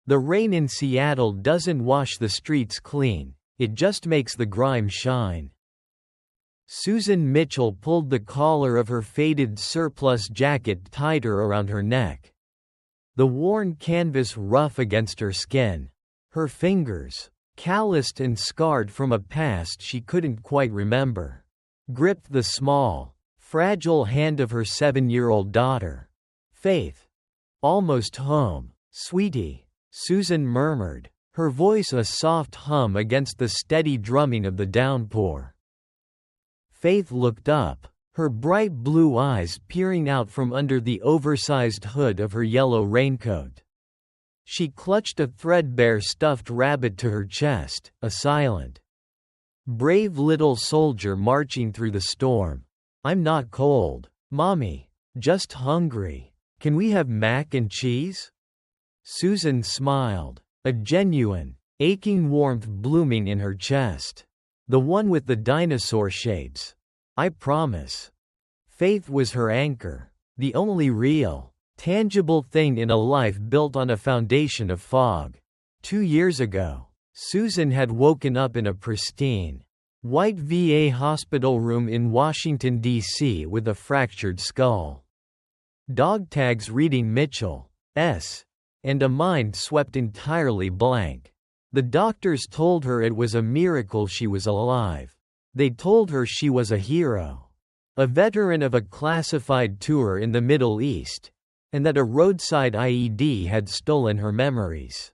The rain in Seattle doesn't wash the streets clean, it just makes the grime shine." Susan Mitchell pulled the collar of her faded surplus jacket tighter around her neck. The worn canvas rough against her skin. Her fingers, calloused and scarred from a past she couldn't quite remember, gripped the small, fragile hand of her 7-year-old daughter. "Faith. Almost home, sweetie," Susan murmured, her voice a soft hum against the steady drumming of the downpour. Faith looked up, her bright blue eyes peering out from under the oversized hood of her yellow raincoat. She clutched a threadbare stuffed rabbit to her chest, a silent, brave little soldier marching through the storm. "I'm not cold, Mommy. Just hungry. Can we have mac and cheese?" Susan smiled, a genuine, aching warmth blooming in her chest. "The one with the dinosaur shapes. I promise." Faith was her anchor, the only real, tangible thing in a life built on a foundation of fog. 2 years ago, Susan had woken up in a pristine, white VA hospital room in Washington, D.C. with a fractured skull, dog tags reading Mitchell's, and a mind swept entirely blank. The doctors told her it was a miracle she was alive. They told her she was a hero, a veteran of a classified tour in the Middle East, and that a roadside IED had stolen her memories.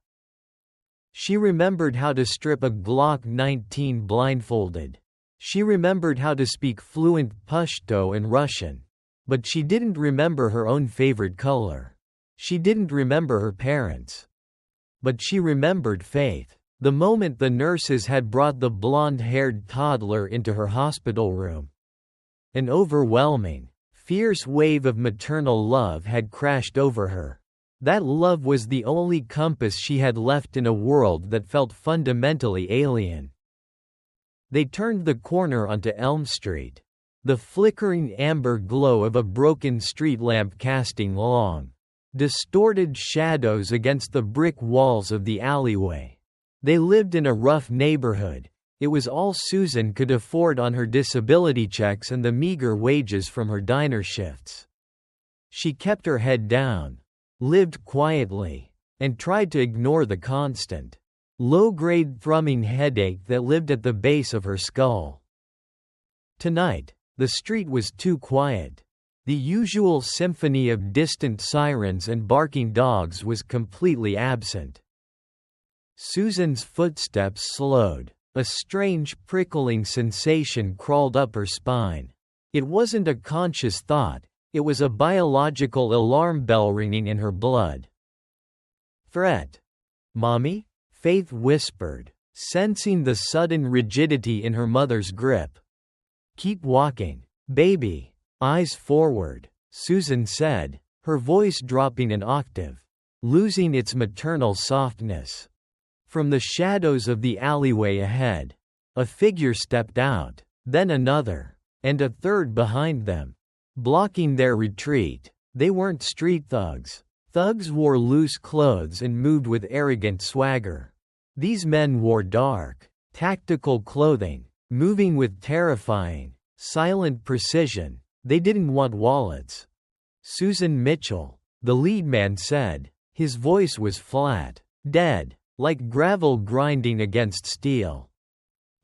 She remembered how to strip a Glock 19 blindfolded. She remembered how to speak fluent Pashto and Russian. But she didn't remember her own favorite color. She didn't remember her parents. But she remembered Faith. The moment the nurses had brought the blonde-haired toddler into her hospital room. An overwhelming, fierce wave of maternal love had crashed over her. That love was the only compass she had left in a world that felt fundamentally alien. They turned the corner onto Elm Street, the flickering amber glow of a broken street lamp casting long, distorted shadows against the brick walls of the alleyway. They lived in a rough neighborhood. It was all Susan could afford on her disability checks and the meager wages from her diner shifts. She kept her head down, lived quietly, and tried to ignore the constant, low-grade thrumming headache that lived at the base of her skull. Tonight, the street was too quiet. The usual symphony of distant sirens and barking dogs was completely absent. Susan's footsteps slowed. A strange prickling sensation crawled up her spine. It wasn't a conscious thought, it was a biological alarm bell ringing in her blood. "Threat. Mommy?" Faith whispered, sensing the sudden rigidity in her mother's grip. "Keep walking, baby. Eyes forward," Susan said, her voice dropping an octave, losing its maternal softness. From the shadows of the alleyway ahead, a figure stepped out, then another, and a third behind them, blocking their retreat. They weren't street thugs. Thugs wore loose clothes and moved with arrogant swagger. These men wore dark, tactical clothing, moving with terrifying, silent precision. They didn't want wallets. "Susan Mitchell," the lead man said. His voice was flat, dead, like gravel grinding against steel.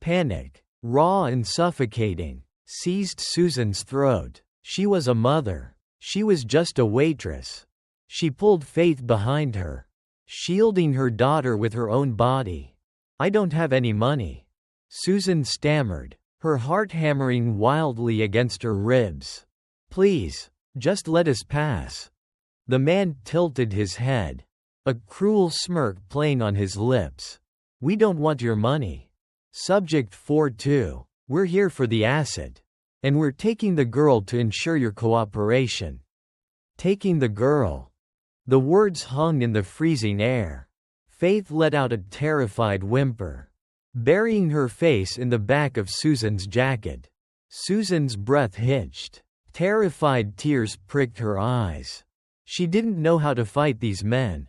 Panic, raw and suffocating, seized Susan's throat. She was a mother. She was just a waitress. She pulled Faith behind her, shielding her daughter with her own body. "I don't have any money," Susan stammered, her heart hammering wildly against her ribs. "Please, just let us pass." The man tilted his head, a cruel smirk playing on his lips. "We don't want your money. Subject 4-2, we're here for the asset. And we're taking the girl to ensure your cooperation." "Taking the girl." The words hung in the freezing air. Faith let out a terrified whimper, burying her face in the back of Susan's jacket. Susan's breath hitched. Terrified tears pricked her eyes. She didn't know how to fight these men.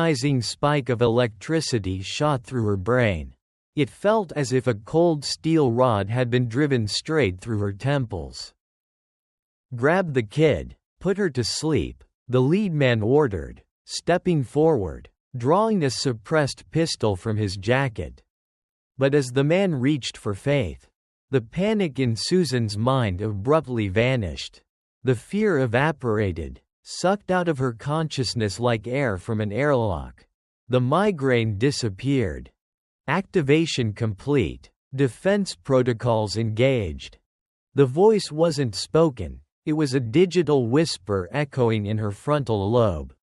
agonizing spike of electricity shot through her brain. It felt as if a cold steel rod had been driven straight through her temples. "Grab the kid. Put her to sleep," the lead man ordered, stepping forward, drawing a suppressed pistol from his jacket. But as the man reached for Faith, the panic in Susan's mind abruptly vanished. The fear evaporated, sucked out of her consciousness like air from an airlock. The migraine disappeared. Activation complete. Defense protocols engaged. The voice wasn't spoken, it was a digital whisper echoing in her frontal lobe.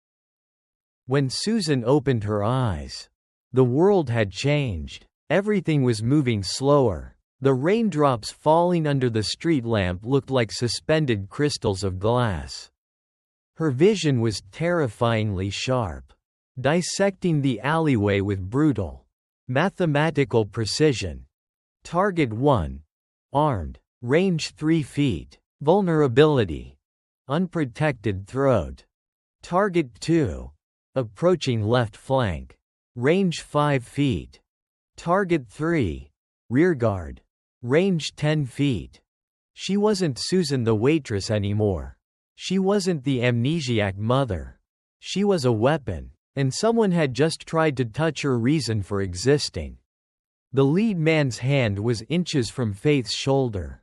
When Susan opened her eyes, the world had changed. Everything was moving slower. The raindrops falling under the street lamp looked like suspended crystals of glass. Her vision was terrifyingly sharp, dissecting the alleyway with brutal, mathematical precision. Target 1. Armed. Range 3 feet. Vulnerability. Unprotected throat. Target 2. Approaching left flank. Range 5 feet. Target 3. Rearguard. Range 10 feet. She wasn't Susan the waitress anymore. She wasn't the amnesiac mother. She was a weapon, and someone had just tried to touch her reason for existing. The lead man's hand was inches from Faith's shoulder.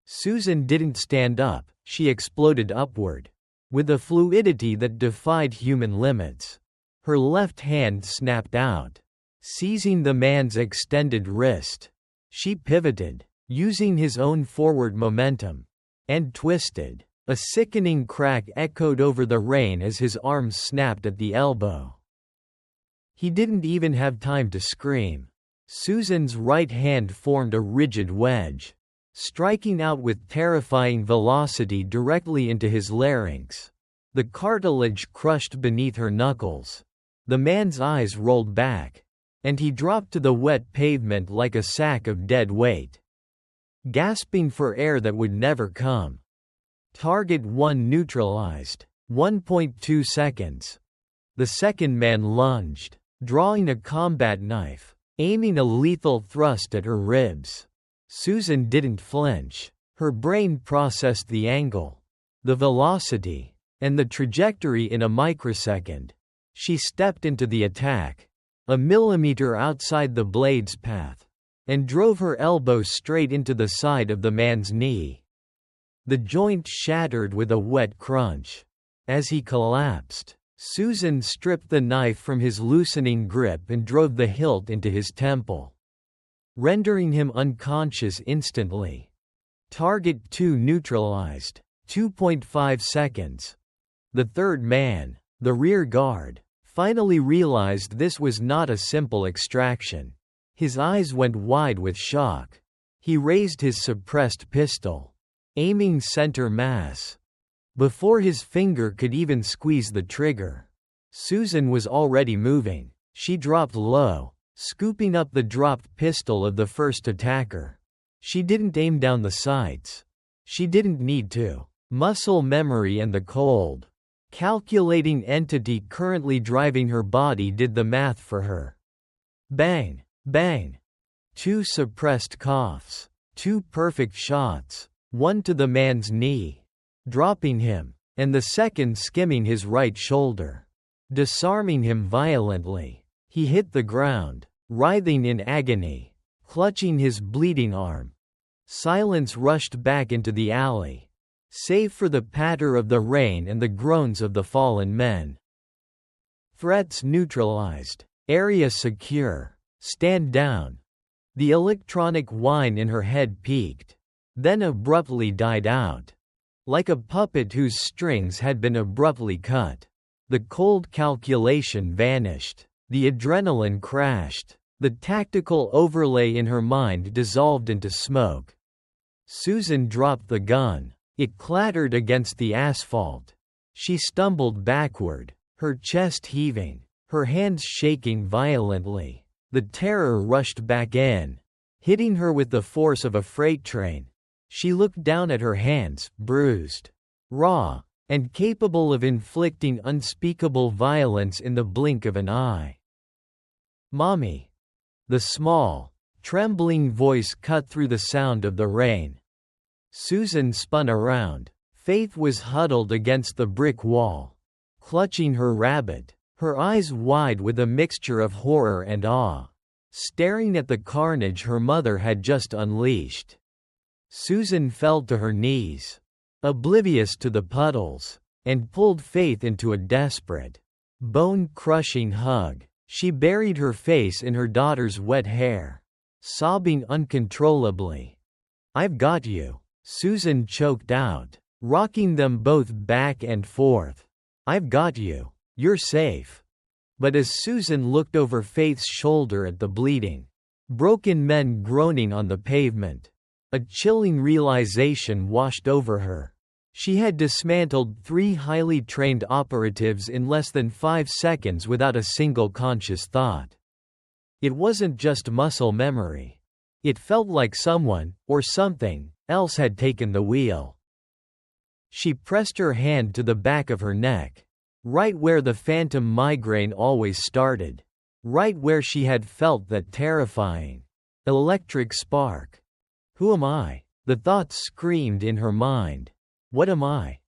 Susan didn't stand up, she exploded upward, with a fluidity that defied human limits. Her left hand snapped out, seizing the man's extended wrist. She pivoted, using his own forward momentum, and twisted. A sickening crack echoed over the rain as his arms snapped at the elbow. He didn't even have time to scream. Susan's right hand formed a rigid wedge, striking out with terrifying velocity directly into his larynx. The cartilage crushed beneath her knuckles. The man's eyes rolled back, and he dropped to the wet pavement like a sack of dead weight, gasping for air that would never come. Target 1 neutralized. 1.2 seconds. The second man lunged, drawing a combat knife, aiming a lethal thrust at her ribs. Susan didn't flinch. Her brain processed the angle, the velocity, and the trajectory in a microsecond. She stepped into the attack, a millimeter outside the blade's path, and drove her elbow straight into the side of the man's knee. The joint shattered with a wet crunch. As he collapsed, Susan stripped the knife from his loosening grip and drove the hilt into his temple, rendering him unconscious instantly. Target 2 neutralized. 2.5 seconds. The third man, the rear guard, finally realized this was not a simple extraction. His eyes went wide with shock. He raised his suppressed pistol, aiming center mass. Before his finger could even squeeze the trigger, Susan was already moving. She dropped low, scooping up the dropped pistol of the first attacker. She didn't aim down the sights. She didn't need to. Muscle memory and the cold, calculating entity currently driving her body did the math for her. Bang! Bang! 2 suppressed coughs. 2 perfect shots. One to the man's knee, dropping him, and the second skimming his right shoulder, disarming him violently. He hit the ground, writhing in agony, clutching his bleeding arm. Silence rushed back into the alley, save for the patter of the rain and the groans of the fallen men. Threats neutralized. Area secure. Stand down. The electronic whine in her head peaked, then abruptly died out, like a puppet whose strings had been abruptly cut. The cold calculation vanished. The adrenaline crashed. The tactical overlay in her mind dissolved into smoke. Susan dropped the gun. It clattered against the asphalt. She stumbled backward, her chest heaving, her hands shaking violently. The terror rushed back in, hitting her with the force of a freight train. She looked down at her hands, bruised, raw, and capable of inflicting unspeakable violence in the blink of an eye. "Mommy." The small, trembling voice cut through the sound of the rain. Susan spun around. Faith was huddled against the brick wall, clutching her rabbit, her eyes wide with a mixture of horror and awe, staring at the carnage her mother had just unleashed. Susan fell to her knees, oblivious to the puddles, and pulled Faith into a desperate, bone-crushing hug. She buried her face in her daughter's wet hair, sobbing uncontrollably. "I've got you," Susan choked out, rocking them both back and forth. "I've got you. You're safe." But as Susan looked over Faith's shoulder at the bleeding, broken men groaning on the pavement, a chilling realization washed over her. She had dismantled 3 highly trained operatives in less than 5 seconds without a single conscious thought. It wasn't just muscle memory. It felt like someone, or something, else had taken the wheel. She pressed her hand to the back of her neck, right where the phantom migraine always started, right where she had felt that terrifying, electric spark. "Who am I?" The thought screamed in her mind. "What am I?"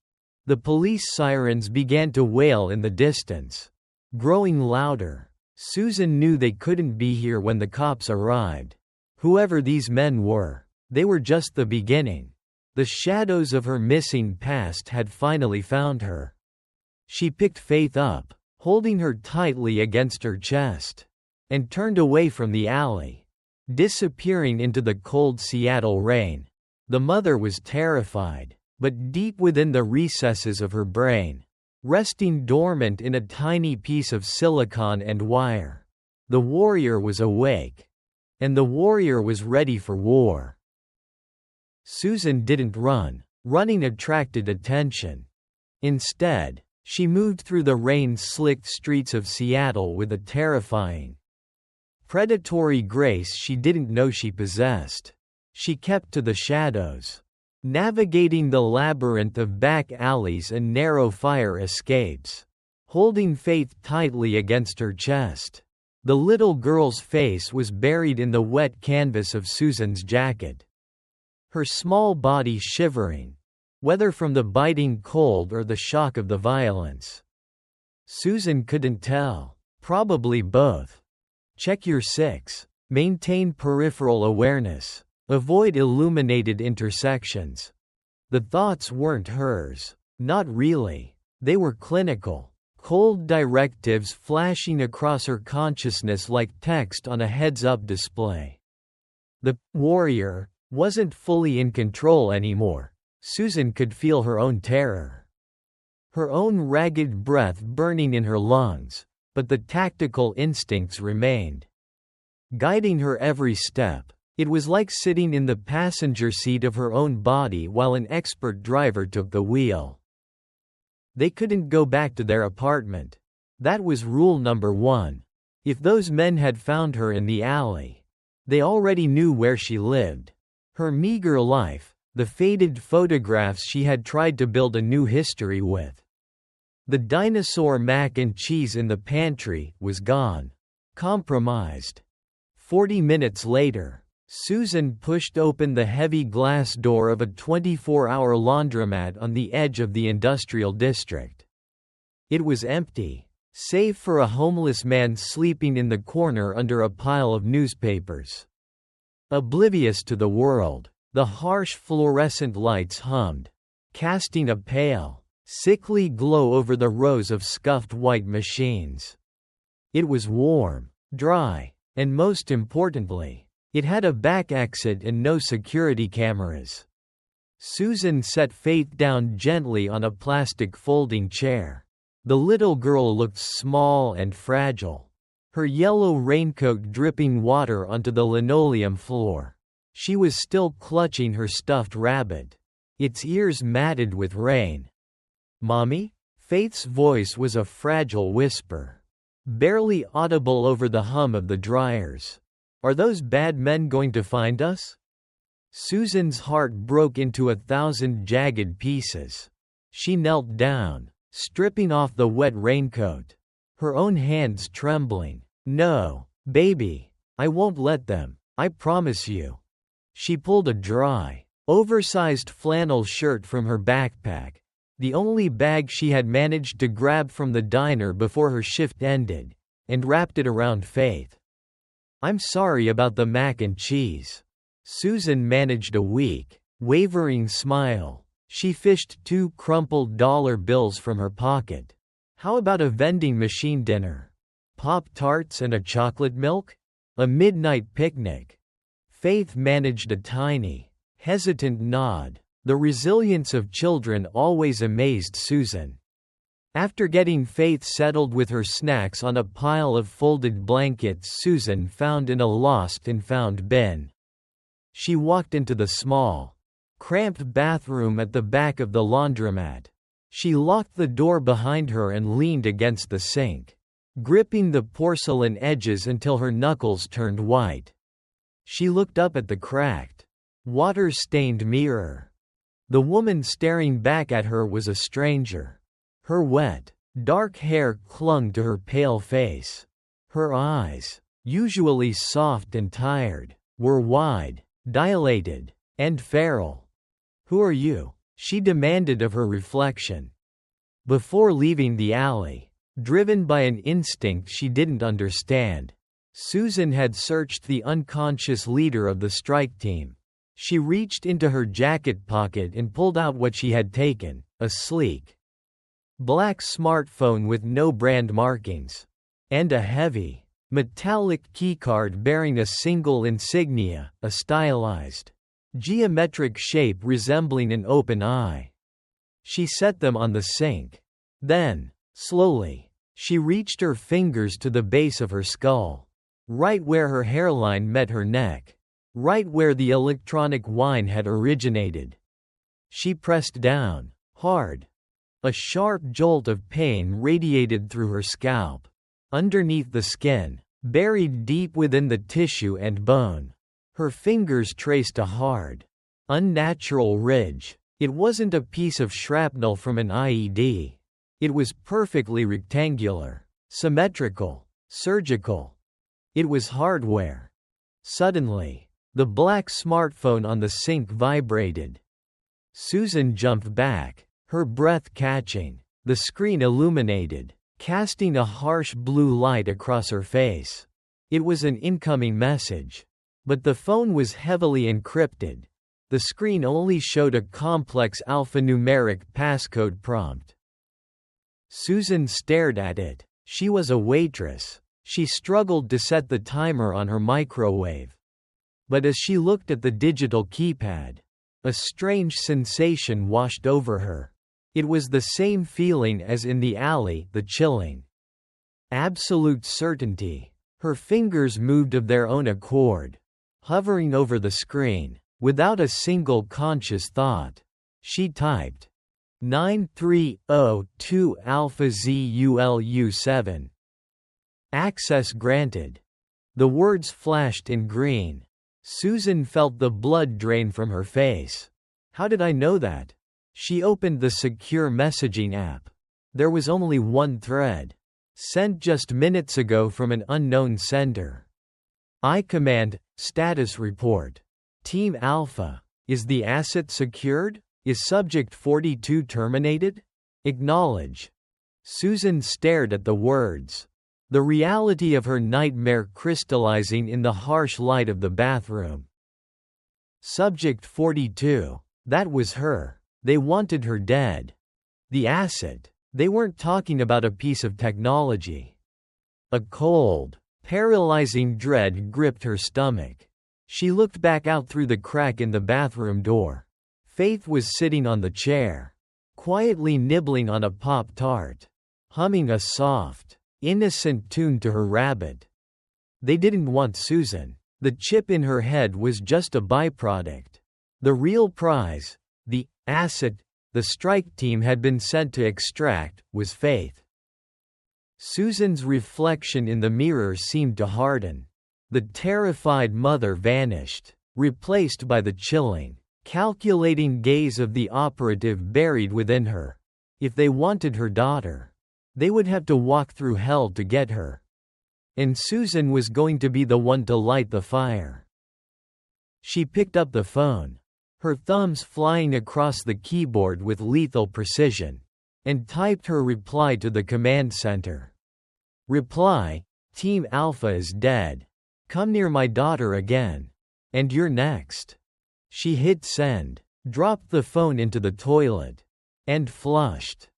The police sirens began to wail in the distance, growing louder. Susan knew they couldn't be here when the cops arrived. Whoever these men were, they were just the beginning. The shadows of her missing past had finally found her. She picked Faith up, holding her tightly against her chest, and turned away from the alley, disappearing into the cold Seattle rain. The mother was terrified, but deep within the recesses of her brain, resting dormant in a tiny piece of silicon and wire, the warrior was awake. And the warrior was ready for war. Susan didn't run. Running attracted attention. Instead, she moved through the rain-slicked streets of Seattle with a terrifying, predatory grace she didn't know she possessed. She kept to the shadows, navigating the labyrinth of back alleys and narrow fire escapes, holding Faith tightly against her chest. The little girl's face was buried in the wet canvas of Susan's jacket, her small body shivering, whether from the biting cold or the shock of the violence. Susan couldn't tell. Probably both. Check your 6. Maintain peripheral awareness. Avoid illuminated intersections. The thoughts weren't hers. Not really. They were clinical. Cold directives flashing across her consciousness like text on a heads-up display. The warrior wasn't fully in control anymore. Susan could feel her own terror, her own ragged breath burning in her lungs, but the tactical instincts remained, guiding her every step. It was like sitting in the passenger seat of her own body while an expert driver took the wheel. They couldn't go back to their apartment. That was rule number 1. If those men had found her in the alley, they already knew where she lived. Her meager life, the faded photographs she had tried to build a new history with. The dinosaur mac and cheese in the pantry was gone. Compromised. 40 minutes later, Susan pushed open the heavy glass door of a 24-hour laundromat on the edge of the industrial district. It was empty, save for a homeless man sleeping in the corner under a pile of newspapers. Oblivious to the world, the harsh fluorescent lights hummed, casting a pale, sickly glow over the rows of scuffed white machines. It was warm, dry, and most importantly, it had a back exit and no security cameras. Susan set Faith down gently on a plastic folding chair. The little girl looked small and fragile. her yellow raincoat dripping water onto the linoleum floor. She was still clutching her stuffed rabbit, its ears matted with rain. "Mommy?" Faith's voice was a fragile whisper, barely audible over the hum of the dryers. "Are those bad men going to find us?" Susan's heart broke into 1,000 jagged pieces. She knelt down, stripping off the wet raincoat, her own hands trembling. "No, baby. I won't let them, I promise you." She pulled a dry, oversized flannel shirt from her backpack, the only bag she had managed to grab from the diner before her shift ended, and wrapped it around Faith. "I'm sorry about the mac and cheese." Susan managed a weak, wavering smile. She fished 2 crumpled dollar bills from her pocket. "How about a vending machine dinner? Pop-Tarts and a chocolate milk? A midnight picnic?" Faith managed a tiny, hesitant nod. The resilience of children always amazed Susan. After getting Faith settled with her snacks on a pile of folded blankets Susan found in a lost and found bin, she walked into the small, cramped bathroom at the back of the laundromat. She locked the door behind her and leaned against the sink, gripping the porcelain edges until her knuckles turned white. She looked up at the cracked, water-stained mirror. The woman staring back at her was a stranger. Her wet, dark hair clung to her pale face. Her eyes, usually soft and tired, were wide, dilated, and feral. "Who are you?" she demanded of her reflection. Before leaving the alley, driven by an instinct she didn't understand, Susan had searched the unconscious leader of the strike team. She reached into her jacket pocket and pulled out what she had taken, a sleek, black smartphone with no brand markings, and a heavy, metallic keycard bearing a single insignia, a stylized, geometric shape resembling an open eye. She set them on the sink. Then, slowly, she reached her fingers to the base of her skull, right where her hairline met her neck, right where the electronic whine had originated. She pressed down, hard. A sharp jolt of pain radiated through her scalp. Underneath the skin, buried deep within the tissue and bone, her fingers traced a hard, unnatural ridge. It wasn't a piece of shrapnel from an IED. It was perfectly rectangular, symmetrical, surgical. It was hardware. Suddenly, the black smartphone on the sink vibrated. Susan jumped back, her breath catching. The screen illuminated, casting a harsh blue light across her face. It was an incoming message. But the phone was heavily encrypted. The screen only showed a complex alphanumeric passcode prompt. Susan stared at it. She was a waitress. She struggled to set the timer on her microwave. But as she looked at the digital keypad, a strange sensation washed over her. It was the same feeling as in the alley, the chilling, absolute certainty. Her fingers moved of their own accord, hovering over the screen, without a single conscious thought. She typed 9302 Alpha ZULU 7. Access granted. The words flashed in green. Susan felt the blood drain from her face. How did I know that? She opened the secure messaging app. There was only one thread, sent just minutes ago from an unknown sender. I command, status report. Team Alpha, is the asset secured? Is Subject 42 terminated? Acknowledge. Susan stared at the words, the reality of her nightmare crystallizing in the harsh light of the bathroom. Subject 42, that was her. They wanted her dead. The asset. They weren't talking about a piece of technology. A cold, paralyzing dread gripped her stomach. She looked back out through the crack in the bathroom door. Faith was sitting on the chair, quietly nibbling on a Pop-Tart, humming a soft, innocent tune to her rabbit. They didn't want Susan. The chip in her head was just a byproduct. The real prize, the asset, the strike team had been sent to extract, was Faith. Susan's reflection in the mirror seemed to harden. The terrified mother vanished, replaced by the chilling, calculating gaze of the operative buried within her. If they wanted her daughter, they would have to walk through hell to get her. And Susan was going to be the one to light the fire. She picked up the phone, her thumbs flying across the keyboard with lethal precision, and typed her reply to the command center. Reply: Team Alpha is dead. Come near my daughter again. And you're next. She hit send, dropped the phone into the toilet, and flushed.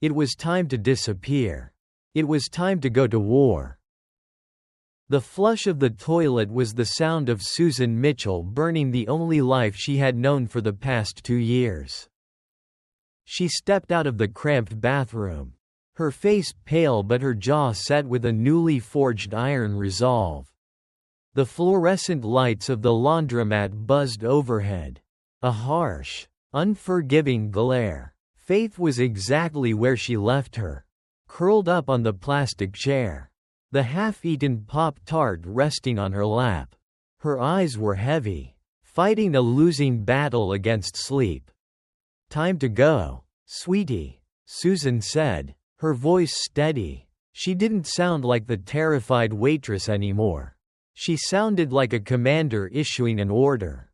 It was time to disappear. It was time to go to war. The flush of the toilet was the sound of Susan Mitchell burning the only life she had known for the past 2 years. She stepped out of the cramped bathroom, her face pale but her jaw set with a newly forged iron resolve. The fluorescent lights of the laundromat buzzed overhead, a harsh, unforgiving glare. Faith was exactly where she left her, curled up on the plastic chair, the half-eaten Pop-Tart resting on her lap. Her eyes were heavy, fighting a losing battle against sleep. Time to go, sweetie, Susan said, her voice steady. She didn't sound like the terrified waitress anymore. She sounded like a commander issuing an order.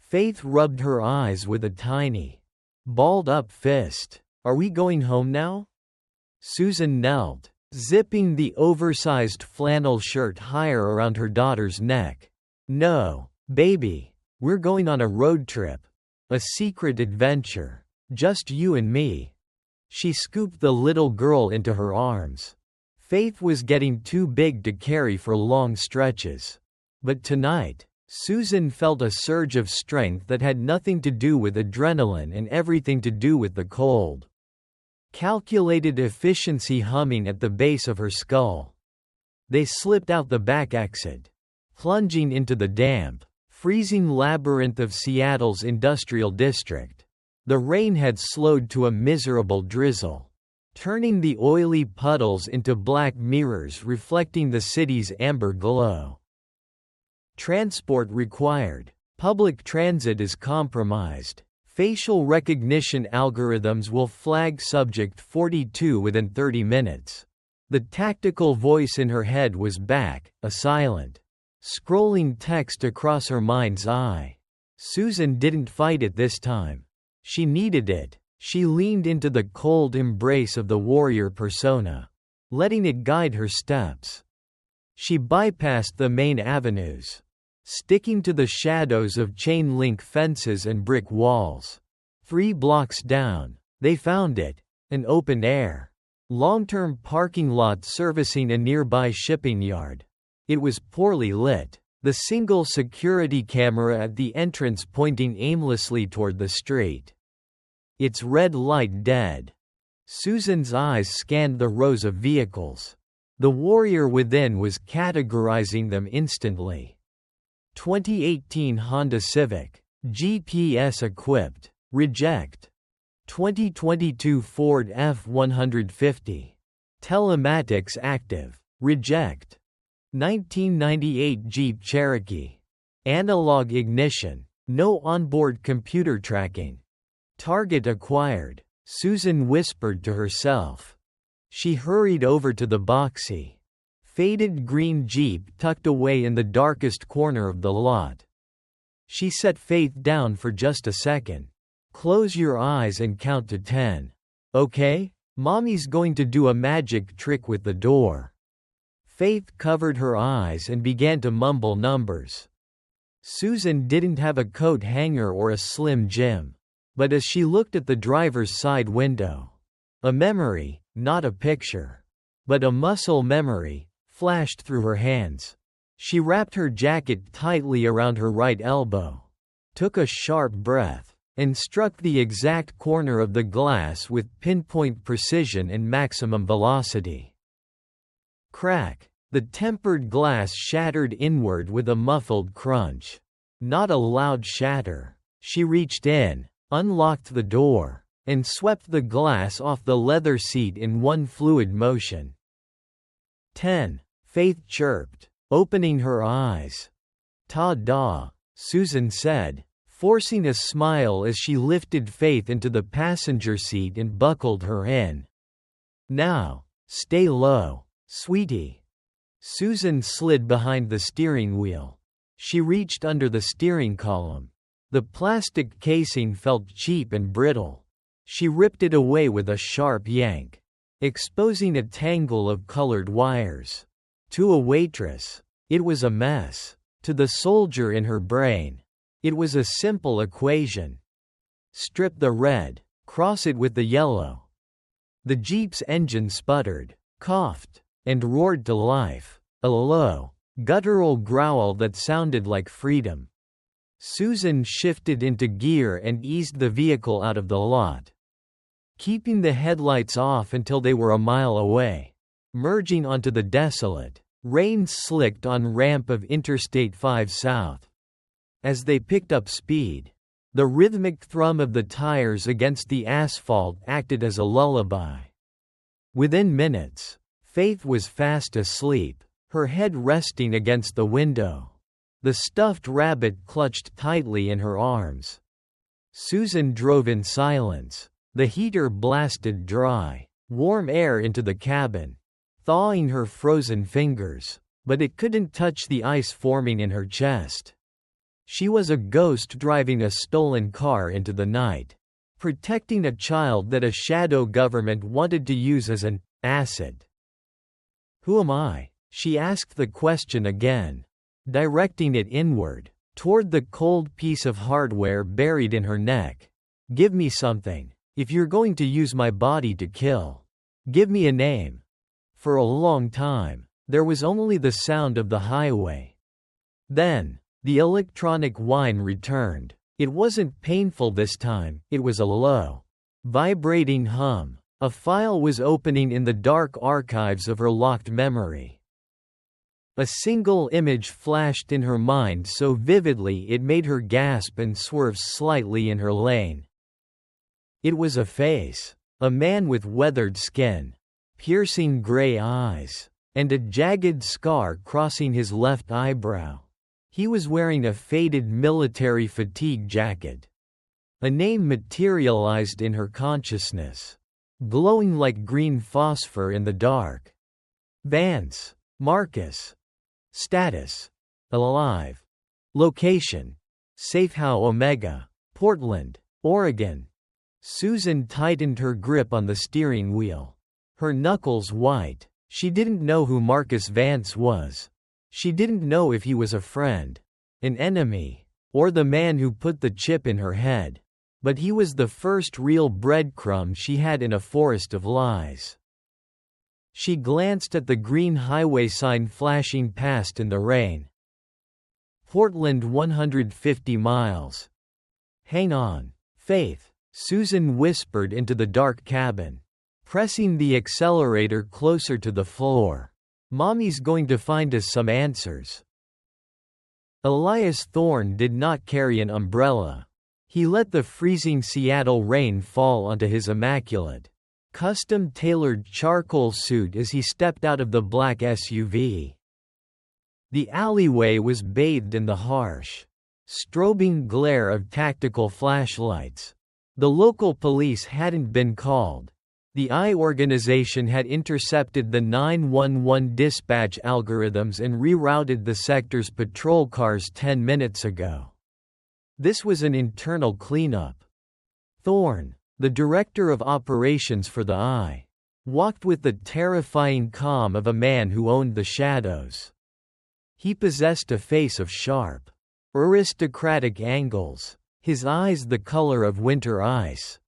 Faith rubbed her eyes with a tiny, balled-up fist. Are we going home now? Susan knelt, zipping the oversized flannel shirt higher around her daughter's neck. No, baby. We're going on a road trip. A secret adventure. Just you and me. She scooped the little girl into her arms. Faith was getting too big to carry for long stretches. But tonight, Susan felt a surge of strength that had nothing to do with adrenaline and everything to do with the cold. Calculated efficiency humming at the base of her skull. They slipped out the back exit, plunging into the damp, freezing labyrinth of Seattle's industrial district. The rain had slowed to a miserable drizzle, turning the oily puddles into black mirrors reflecting the city's amber glow. Transport required. Public transit is compromised. Facial recognition algorithms will flag subject 42 within 30 minutes. The tactical voice in her head was back, a silent, scrolling text across her mind's eye. Susan didn't fight it this time. She needed it. She leaned into the cold embrace of the warrior persona, letting it guide her steps. She bypassed the main avenues, sticking to the shadows of chain-link fences and brick walls. 3 blocks down, they found it, an open-air, long-term parking lot servicing a nearby shipping yard. It was poorly lit, the single security camera at the entrance pointing aimlessly toward the street. Its red light dead. Susan's eyes scanned the rows of vehicles. The warrior within was categorizing them instantly. 2018 Honda Civic, GPS equipped, reject. 2022 Ford F-150, telematics active, reject. 1998 Jeep Cherokee, analog ignition, no onboard computer tracking. Target acquired, Susan whispered to herself. She hurried over to the boxy, faded green Jeep tucked away in the darkest corner of the lot. She set Faith down for just a second. Close your eyes and count to 10. Okay? Mommy's going to do a magic trick with the door. Faith covered her eyes and began to mumble numbers. Susan didn't have a coat hanger or a Slim Jim. But as she looked at the driver's side window, a memory, not a picture, but a muscle memory, flashed through her hands. She wrapped her jacket tightly around her right elbow, took a sharp breath, and struck the exact corner of the glass with pinpoint precision and maximum velocity. Crack! The tempered glass shattered inward with a muffled crunch. Not a loud shatter. She reached in, unlocked the door, and swept the glass off the leather seat in one fluid motion. 10. Faith chirped, opening her eyes. "Ta-da," Susan said, forcing a smile as she lifted Faith into the passenger seat and buckled her in. "Now, stay low, sweetie." Susan slid behind the steering wheel. She reached under the steering column. The plastic casing felt cheap and brittle. She ripped it away with a sharp yank, exposing a tangle of colored wires. To a waitress, it was a mess. To the soldier in her brain, it was a simple equation. Strip the red, cross it with the yellow. The Jeep's engine sputtered, coughed, and roared to life, a low, guttural growl that sounded like freedom. Susan shifted into gear and eased the vehicle out of the lot, keeping the headlights off until they were a mile away, merging onto the desolate, rain-slicked on-ramp of Interstate 5 South. As they picked up speed, the rhythmic thrum of the tires against the asphalt acted as a lullaby. Within minutes, Faith was fast asleep, her head resting against the window. The stuffed rabbit clutched tightly in her arms. Susan drove in silence. The heater blasted dry, warm air into the cabin, thawing her frozen fingers, but it couldn't touch the ice forming in her chest. She was a ghost driving a stolen car into the night, protecting a child that a shadow government wanted to use as an asset. "Who am I?" She asked the question again, directing it inward, toward the cold piece of hardware buried in her neck. "Give me something. If you're going to use my body to kill, give me a name." For a long time, there was only the sound of the highway. Then, the electronic whine returned. It wasn't painful this time, it was a low, vibrating hum. A file was opening in the dark archives of her locked memory. A single image flashed in her mind so vividly it made her gasp and swerve slightly in her lane. It was a face, a man with weathered skin, piercing gray eyes, and a jagged scar crossing his left eyebrow. He was wearing a faded military fatigue jacket. A name materialized in her consciousness, glowing like green phosphor in the dark. Vance. Marcus. Status: alive. Location: Safehouse Omega, Portland, Oregon. Susan tightened her grip on the steering wheel, her knuckles white. She didn't know who Marcus Vance was. She didn't know if he was a friend, an enemy, or the man who put the chip in her head. But he was the first real breadcrumb she had in a forest of lies. She glanced at the green highway sign flashing past in the rain. Portland 150 miles. "Hang on, Faith," Susan whispered into the dark cabin, pressing the accelerator closer to the floor. "Mommy's going to find us some answers." Elias Thorne did not carry an umbrella. He let the freezing Seattle rain fall onto his immaculate, custom-tailored charcoal suit as he stepped out of the black SUV. The alleyway was bathed in the harsh, strobing glare of tactical flashlights. The local police hadn't been called. The I organization had intercepted the 911 dispatch algorithms and rerouted the sector's patrol cars 10 minutes ago. This was an internal cleanup. Thorne, the director of operations for the I, walked with the terrifying calm of a man who owned the shadows. He possessed a face of sharp, aristocratic angles, his eyes the color of winter ice.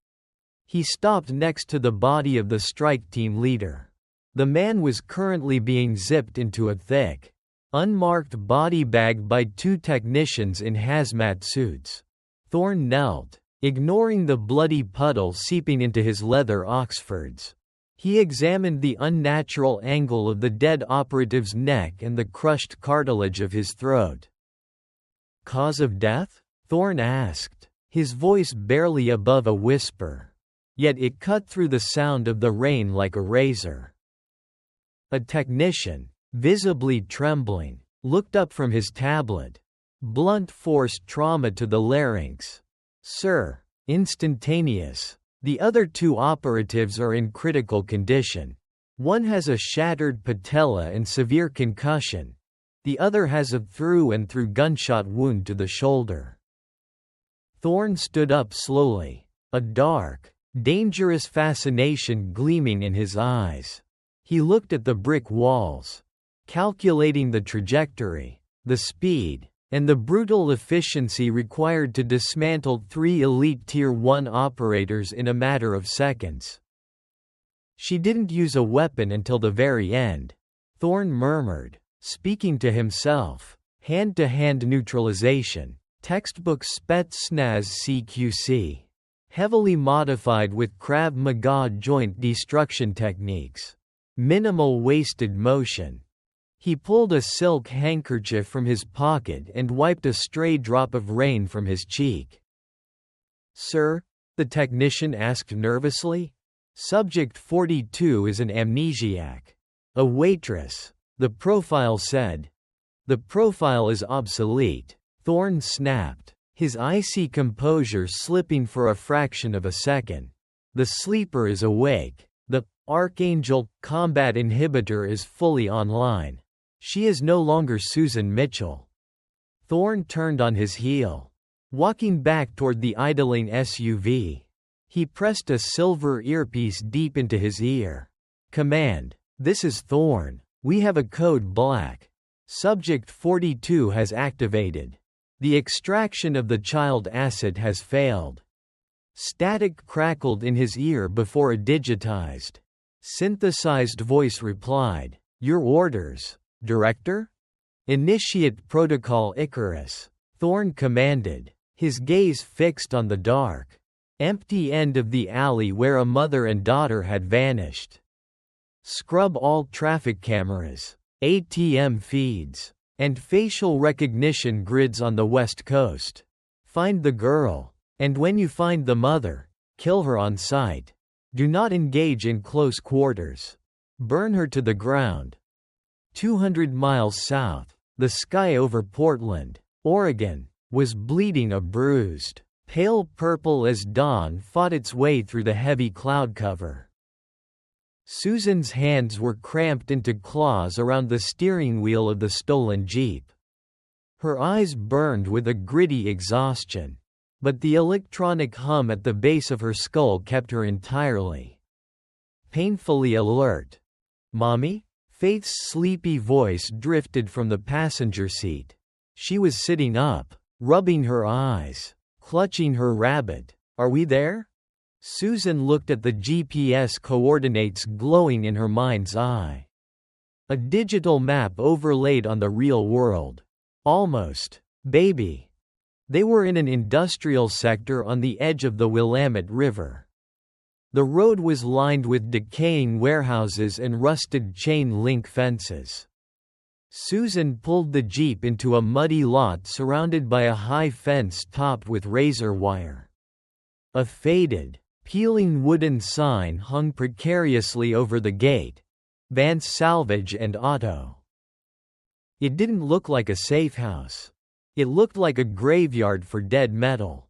He stopped next to the body of the strike team leader. The man was currently being zipped into a thick, unmarked body bag by two technicians in hazmat suits. Thorne knelt, ignoring the bloody puddle seeping into his leather Oxfords. He examined the unnatural angle of the dead operative's neck and the crushed cartilage of his throat. "Cause of death?" Thorne asked, his voice barely above a whisper. Yet it cut through the sound of the rain like a razor. A technician, visibly trembling, looked up from his tablet. "Blunt force trauma to the larynx. Sir. Instantaneous. The other 2 operatives are in critical condition. One has a shattered patella and severe concussion. The other has a through-and-through gunshot wound to the shoulder." Thorne stood up slowly, a dark, dangerous fascination gleaming in his eyes. He looked at the brick walls, calculating the trajectory, the speed, and the brutal efficiency required to dismantle 3 elite Tier 1 operators in a matter of seconds. "She didn't use a weapon until the very end," Thorne murmured, speaking to himself. "Hand-to-hand neutralization. Textbook Spetsnaz CQC. Heavily modified with Krav Maga joint destruction techniques. Minimal wasted motion." He pulled a silk handkerchief from his pocket and wiped a stray drop of rain from his cheek. "Sir?" the technician asked nervously. "Subject 42 is an amnesiac. A waitress," the profile said. "The profile is obsolete," Thorne snapped, his icy composure slipping for a fraction of a second. "The sleeper is awake. The Archangel combat inhibitor is fully online. She is no longer Susan Mitchell." Thorne turned on his heel, walking back toward the idling SUV. He pressed a silver earpiece deep into his ear. "Command, this is Thorne. We have a code black. Subject 42 has activated. The extraction of the child asset has failed." Static crackled in his ear before a digitized, synthesized voice replied, "Your orders, Director?" "Initiate Protocol Icarus," Thorne commanded, his gaze fixed on the dark, empty end of the alley where a mother and daughter had vanished. "Scrub all traffic cameras, ATM feeds, and facial recognition grids on the West Coast. Find the girl, and when you find the mother, kill her on sight. Do not engage in close quarters. Burn her to the ground." 200 miles south, the sky over Portland, Oregon, was bleeding a bruised, pale purple as dawn fought its way through the heavy cloud cover. Susan's hands were cramped into claws around the steering wheel of the stolen Jeep. Her eyes burned with a gritty exhaustion, but the electronic hum at the base of her skull kept her entirely, painfully alert. "Mommy?" Faith's sleepy voice drifted from the passenger seat. She was sitting up, rubbing her eyes, clutching her rabbit. "Are we there?" Susan looked at the GPS coordinates glowing in her mind's eye. A digital map overlaid on the real world. "Almost, baby." They were in an industrial sector on the edge of the Willamette River. The road was lined with decaying warehouses and rusted chain-link fences. Susan pulled the Jeep into a muddy lot surrounded by a high fence topped with razor wire. A faded, peeling wooden sign hung precariously over the gate, "Vance Salvage and Auto." It didn't look like a safe house. It looked like a graveyard for dead metal.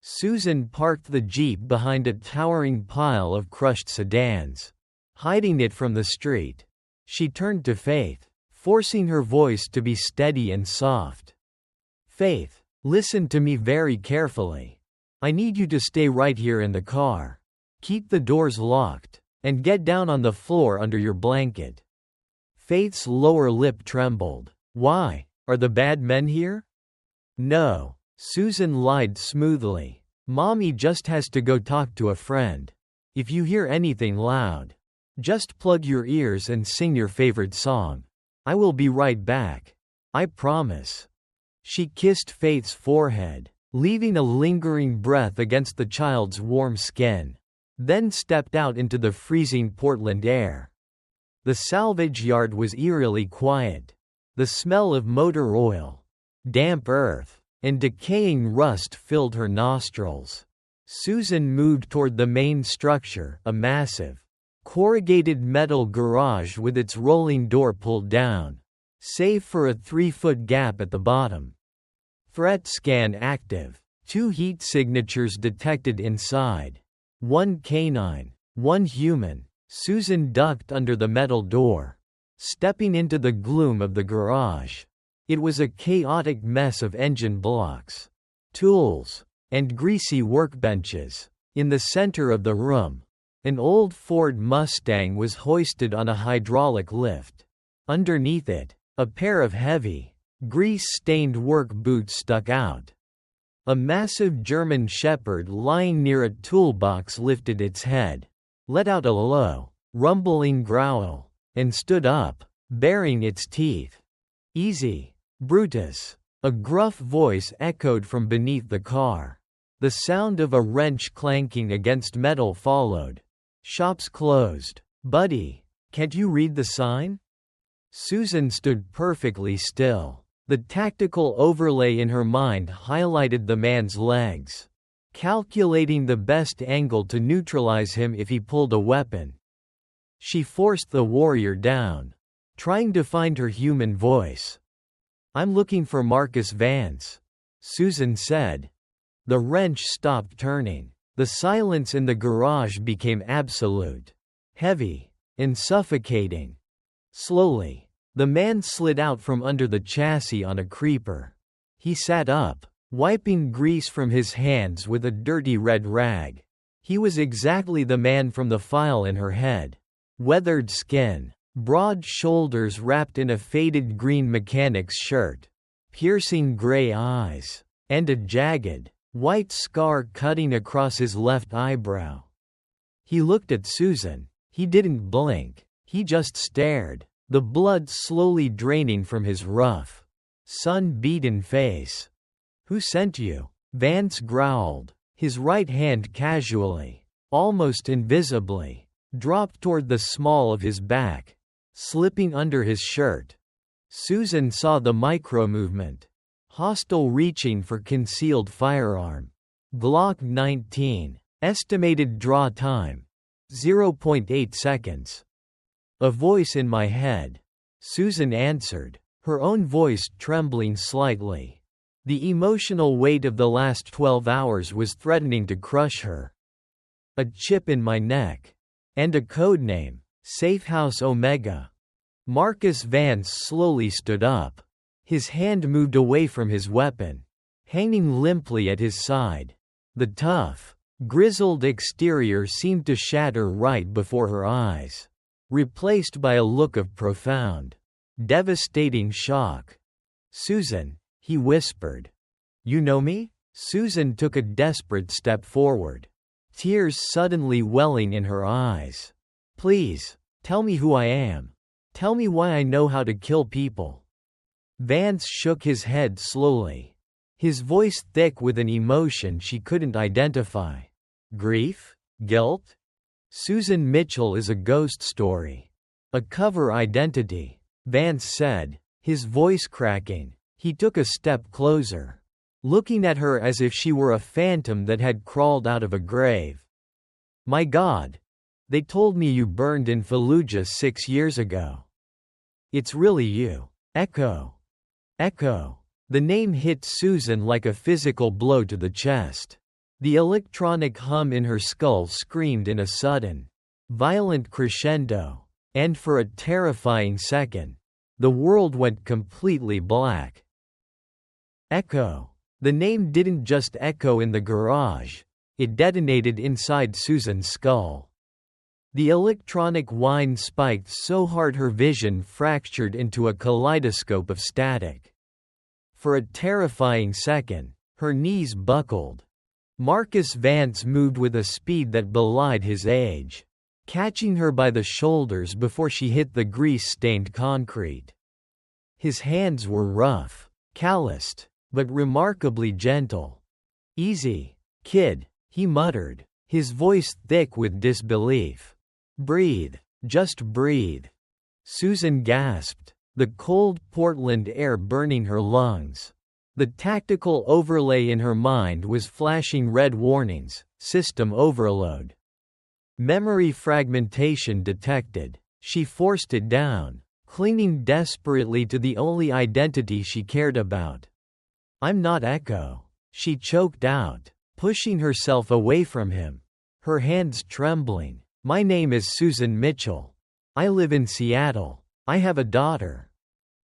Susan parked the Jeep behind a towering pile of crushed sedans, hiding it from the street. She turned to Faith, forcing her voice to be steady and soft. "Faith, listen to me very carefully. I need you to stay right here in the car. Keep the doors locked, and get down on the floor under your blanket." Faith's lower lip trembled. "Why? Are the bad men here?" "No," Susan lied smoothly. "Mommy just has to go talk to a friend. If you hear anything loud, just plug your ears and sing your favorite song. I will be right back. I promise." She kissed Faith's forehead, leaving a lingering breath against the child's warm skin. then stepped out into the freezing Portland air. The salvage yard was eerily quiet. The smell of motor oil, damp earth, and decaying rust filled her nostrils. Susan moved toward the main structure, a massive, corrugated metal garage with its rolling door pulled down, save for a 3-foot gap at the bottom. Threat scan active. 2 heat signatures detected inside. 1 canine, 1 human. Susan ducked under the metal door, stepping into the gloom of the garage. It was a chaotic mess of engine blocks, tools, and greasy workbenches. In the center of the room, an old Ford Mustang was hoisted on a hydraulic lift. Underneath it, a pair of heavy, grease-stained work boots stuck out. A massive German Shepherd lying near a toolbox lifted its head, let out a low, rumbling growl, and stood up, baring its teeth. "Easy, Brutus," a gruff voice echoed from beneath the car. The sound of a wrench clanking against metal followed. "Shop's closed. Buddy, can't you read the sign?" Susan stood perfectly still. The tactical overlay in her mind highlighted the man's legs, calculating the best angle to neutralize him if he pulled a weapon. She forced the warrior down, trying to find her human voice. "I'm looking for Marcus Vance," Susan said. The wrench stopped turning. The silence in the garage became absolute, heavy, and suffocating. Slowly, the man slid out from under the chassis on a creeper. He sat up, wiping grease from his hands with a dirty red rag. He was exactly the man from the file in her head. Weathered skin, broad shoulders wrapped in a faded green mechanic's shirt, piercing gray eyes, and a jagged, white scar cutting across his left eyebrow. He looked at Susan. He didn't blink. He just stared, the blood slowly draining from his rough, sun-beaten face. "Who sent you?" Vance growled. His right hand casually, almost invisibly, dropped toward the small of his back, slipping under his shirt. Susan saw the micro-movement. Hostile reaching for concealed firearm. Glock 19. Estimated draw time, 0.8 seconds. "A voice in my head," Susan answered, her own voice trembling slightly. The emotional weight of the last 12 hours was threatening to crush her. "A chip in my neck. And a code name, Safehouse Omega." Marcus Vance slowly stood up. His hand moved away from his weapon, hanging limply at his side. The tough, grizzled exterior seemed to shatter right before her eyes, replaced by a look of profound, devastating shock. "Susan," he whispered. "You know me?" Susan took a desperate step forward, tears suddenly welling in her eyes. "Please, tell me who I am. Tell me why I know how to kill people." Vance shook his head slowly, his voice thick with an emotion she couldn't identify. "Grief? Guilt? Susan Mitchell is a ghost story. A cover identity," Vance said, his voice cracking. He took a step closer, looking at her as if she were a phantom that had crawled out of a grave. "My God. They told me you burned in Fallujah 6 years ago. It's really you." Echo. Echo. The name hit Susan like a physical blow to the chest. The electronic hum in her skull screamed in a sudden, violent crescendo, and for a terrifying second, the world went completely black. Echo. The name didn't just echo in the garage, it detonated inside Susan's skull. The electronic whine spiked so hard her vision fractured into a kaleidoscope of static. For a terrifying second, her knees buckled. Marcus Vance moved with a speed that belied his age, catching her by the shoulders before she hit the grease-stained concrete. His hands were rough, calloused, but remarkably gentle. "Easy, kid," he muttered, his voice thick with disbelief. "Breathe. Just breathe." Susan gasped, the cold Portland air burning her lungs. The tactical overlay in her mind was flashing red warnings: system overload. Memory fragmentation detected. She forced it down, clinging desperately to the only identity she cared about. "I'm not Echo," she choked out, pushing herself away from him, her hands trembling. "My name is Susan Mitchell. I live in Seattle. I have a daughter."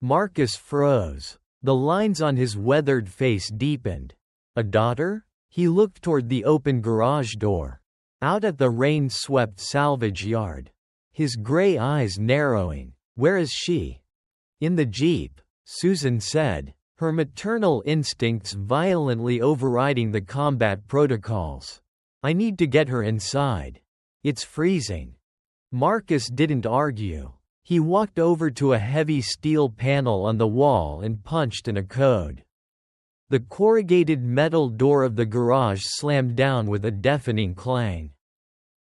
Marcus froze. The lines on his weathered face deepened. "A daughter?" He looked toward the open garage door, out at the rain-swept salvage yard, his gray eyes narrowing. "Where is she?" "In the Jeep," Susan said, her maternal instincts violently overriding the combat protocols. "I need to get her inside. It's freezing." Marcus didn't argue. He walked over to a heavy steel panel on the wall and punched in a code. The corrugated metal door of the garage slammed down with a deafening clang,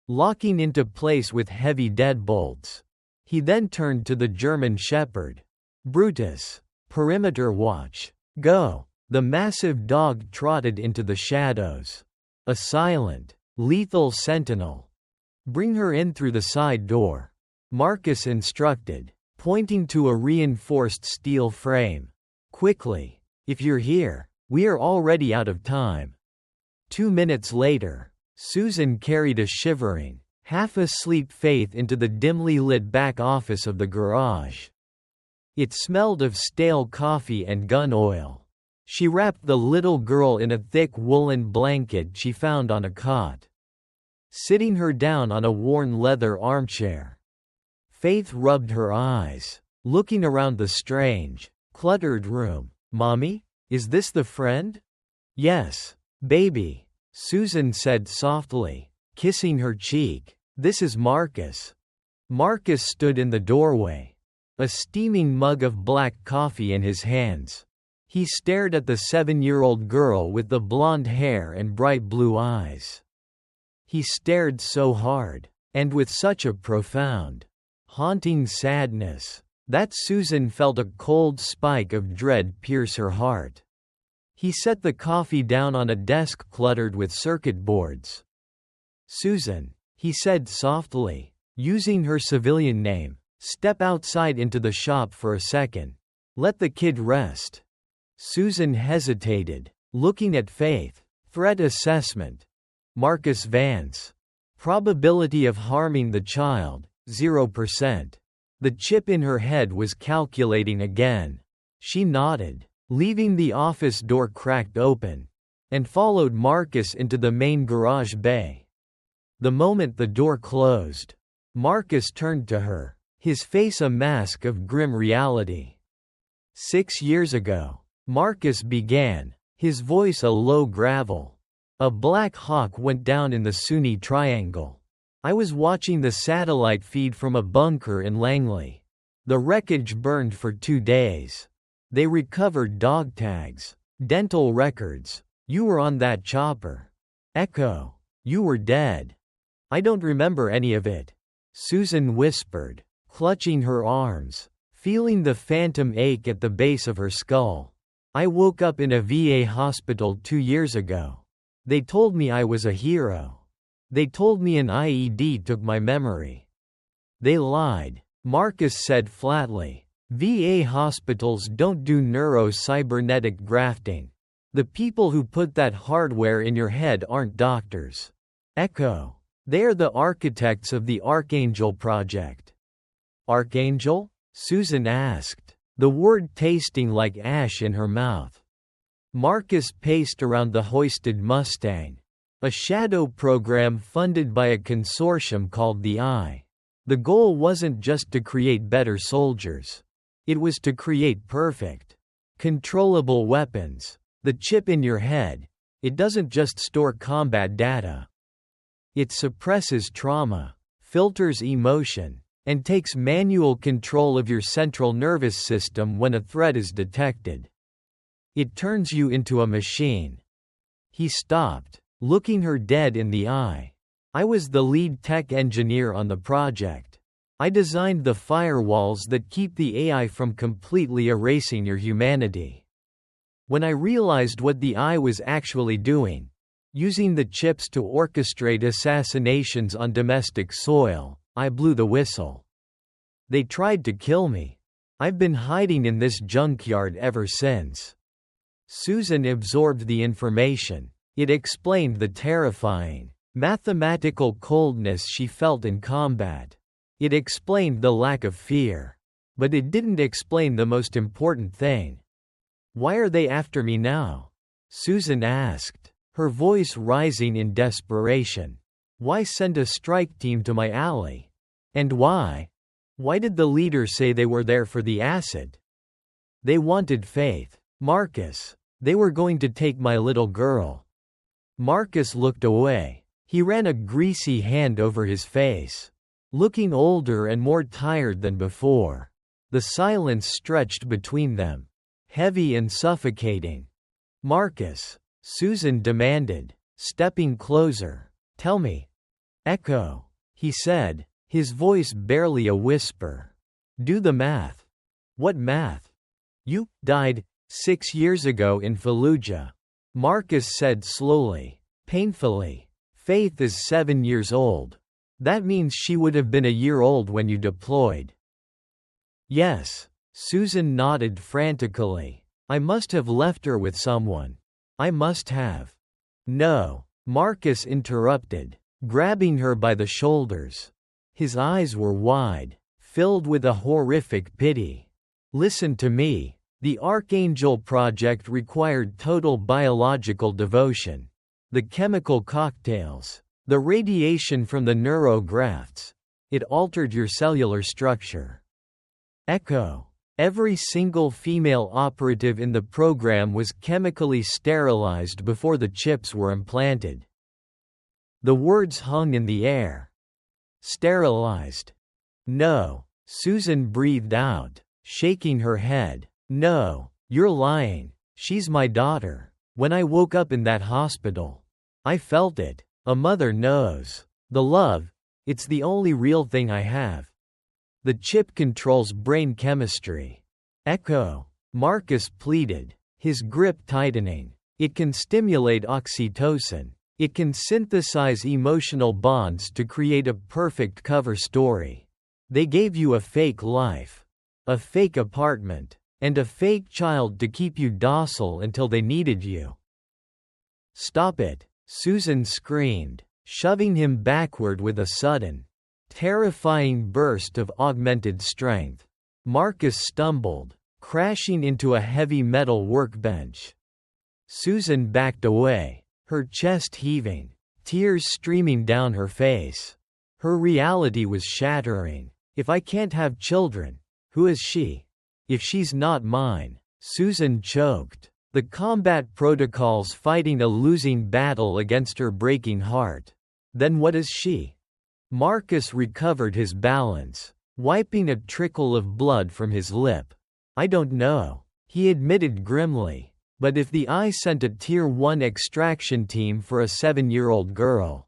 locking into place with heavy deadbolts. He then turned to the German Shepherd. "Brutus, perimeter watch. Go." The massive dog trotted into the shadows. A silent, lethal sentinel. "Bring her in through the side door," Marcus instructed, pointing to a reinforced steel frame. "Quickly. If you're here, we are already out of time." 2 minutes later, Susan carried a shivering, half-asleep Faith into the dimly lit back office of the garage. It smelled of stale coffee and gun oil. She wrapped the little girl in a thick woolen blanket she found on a cot, sitting her down on a worn leather armchair. Faith rubbed her eyes, looking around the strange, cluttered room. "Mommy? Is this the friend?" "Yes, baby," Susan said softly, kissing her cheek. "This is Marcus." Marcus stood in the doorway, a steaming mug of black coffee in his hands. He stared at the 7-year-old girl with the blonde hair and bright blue eyes. He stared so hard, and with such a profound, haunting sadness, that Susan felt a cold spike of dread pierce her heart. He set the coffee down on a desk cluttered with circuit boards. "Susan," he said softly, using her civilian name, "step outside into the shop for a second. Let the kid rest." Susan hesitated, looking at Faith. "Threat assessment. Marcus Vance. Probability of harming the child, 0%. The chip in her head was calculating again. She nodded, leaving the office door cracked open, and followed Marcus into the main garage bay. The moment the door closed, Marcus turned to her, his face a mask of grim reality. 6 years ago, Marcus began, his voice a low gravel. A Black Hawk went down in the Sunni Triangle. I was watching the satellite feed from a bunker in Langley. The wreckage burned for 2 days. They recovered dog tags, dental records. You were on that chopper. Echo, you were dead. I don't remember any of it. Susan whispered, clutching her arms, feeling the phantom ache at the base of her skull. I woke up in a VA hospital 2 years ago. They told me I was a hero. They told me an IED took my memory. They lied, Marcus said flatly. VA hospitals don't do neuro-cybernetic grafting. The people who put that hardware in your head aren't doctors. Echo. They are the architects of the Archangel Project. Archangel? Susan asked, the word tasting like ash in her mouth. Marcus paced around the hoisted Mustang. A shadow program funded by a consortium called the Eye. The goal wasn't just to create better soldiers. It was to create perfect, controllable weapons. The chip in your head, it doesn't just store combat data. It suppresses trauma, filters emotion, and takes manual control of your central nervous system when a threat is detected. It turns you into a machine. He stopped, looking her dead in the eye. I was the lead tech engineer on the project. I designed the firewalls that keep the AI from completely erasing your humanity. When I realized what the AI was actually doing, using the chips to orchestrate assassinations on domestic soil, I blew the whistle. They tried to kill me. I've been hiding in this junkyard ever since. Susan absorbed the information. It explained the terrifying, mathematical coldness she felt in combat. It explained the lack of fear. But it didn't explain the most important thing. Why are they after me now? Susan asked, her voice rising in desperation. Why send a strike team to my alley? And why? Why did the leader say they were there for the acid? They wanted Faith. Marcus. They were going to take my little girl. Marcus looked away. He ran a greasy hand over his face. Looking older and more tired than before. The silence stretched between them. Heavy and suffocating. Marcus. Susan demanded, stepping closer. Tell me. Echo. He said, his voice barely a whisper. Do the math. What math? You died 6 years ago in Fallujah. Marcus said slowly, painfully. Faith is 7 years old. That means she would have been a year old when you deployed. Yes. Susan nodded frantically. I must have left her with someone. I must have. No. Marcus interrupted, grabbing her by the shoulders. His eyes were wide, filled with a horrific pity. Listen to me. The Archangel project required total biological devotion. The chemical cocktails. The radiation from the neurografts. It altered your cellular structure. Echo. Every single female operative in the program was chemically sterilized before the chips were implanted. The words hung in the air. Sterilized. No. Susan breathed out, shaking her head. No, you're lying. She's my daughter. When I woke up in that hospital, I felt it. A mother knows. The love, it's the only real thing I have. The chip controls brain chemistry. Echo. Marcus pleaded, his grip tightening. It can stimulate oxytocin. It can synthesize emotional bonds to create a perfect cover story. They gave you a fake life, a fake apartment, and a fake child to keep you docile until they needed you. Stop it, Susan screamed, shoving him backward with a sudden, terrifying burst of augmented strength. Marcus stumbled, crashing into a heavy metal workbench. Susan backed away, her chest heaving, tears streaming down her face. Her reality was shattering. If I can't have children, who is she? If she's not mine, Susan choked. The combat protocols fighting a losing battle against her breaking heart. Then what is she? Marcus recovered his balance, wiping a trickle of blood from his lip. I don't know, he admitted grimly. But if the I sent a Tier 1 extraction team for a 7-year-old girl,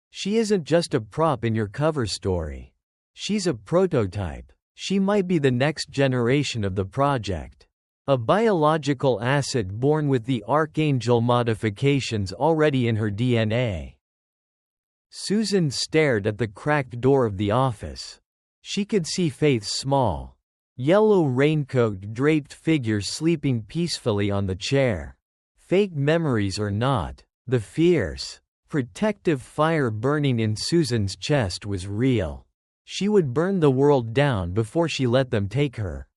she isn't just a prop in your cover story. She's a prototype. She might be the next generation of the project. A biological asset born with the Archangel modifications already in her DNA. Susan stared at the cracked door of the office. She could see Faith's small, yellow raincoat-draped figure sleeping peacefully on the chair. Fake memories or not, the fierce, protective fire burning in Susan's chest was real. She would burn the world down before she let them take her.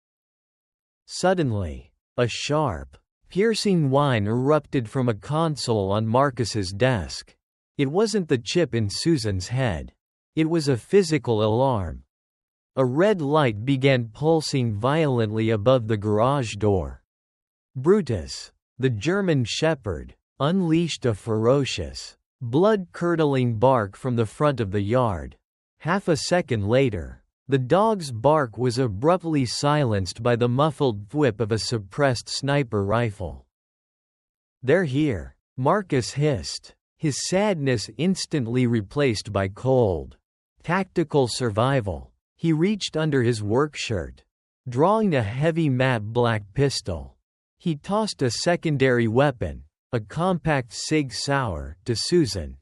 Suddenly, a sharp, piercing whine erupted from a console on Marcus's desk. It wasn't the chip in Susan's head. It was a physical alarm. A red light began pulsing violently above the garage door. Brutus, the German shepherd, unleashed a ferocious, blood-curdling bark from the front of the yard. Half a second later, the dog's bark was abruptly silenced by the muffled thwip of a suppressed sniper rifle. "They're here," Marcus hissed, his sadness instantly replaced by cold, tactical survival. He reached under his work shirt, drawing a heavy matte black pistol. He tossed a secondary weapon, a compact Sig Sauer, to Susan.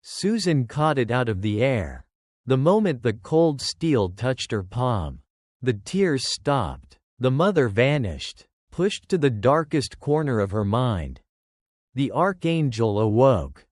Susan caught it out of the air. The moment the cold steel touched her palm, the tears stopped. The mother vanished, pushed to the darkest corner of her mind. The Archangel awoke.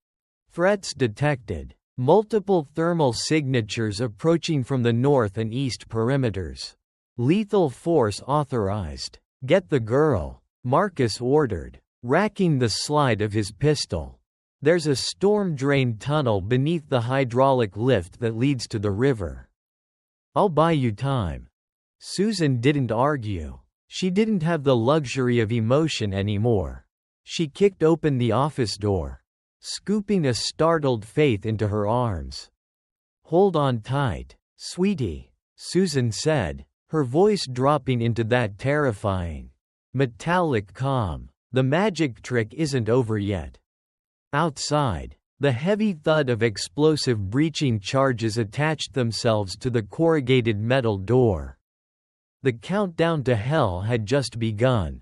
Threats detected. Multiple thermal signatures approaching from the north and east perimeters. Lethal force authorized. Get the girl, Marcus ordered, racking the slide of his pistol. There's a storm drain tunnel beneath the hydraulic lift that leads to the river. I'll buy you time. Susan didn't argue. She didn't have the luxury of emotion anymore. She kicked open the office door, scooping a startled Faith into her arms. Hold on tight, sweetie, Susan said, her voice dropping into that terrifying, metallic calm. The magic trick isn't over yet. Outside, the heavy thud of explosive breaching charges attached themselves to the corrugated metal door. The countdown to hell had just begun.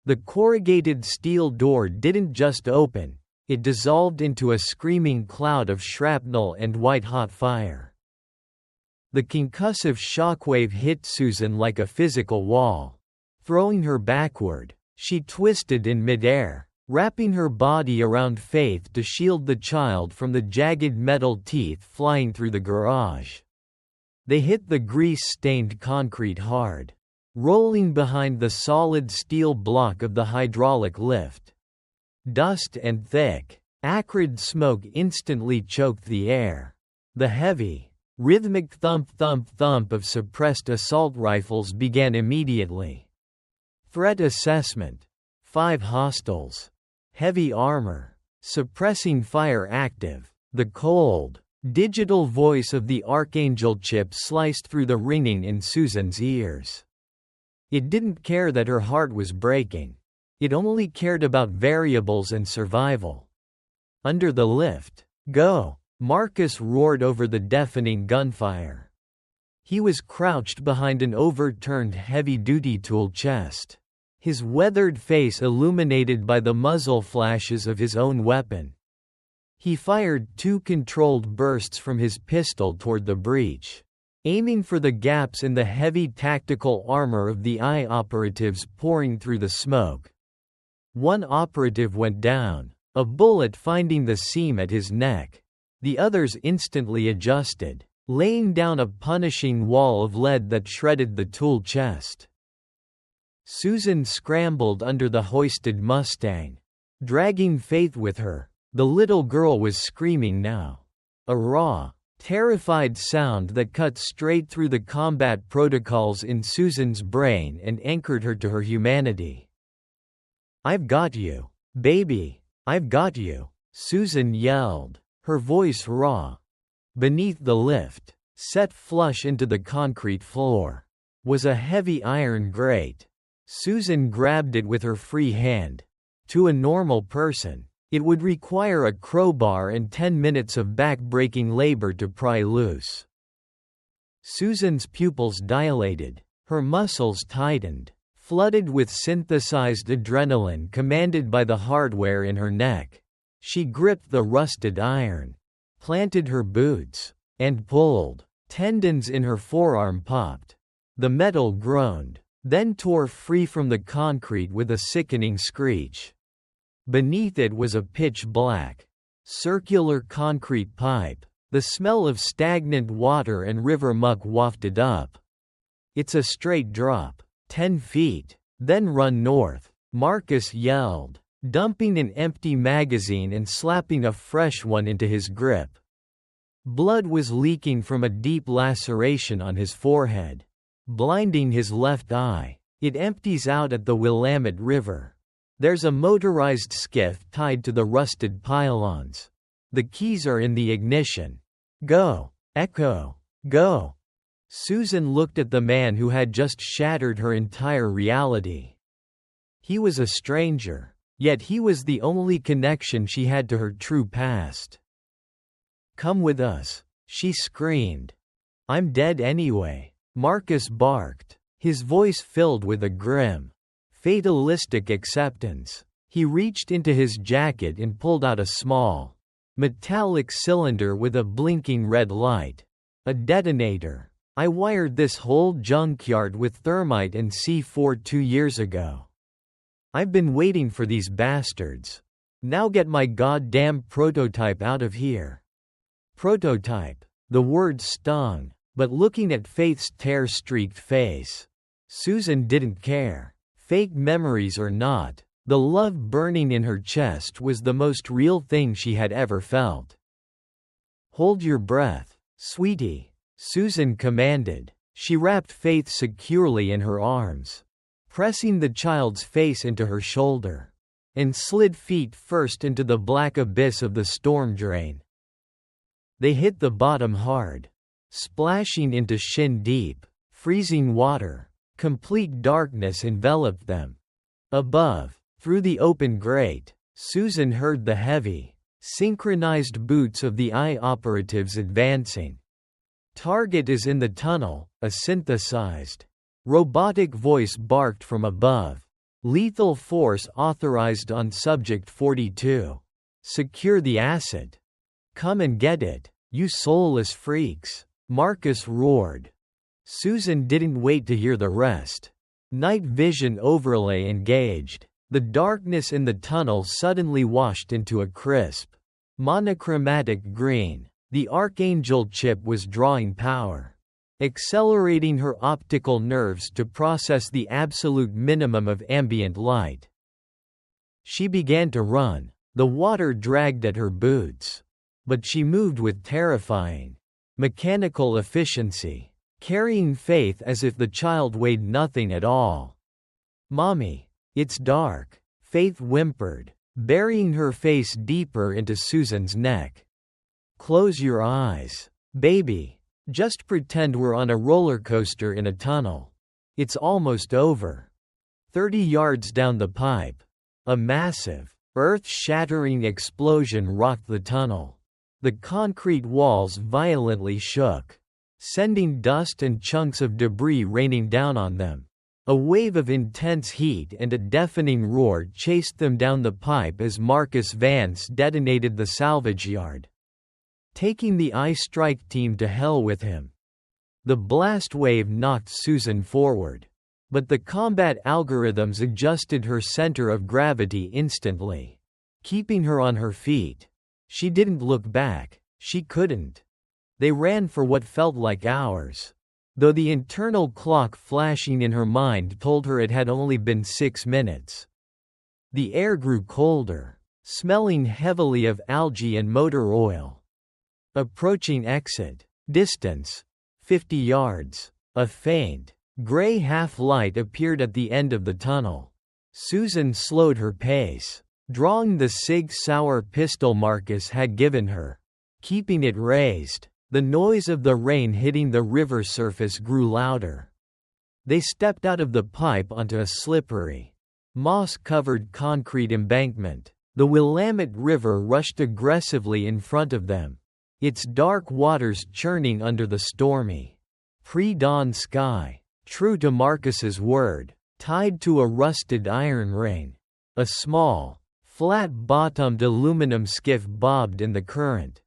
The corrugated steel door didn't just open, it dissolved into a screaming cloud of shrapnel and white-hot fire. The concussive shockwave hit Susan like a physical wall. Throwing her backward, she twisted in midair, wrapping her body around Faith to shield the child from the jagged metal teeth flying through the garage. They hit the grease-stained concrete hard, rolling behind the solid steel block of the hydraulic lift. Dust and thick, acrid smoke instantly choked the air. The heavy, rhythmic thump-thump-thump of suppressed assault rifles began immediately. Threat assessment. 5 hostiles. Heavy armor. Suppressing fire active. The cold, digital voice of the Archangel chip sliced through the ringing in Susan's ears. It didn't care that her heart was breaking. It only cared about variables and survival. Under the lift. Go! Marcus roared over the deafening gunfire. He was crouched behind an overturned heavy-duty tool chest, his weathered face illuminated by the muzzle flashes of his own weapon. He fired 2 controlled bursts from his pistol toward the breach, aiming for the gaps in the heavy tactical armor of the eye operatives pouring through the smoke. One operative went down, a bullet finding the seam at his neck. The others instantly adjusted, laying down a punishing wall of lead that shredded the tool chest. Susan scrambled under the hoisted Mustang, dragging Faith with her. The little girl was screaming now. A raw, terrified sound that cut straight through the combat protocols in Susan's brain and anchored her to her humanity. "I've got you, baby, I've got you," Susan yelled, her voice raw. Beneath the lift, set flush into the concrete floor, was a heavy iron grate. Susan grabbed it with her free hand. To a normal person, it would require a crowbar and 10 minutes of back-breaking labor to pry loose. Susan's pupils dilated, her muscles tightened, flooded with synthesized adrenaline commanded by the hardware in her neck. She gripped the rusted iron, planted her boots, and pulled. Tendons in her forearm popped. The metal groaned, then tore free from the concrete with a sickening screech. Beneath it was a pitch-black, circular concrete pipe. The smell of stagnant water and river muck wafted up. "It's a straight drop, 10 feet, then run north," Marcus yelled, dumping an empty magazine and slapping a fresh one into his grip. Blood was leaking from a deep laceration on his forehead, blinding his left eye. "It empties out at the Willamette River. There's a motorized skiff tied to the rusted pylons. The keys are in the ignition. Go, Echo, go." Susan looked at the man who had just shattered her entire reality. He was a stranger, Yet he was the only connection she had to her true past. "Come with us," she screamed. "I'm dead anyway," Marcus barked, his voice filled with a grim, fatalistic acceptance. He reached into his jacket and pulled out a small, metallic cylinder with a blinking red light. "A detonator. I wired this whole junkyard with thermite and C4 2 years ago. I've been waiting for these bastards. Now get my goddamn prototype out of here." Prototype. The word stung, but looking at Faith's tear-streaked face, Susan didn't care. Fake memories or not, the love burning in her chest was the most real thing she had ever felt. "Hold your breath, sweetie," Susan commanded. She wrapped Faith securely in her arms, pressing the child's face into her shoulder, and slid feet first into the black abyss of the storm drain. They hit the bottom hard, splashing into shin-deep, freezing water. Complete darkness enveloped them. Above, through the open grate, Susan heard the heavy, synchronized boots of the eye operatives advancing. "Target is in the tunnel," a synthesized, robotic voice barked from above. "Lethal force authorized on Subject 42. Secure the asset. Come and get it, you soulless freaks," Marcus roared. Susan didn't wait to hear the rest. Night vision overlay engaged. The darkness in the tunnel suddenly washed into a crisp, monochromatic green. The Archangel chip was drawing power, accelerating her optical nerves to process the absolute minimum of ambient light. She began to run. The water dragged at her boots. But she moved with terrifying, mechanical efficiency, carrying Faith as if the child weighed nothing at all. "Mommy, it's dark," Faith whimpered, burying her face deeper into Susan's neck. "Close your eyes, baby. Just pretend we're on a roller coaster in a tunnel. It's almost over." 30 yards down the pipe, a massive, earth-shattering explosion rocked the tunnel. The concrete walls violently shook, sending dust and chunks of debris raining down on them. A wave of intense heat and a deafening roar chased them down the pipe as Marcus Vance detonated the salvage yard, taking the I-Strike team to hell with him. The blast wave knocked Susan forward, but the combat algorithms adjusted her center of gravity instantly, keeping her on her feet. She didn't look back. She couldn't. They ran for what felt like hours, though the internal clock flashing in her mind told her it had only been 6 minutes. The air grew colder, smelling heavily of algae and motor oil. Approaching exit. Distance, 50 yards. A faint, gray half-light appeared at the end of the tunnel. Susan slowed her pace, drawing the Sig Sauer pistol Marcus had given her, keeping it raised. The noise of the rain hitting the river surface grew louder. They stepped out of the pipe onto a slippery, moss-covered concrete embankment. The Willamette River rushed aggressively in front of them, its dark waters churning under the stormy, pre-dawn sky. True to Marcus's word, tied to a rusted iron ring, a small, flat-bottomed aluminum skiff bobbed in the current.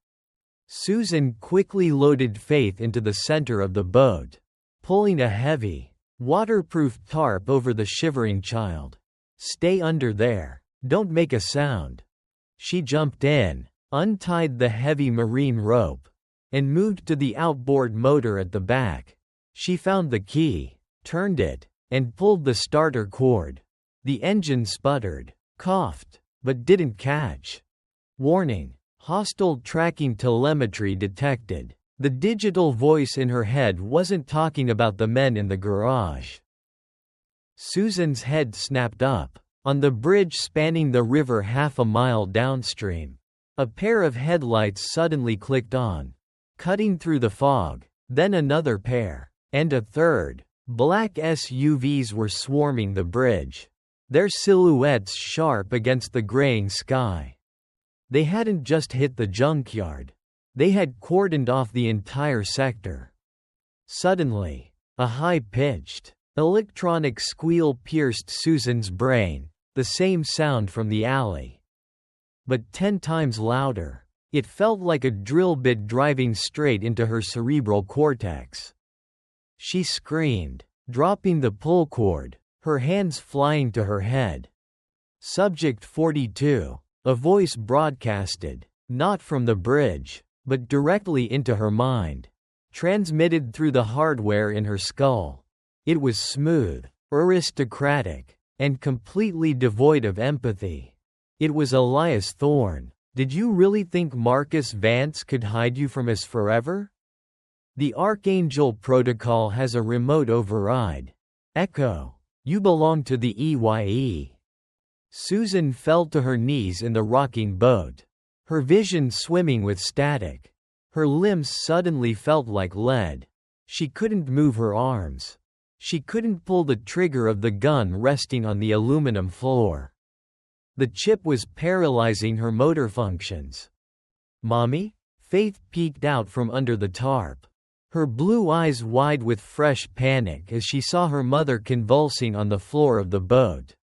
Susan quickly loaded Faith into the center of the boat, pulling a heavy, waterproof tarp over the shivering child. "Stay under there. Don't make a sound." She jumped in, untied the heavy marine rope, and moved to the outboard motor at the back. She found the key, turned it, and pulled the starter cord. The engine sputtered, coughed, but didn't catch. Warning. Hostile tracking telemetry detected. The digital voice in her head wasn't talking about the men in the garage. Susan's head snapped up. On the bridge spanning the river half a mile downstream, a pair of headlights suddenly clicked on, cutting through the fog. Then another pair, and a third. Black SUVs were swarming the bridge. their silhouettes sharp against the graying sky. They hadn't just hit the junkyard. They had cordoned off the entire sector. Suddenly, a high-pitched, electronic squeal pierced Susan's brain, the same sound from the alley, but 10 times louder. It felt like a drill bit driving straight into her cerebral cortex. She screamed, dropping the pull cord, her hands flying to her head. Subject 42, a voice broadcasted, not from the bridge, but directly into her mind, transmitted through the hardware in her skull. It was smooth, aristocratic, and completely devoid of empathy. It was Elias Thorne. Did you really think Marcus Vance could hide you from us forever? The Archangel Protocol has a remote override. Echo. You belong to the EYE. Susan fell to her knees in the rocking boat, her vision swimming with static. Her limbs suddenly felt like lead. She couldn't move her arms. She couldn't pull the trigger of the gun resting on the aluminum floor. The chip was paralyzing her motor functions. "Mommy?" Faith peeked out from under the tarp, her blue eyes wide with fresh panic as she saw her mother convulsing on the floor of the boat.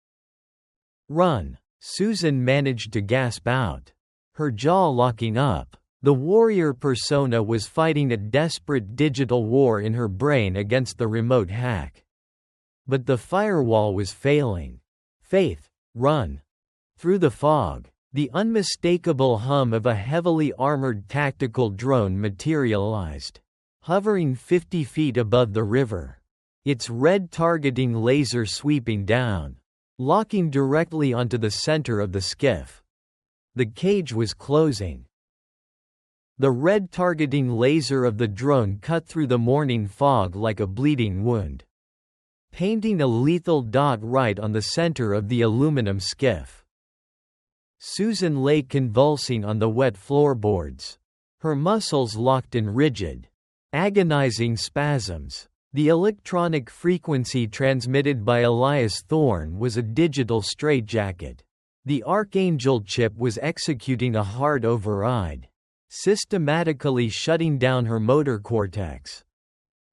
"Run!" Susan managed to gasp out, her jaw locking up. The warrior persona was fighting a desperate digital war in her brain against the remote hack. But the firewall was failing. "Faith, run!" Through the fog, the unmistakable hum of a heavily armored tactical drone materialized, hovering 50 feet above the river, its red targeting laser sweeping down, locking directly onto the center of the skiff. The cage was closing. The red targeting laser of the drone cut through the morning fog like a bleeding wound, painting a lethal dot right on the center of the aluminum skiff. Susan lay convulsing on the wet floorboards, her muscles locked in rigid, agonizing spasms. The electronic frequency transmitted by Elias Thorne was a digital straitjacket. The Archangel chip was executing a hard override, systematically shutting down her motor cortex.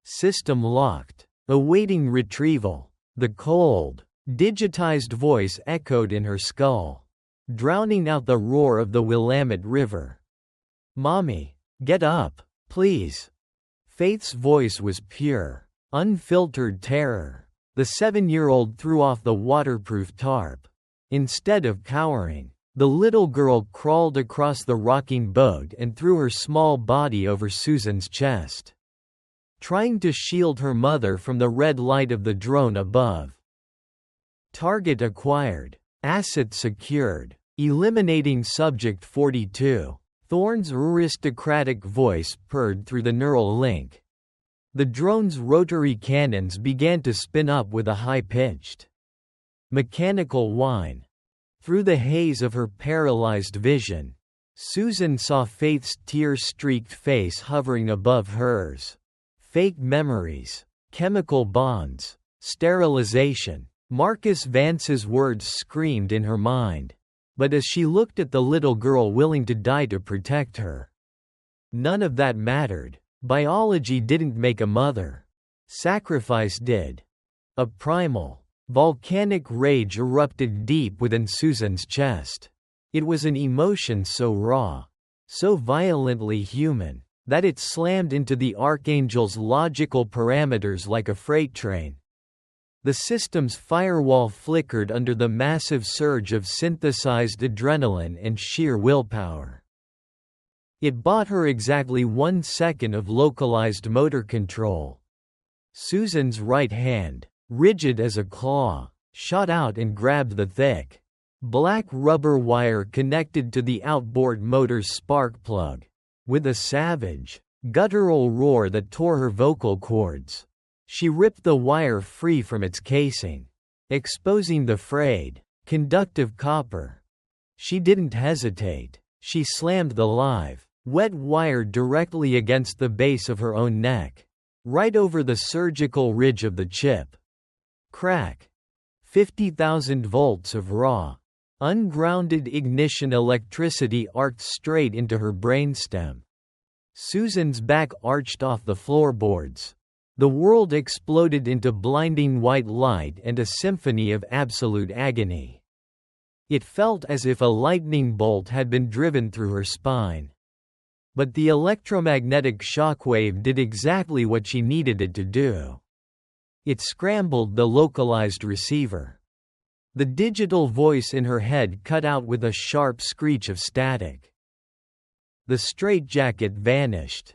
System locked, awaiting retrieval. The cold, digitized voice echoed in her skull, drowning out the roar of the Willamette River. "Mommy, get up, please." Faith's voice was pure, unfiltered terror. The 7-year-old threw off the waterproof tarp. Instead of cowering, the little girl crawled across the rocking boat and threw her small body over Susan's chest, trying to shield her mother from the red light of the drone above. Target acquired. Asset secured. Eliminating Subject 42. Thorne's aristocratic voice purred through the neural link. The drone's rotary cannons began to spin up with a high-pitched, mechanical whine. Through the haze of her paralyzed vision, Susan saw Faith's tear-streaked face hovering above hers. Fake memories, chemical bonds, sterilization. Marcus Vance's words screamed in her mind. But as she looked at the little girl willing to die to protect her, none of that mattered. Biology didn't make a mother. Sacrifice did. A primal, volcanic rage erupted deep within Susan's chest. It was an emotion so raw, so violently human, that it slammed into the Archangel's logical parameters like a freight train. The system's firewall flickered under the massive surge of synthesized adrenaline and sheer willpower. It bought her exactly 1 second of localized motor control. Susan's right hand, rigid as a claw, shot out and grabbed the thick, black rubber wire connected to the outboard motor's spark plug. With a savage, guttural roar that tore her vocal cords, she ripped the wire free from its casing, exposing the frayed, conductive copper. She didn't hesitate. She slammed the live, wet wire directly against the base of her own neck, right over the surgical ridge of the chip. Crack! 50,000 volts of raw, ungrounded ignition electricity arced straight into her brainstem. Susan's back arched off the floorboards. The world exploded into blinding white light and a symphony of absolute agony. It felt as if a lightning bolt had been driven through her spine. But the electromagnetic shockwave did exactly what she needed it to do. It scrambled the localized receiver. The digital voice in her head cut out with a sharp screech of static. The straitjacket vanished.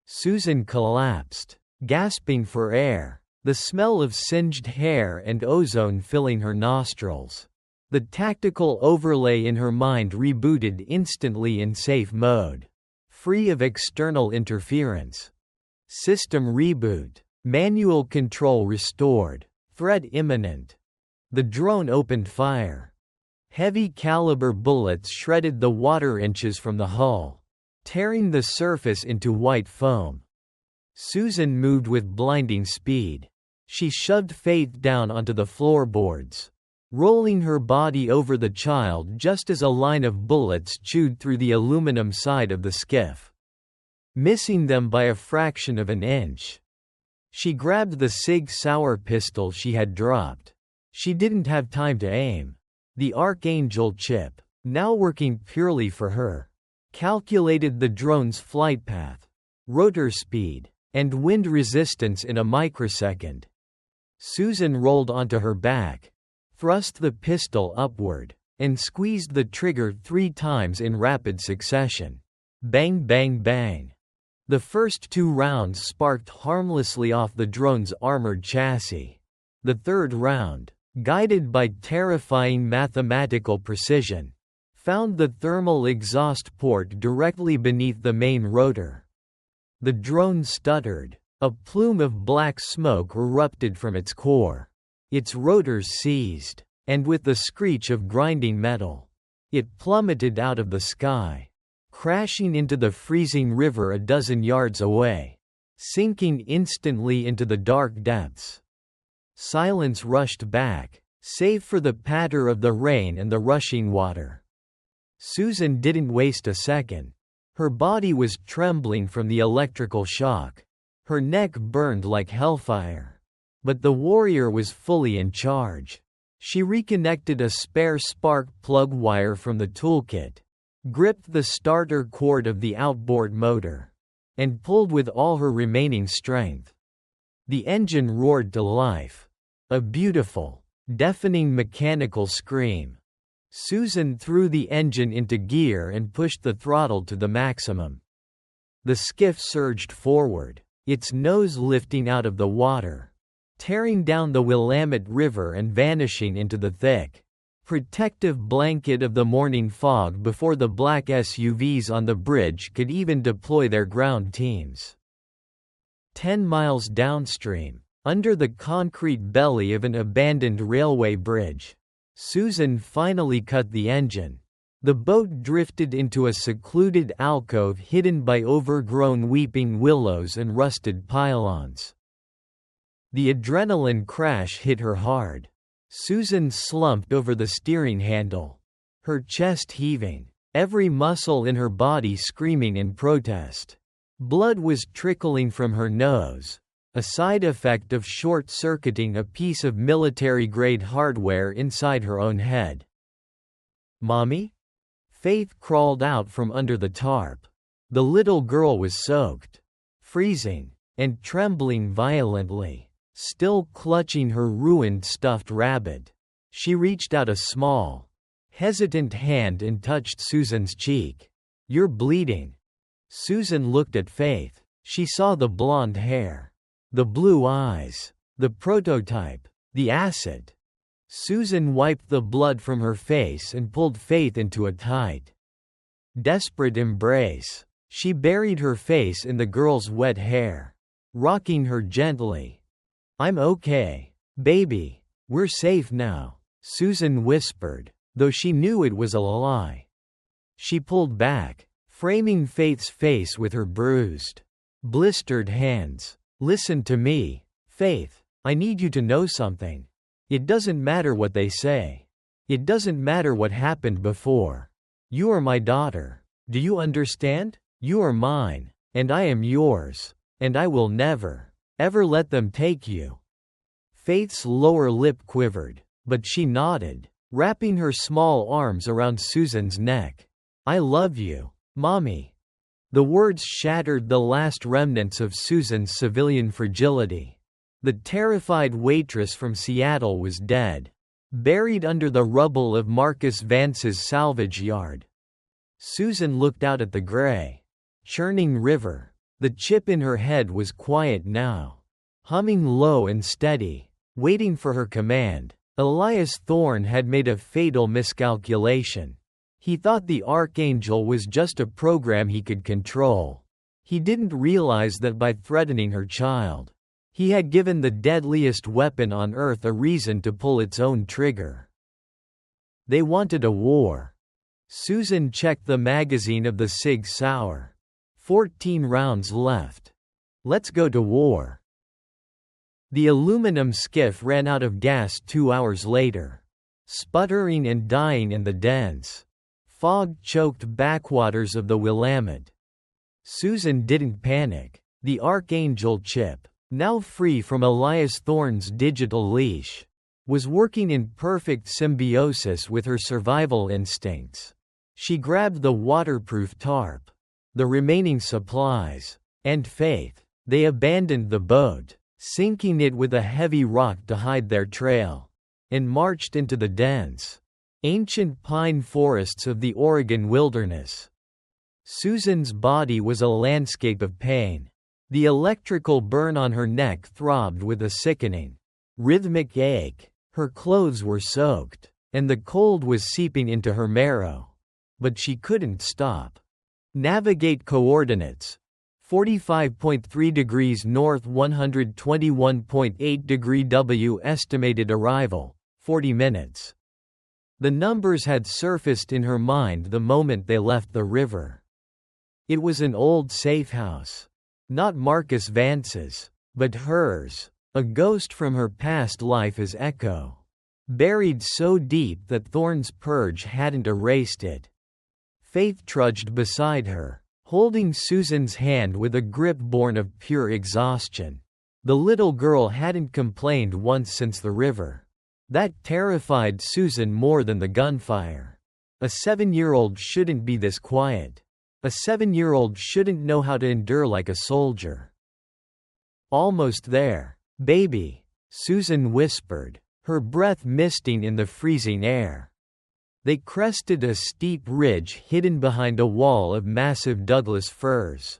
Susan collapsed, gasping for air, the smell of singed hair and ozone filling her nostrils. The tactical overlay in her mind rebooted instantly in safe mode, free of external interference. System reboot. Manual control restored. Threat imminent. The drone opened fire. Heavy caliber bullets shredded the water inches from the hull, tearing the surface into white foam. Susan moved with blinding speed. She shoved Faith down onto the floorboards, rolling her body over the child just as a line of bullets chewed through the aluminum side of the skiff, missing them by a fraction of an inch. She grabbed the Sig Sauer pistol she had dropped. She didn't have time to aim. The Archangel chip, now working purely for her, calculated the drone's flight path, rotor speed, and wind resistance in a microsecond. Susan rolled onto her back, thrust the pistol upward, and squeezed the trigger 3 times in rapid succession. Bang bang bang. The first 2 rounds sparked harmlessly off the drone's armored chassis. The third round, guided by terrifying mathematical precision, found the thermal exhaust port directly beneath the main rotor. The drone stuttered. A plume of black smoke erupted from its core. Its rotors seized, and with the screech of grinding metal, it plummeted out of the sky, crashing into the freezing river a dozen yards away, sinking instantly into the dark depths. Silence rushed back, save for the patter of the rain and the rushing water. Susan didn't waste a second. Her body was trembling from the electrical shock. Her neck burned like hellfire. But the warrior was fully in charge. She reconnected a spare spark plug wire from the toolkit, gripped the starter cord of the outboard motor, and pulled with all her remaining strength. The engine roared to life. A beautiful, deafening mechanical scream. Susan threw the engine into gear and pushed the throttle to the maximum. The skiff surged forward, its nose lifting out of the water, tearing down the Willamette River and vanishing into the thick, protective blanket of the morning fog before the black SUVs on the bridge could even deploy their ground teams. 10 miles downstream, under the concrete belly of an abandoned railway bridge, Susan finally cut the engine. The boat drifted into a secluded alcove hidden by overgrown weeping willows and rusted pylons. The adrenaline crash hit her hard. Susan slumped over the steering handle, her chest heaving, every muscle in her body screaming in protest. Blood was trickling from her nose, a side effect of short-circuiting a piece of military-grade hardware inside her own head. "Mommy?" Faith crawled out from under the tarp. The little girl was soaked, freezing, and trembling violently, still clutching her ruined stuffed rabbit. She reached out a small, hesitant hand and touched Susan's cheek. "You're bleeding." Susan looked at Faith. She saw the blonde hair, the blue eyes, the prototype, the acid. Susan wiped the blood from her face and pulled Faith into a tight, desperate embrace. She buried her face in the girl's wet hair, rocking her gently. "I'm okay, baby. We're safe now," Susan whispered, though she knew it was a lie. She pulled back, framing Faith's face with her bruised, blistered hands. "Listen to me, Faith. I need you to know something." It doesn't matter what they say. It doesn't matter what happened before. You are my daughter. Do you understand? You are mine, and I am yours, and I will never, ever let them take you." Faith's lower lip quivered, but she nodded, wrapping her small arms around Susan's neck. "I love you, Mommy." The words shattered the last remnants of Susan's civilian fragility. The terrified waitress from Seattle was dead, buried under the rubble of Marcus Vance's salvage yard. Susan looked out at the gray, churning river. The chip in her head was quiet now, humming low and steady, waiting for her command. Elias Thorne had made a fatal miscalculation. He thought the Archangel was just a program he could control. He didn't realize that by threatening her child, he had given the deadliest weapon on Earth a reason to pull its own trigger. They wanted a war. Susan checked the magazine of the Sig Sauer. 14 rounds left. Let's go to war. The aluminum skiff ran out of gas 2 hours later, sputtering and dying in the dense, fog-choked backwaters of the Willamette. Susan didn't panic. The Archangel chip, now free from Elias Thorne's digital leash, was working in perfect symbiosis with her survival instincts. She grabbed the waterproof tarp, the remaining supplies, and Faith. They abandoned the boat, sinking it with a heavy rock to hide their trail, and marched into the dense, ancient pine forests of the Oregon wilderness. Susan's body was a landscape of pain. The electrical burn on her neck throbbed with a sickening, rhythmic ache. Her clothes were soaked, and the cold was seeping into her marrow. But she couldn't stop. Navigate coordinates. 45.3 degrees north, 121.8 degree W. Estimated arrival, 40 minutes. The numbers had surfaced in her mind the moment they left the river. It was an old safe house. Not Marcus Vance's, but hers, a ghost from her past life as Echo. Buried so deep that Thorne's purge hadn't erased it. Faith trudged beside her, holding Susan's hand with a grip born of pure exhaustion. The little girl hadn't complained once since the river. That terrified Susan more than the gunfire. A 7-year-old shouldn't be this quiet. A 7-year-old shouldn't know how to endure like a soldier. "Almost there, baby," Susan whispered, her breath misting in the freezing air. They crested a steep ridge hidden behind a wall of massive Douglas firs.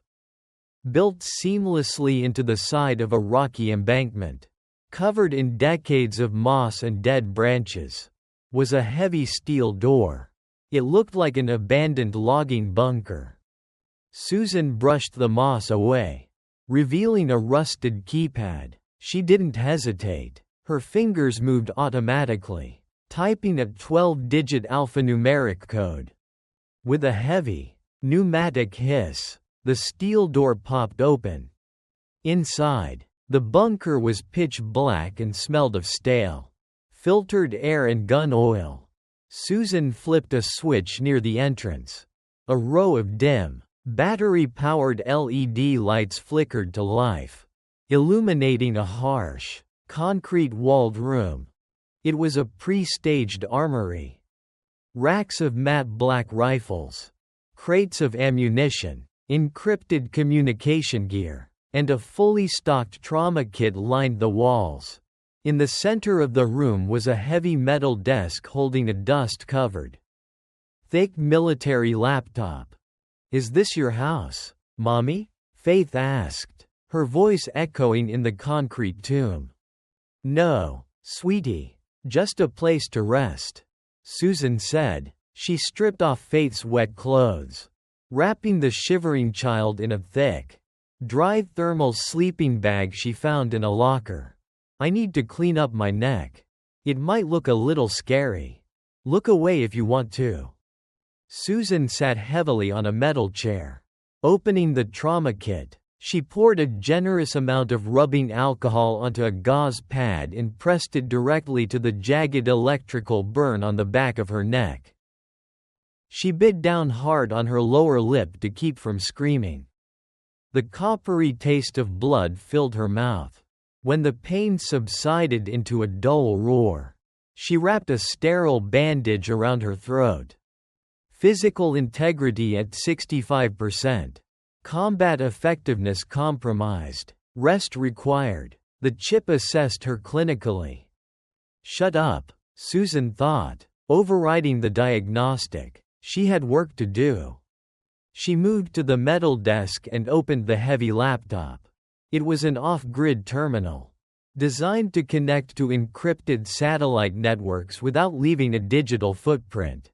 Built seamlessly into the side of a rocky embankment, covered in decades of moss and dead branches, was a heavy steel door. It looked like an abandoned logging bunker. Susan brushed the moss away, revealing a rusted keypad. She didn't hesitate. Her fingers moved automatically, typing a 12-digit alphanumeric code. With a heavy, pneumatic hiss, the steel door popped open. Inside, the bunker was pitch black and smelled of stale, filtered air and gun oil. Susan flipped a switch near the entrance. A row of dim, battery-powered LED lights flickered to life, illuminating a harsh, concrete-walled room. It was a pre-staged armory. Racks of matte black rifles, crates of ammunition, encrypted communication gear, and a fully stocked trauma kit lined the walls. In the center of the room was a heavy metal desk holding a dust-covered, thick military laptop. "Is this your house, Mommy?" Faith asked, her voice echoing in the concrete tomb. "No, sweetie. Just a place to rest," Susan said. She stripped off Faith's wet clothes, wrapping the shivering child in a thick, dry thermal sleeping bag she found in a locker. "I need to clean up my neck. It might look a little scary. Look away if you want to." Susan sat heavily on a metal chair, opening the trauma kit. She poured a generous amount of rubbing alcohol onto a gauze pad and pressed it directly to the jagged electrical burn on the back of her neck. She bit down hard on her lower lip to keep from screaming. The coppery taste of blood filled her mouth. When the pain subsided into a dull roar, she wrapped a sterile bandage around her throat. Physical integrity at 65%. Combat effectiveness compromised. Rest required. The chip assessed her clinically. Shut up, Susan thought, overriding the diagnostic. She had work to do. She moved to the metal desk and opened the heavy laptop. It was an off-grid terminal, designed to connect to encrypted satellite networks without leaving a digital footprint.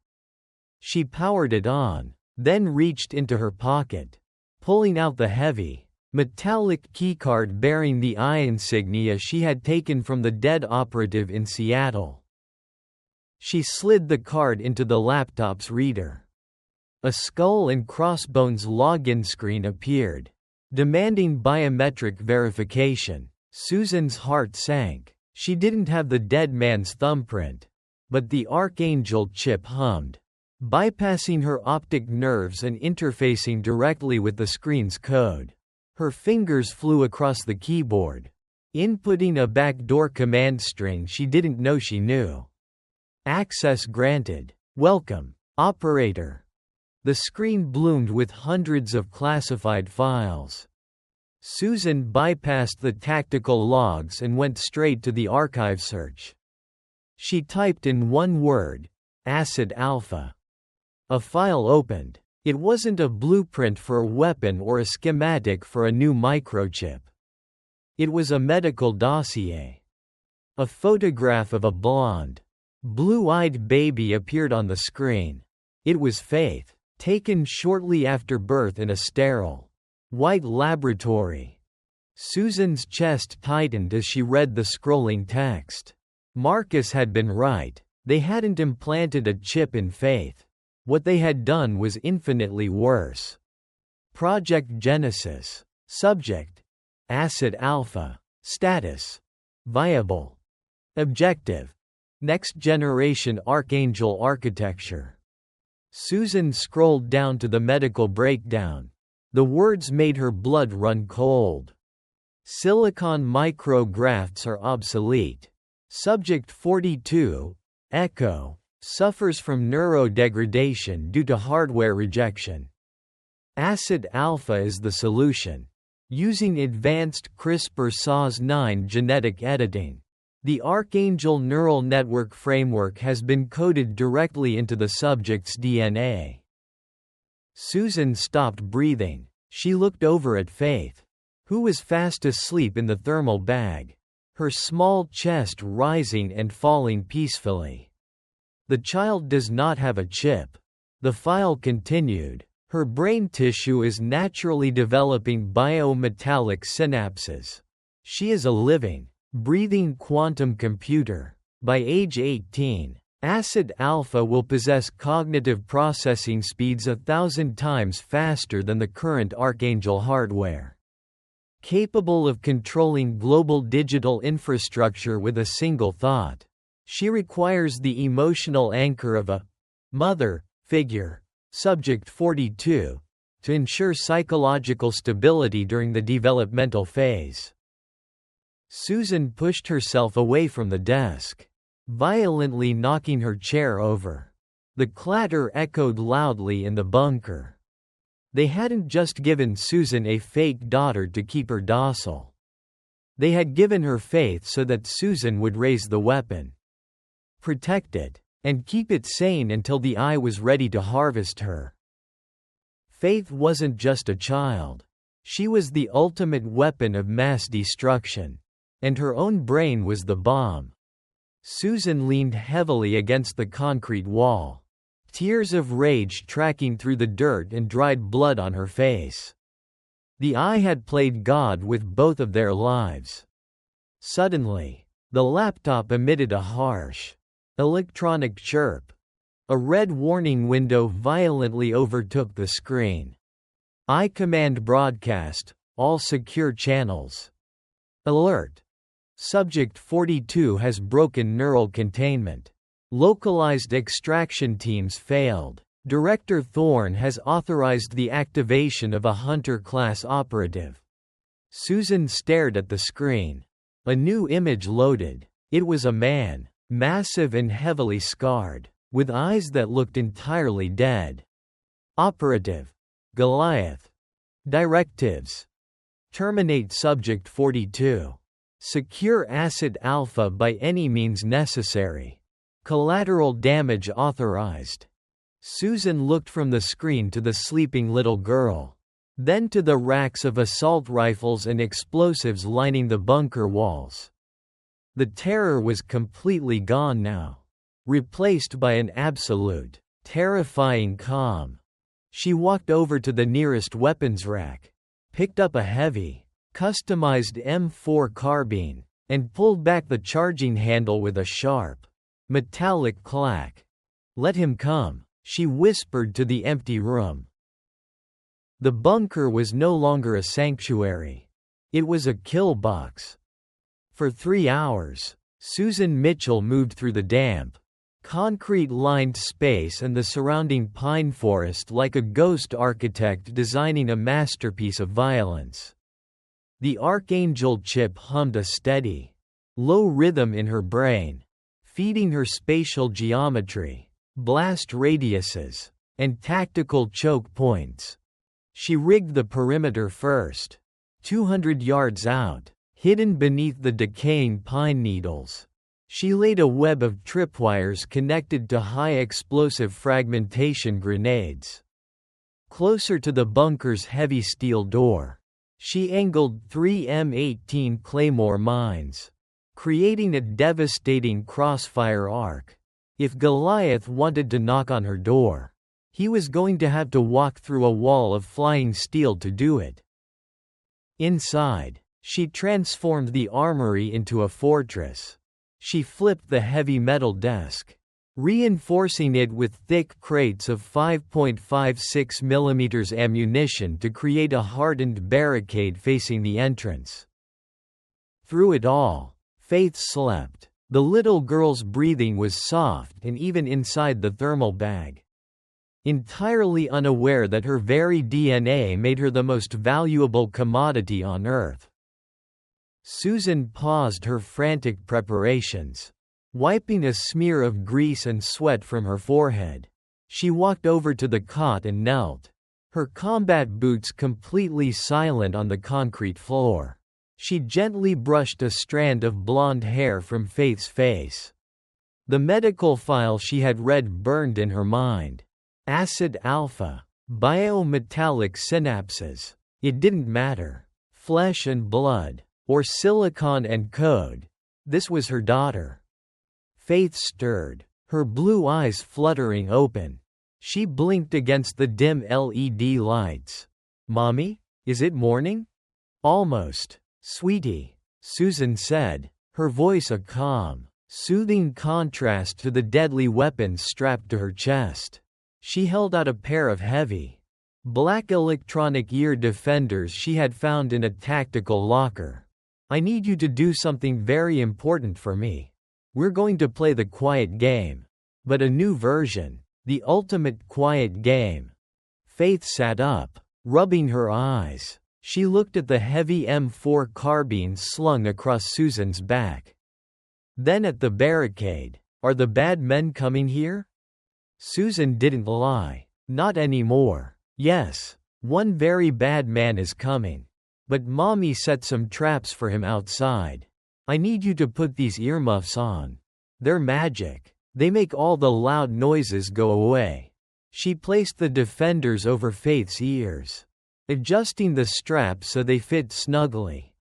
She powered it on, then reached into her pocket, pulling out the heavy, metallic keycard bearing the eye insignia she had taken from the dead operative in Seattle. She slid the card into the laptop's reader. A skull and crossbones login screen appeared, demanding biometric verification. Susan's heart sank. She didn't have the dead man's thumbprint, but the Archangel chip hummed, bypassing her optic nerves and interfacing directly with the screen's code. Her fingers flew across the keyboard, inputting a backdoor command string she didn't know she knew. Access granted. Welcome, operator. The screen bloomed with hundreds of classified files. Susan bypassed the tactical logs and went straight to the archive search. She typed in one word, acid alpha. A file opened. It wasn't a blueprint for a weapon or a schematic for a new microchip. It was a medical dossier. A photograph of a blonde, blue-eyed baby appeared on the screen. It was Faith, taken shortly after birth in a sterile, white laboratory. Susan's chest tightened as she read the scrolling text. Marcus had been right. They hadn't implanted a chip in Faith. What they had done was infinitely worse. Project Genesis. Subject: Acid Alpha. Status: Viable. Objective: Next Generation Archangel Architecture. Susan scrolled down to the medical breakdown. The words made her blood run cold. Silicon micrografts are obsolete. Subject 42, Echo, suffers from neurodegradation due to hardware rejection. Acid alpha is the solution. Using advanced CRISPR-Cas9 genetic editing, the Archangel neural network framework has been coded directly into the subject's DNA. Susan stopped breathing. She looked over at Faith, who was fast asleep in the thermal bag, her small chest rising and falling peacefully. The child does not have a chip. The file continued. Her brain tissue is naturally developing biometallic synapses. She is a living, breathing quantum computer. By age 18, Acid Alpha will possess cognitive processing speeds 1,000 times faster than the current Archangel hardware. Capable of controlling global digital infrastructure with a single thought. She requires the emotional anchor of a mother figure, subject 42, to ensure psychological stability during the developmental phase. Susan pushed herself away from the desk, violently knocking her chair over. The clatter echoed loudly in the bunker. They hadn't just given Susan a fake daughter to keep her docile. They had given her Faith so that Susan would raise the weapon, protect it, and keep it sane until the eye was ready to harvest her. Faith wasn't just a child. She was the ultimate weapon of mass destruction. And her own brain was the bomb. Susan leaned heavily against the concrete wall, tears of rage tracking through the dirt and dried blood on her face. The eye had played God with both of their lives. Suddenly, the laptop emitted a harsh, electronic chirp. A red warning window violently overtook the screen. I command broadcast, All secure channels. Alert. Subject 42 has broken neural containment. Localized extraction teams failed. Director Thorne has authorized the activation of a Hunter-class operative. Susan stared at the screen. A new image loaded. It was a man, massive and heavily scarred, with eyes that looked entirely dead. Operative. Goliath. Directives. Terminate Subject 42. Secure Acid Alpha by any means necessary. Collateral damage authorized. Susan looked from the screen to the sleeping little girl. Then to the racks of assault rifles and explosives lining the bunker walls. The terror was completely gone now. Replaced by an absolute, terrifying calm. She walked over to the nearest weapons rack, picked up a heavy, customized M4 carbine, and pulled back the charging handle with a sharp, metallic clack. "Let him come," she whispered to the empty room. The bunker was no longer a sanctuary. It was a kill box. For 3 hours, Susan Mitchell moved through the damp, concrete-lined space and the surrounding pine forest like a ghost architect designing a masterpiece of violence. The Archangel chip hummed a steady, low rhythm in her brain, feeding her spatial geometry, blast radiuses, and tactical choke points. She rigged the perimeter first. 200 yards out, hidden beneath the decaying pine needles, she laid a web of tripwires connected to high-explosive fragmentation grenades. Closer to the bunker's heavy steel door, she angled 3 M18 Claymore mines, creating a devastating crossfire arc. If Goliath wanted to knock on her door, he was going to have to walk through a wall of flying steel to do it. Inside, she transformed the armory into a fortress. She flipped the heavy metal desk, reinforcing it with thick crates of 5.56 mm ammunition to create a hardened barricade facing the entrance. Through it all, Faith slept. The little girl's breathing was soft and even inside the thermal bag. Entirely unaware that her very DNA made her the most valuable commodity on Earth. Susan paused her frantic preparations. Wiping a smear of grease and sweat from her forehead, she walked over to the cot and knelt, her combat boots completely silent on the concrete floor. She gently brushed a strand of blonde hair from Faith's face. The medical file she had read burned in her mind. Acid alpha, biometallic synapses. It didn't matter. Flesh and blood, or silicon and code. This was her daughter. Faith stirred, her blue eyes fluttering open. She blinked against the dim LED lights. "Mommy, is it morning?" "Almost, sweetie," Susan said, her voice a calm, soothing contrast to the deadly weapons strapped to her chest. She held out a pair of heavy, black electronic ear defenders she had found in a tactical locker. "I need you to do something very important for me. We're going to play the quiet game. But a new version. The ultimate quiet game." Faith sat up, rubbing her eyes. She looked at the heavy M4 carbine slung across Susan's back. Then at the barricade. "Are the bad men coming here?" Susan didn't lie. "Not anymore. Yes, one very bad man is coming. But Mommy set some traps for him outside. I need you to put these earmuffs on. They're magic. They make all the loud noises go away." She placed the defenders over Faith's ears, adjusting the straps so they fit snugly.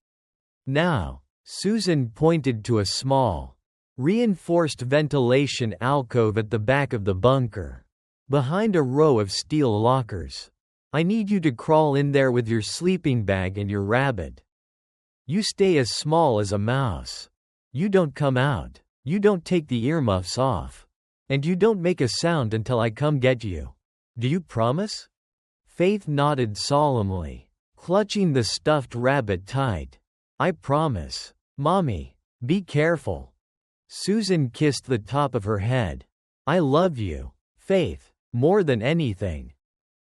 "Now," Susan pointed to a small, reinforced ventilation alcove at the back of the bunker, behind a row of steel lockers. "I need you to crawl in there with your sleeping bag and your rabbit. You stay as small as a mouse. You don't come out. You don't take the earmuffs off. And you don't make a sound until I come get you. Do you promise?" Faith nodded solemnly, clutching the stuffed rabbit tight. "I promise. Mommy, be careful." Susan kissed the top of her head. "I love you, Faith, more than anything."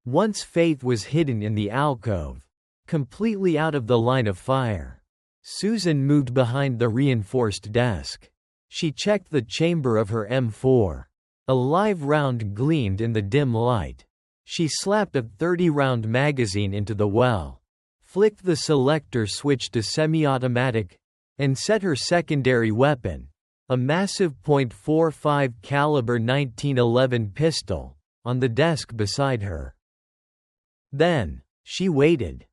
Once Faith was hidden in the alcove, completely out of the line of fire. Susan moved behind the reinforced desk. She checked the chamber of her M4. A live round gleamed in the dim light. She slapped a 30-round magazine into the well, flicked the selector switch to semi-automatic, and set her secondary weapon, a massive .45 caliber 1911 pistol, on the desk beside her. Then, she waited.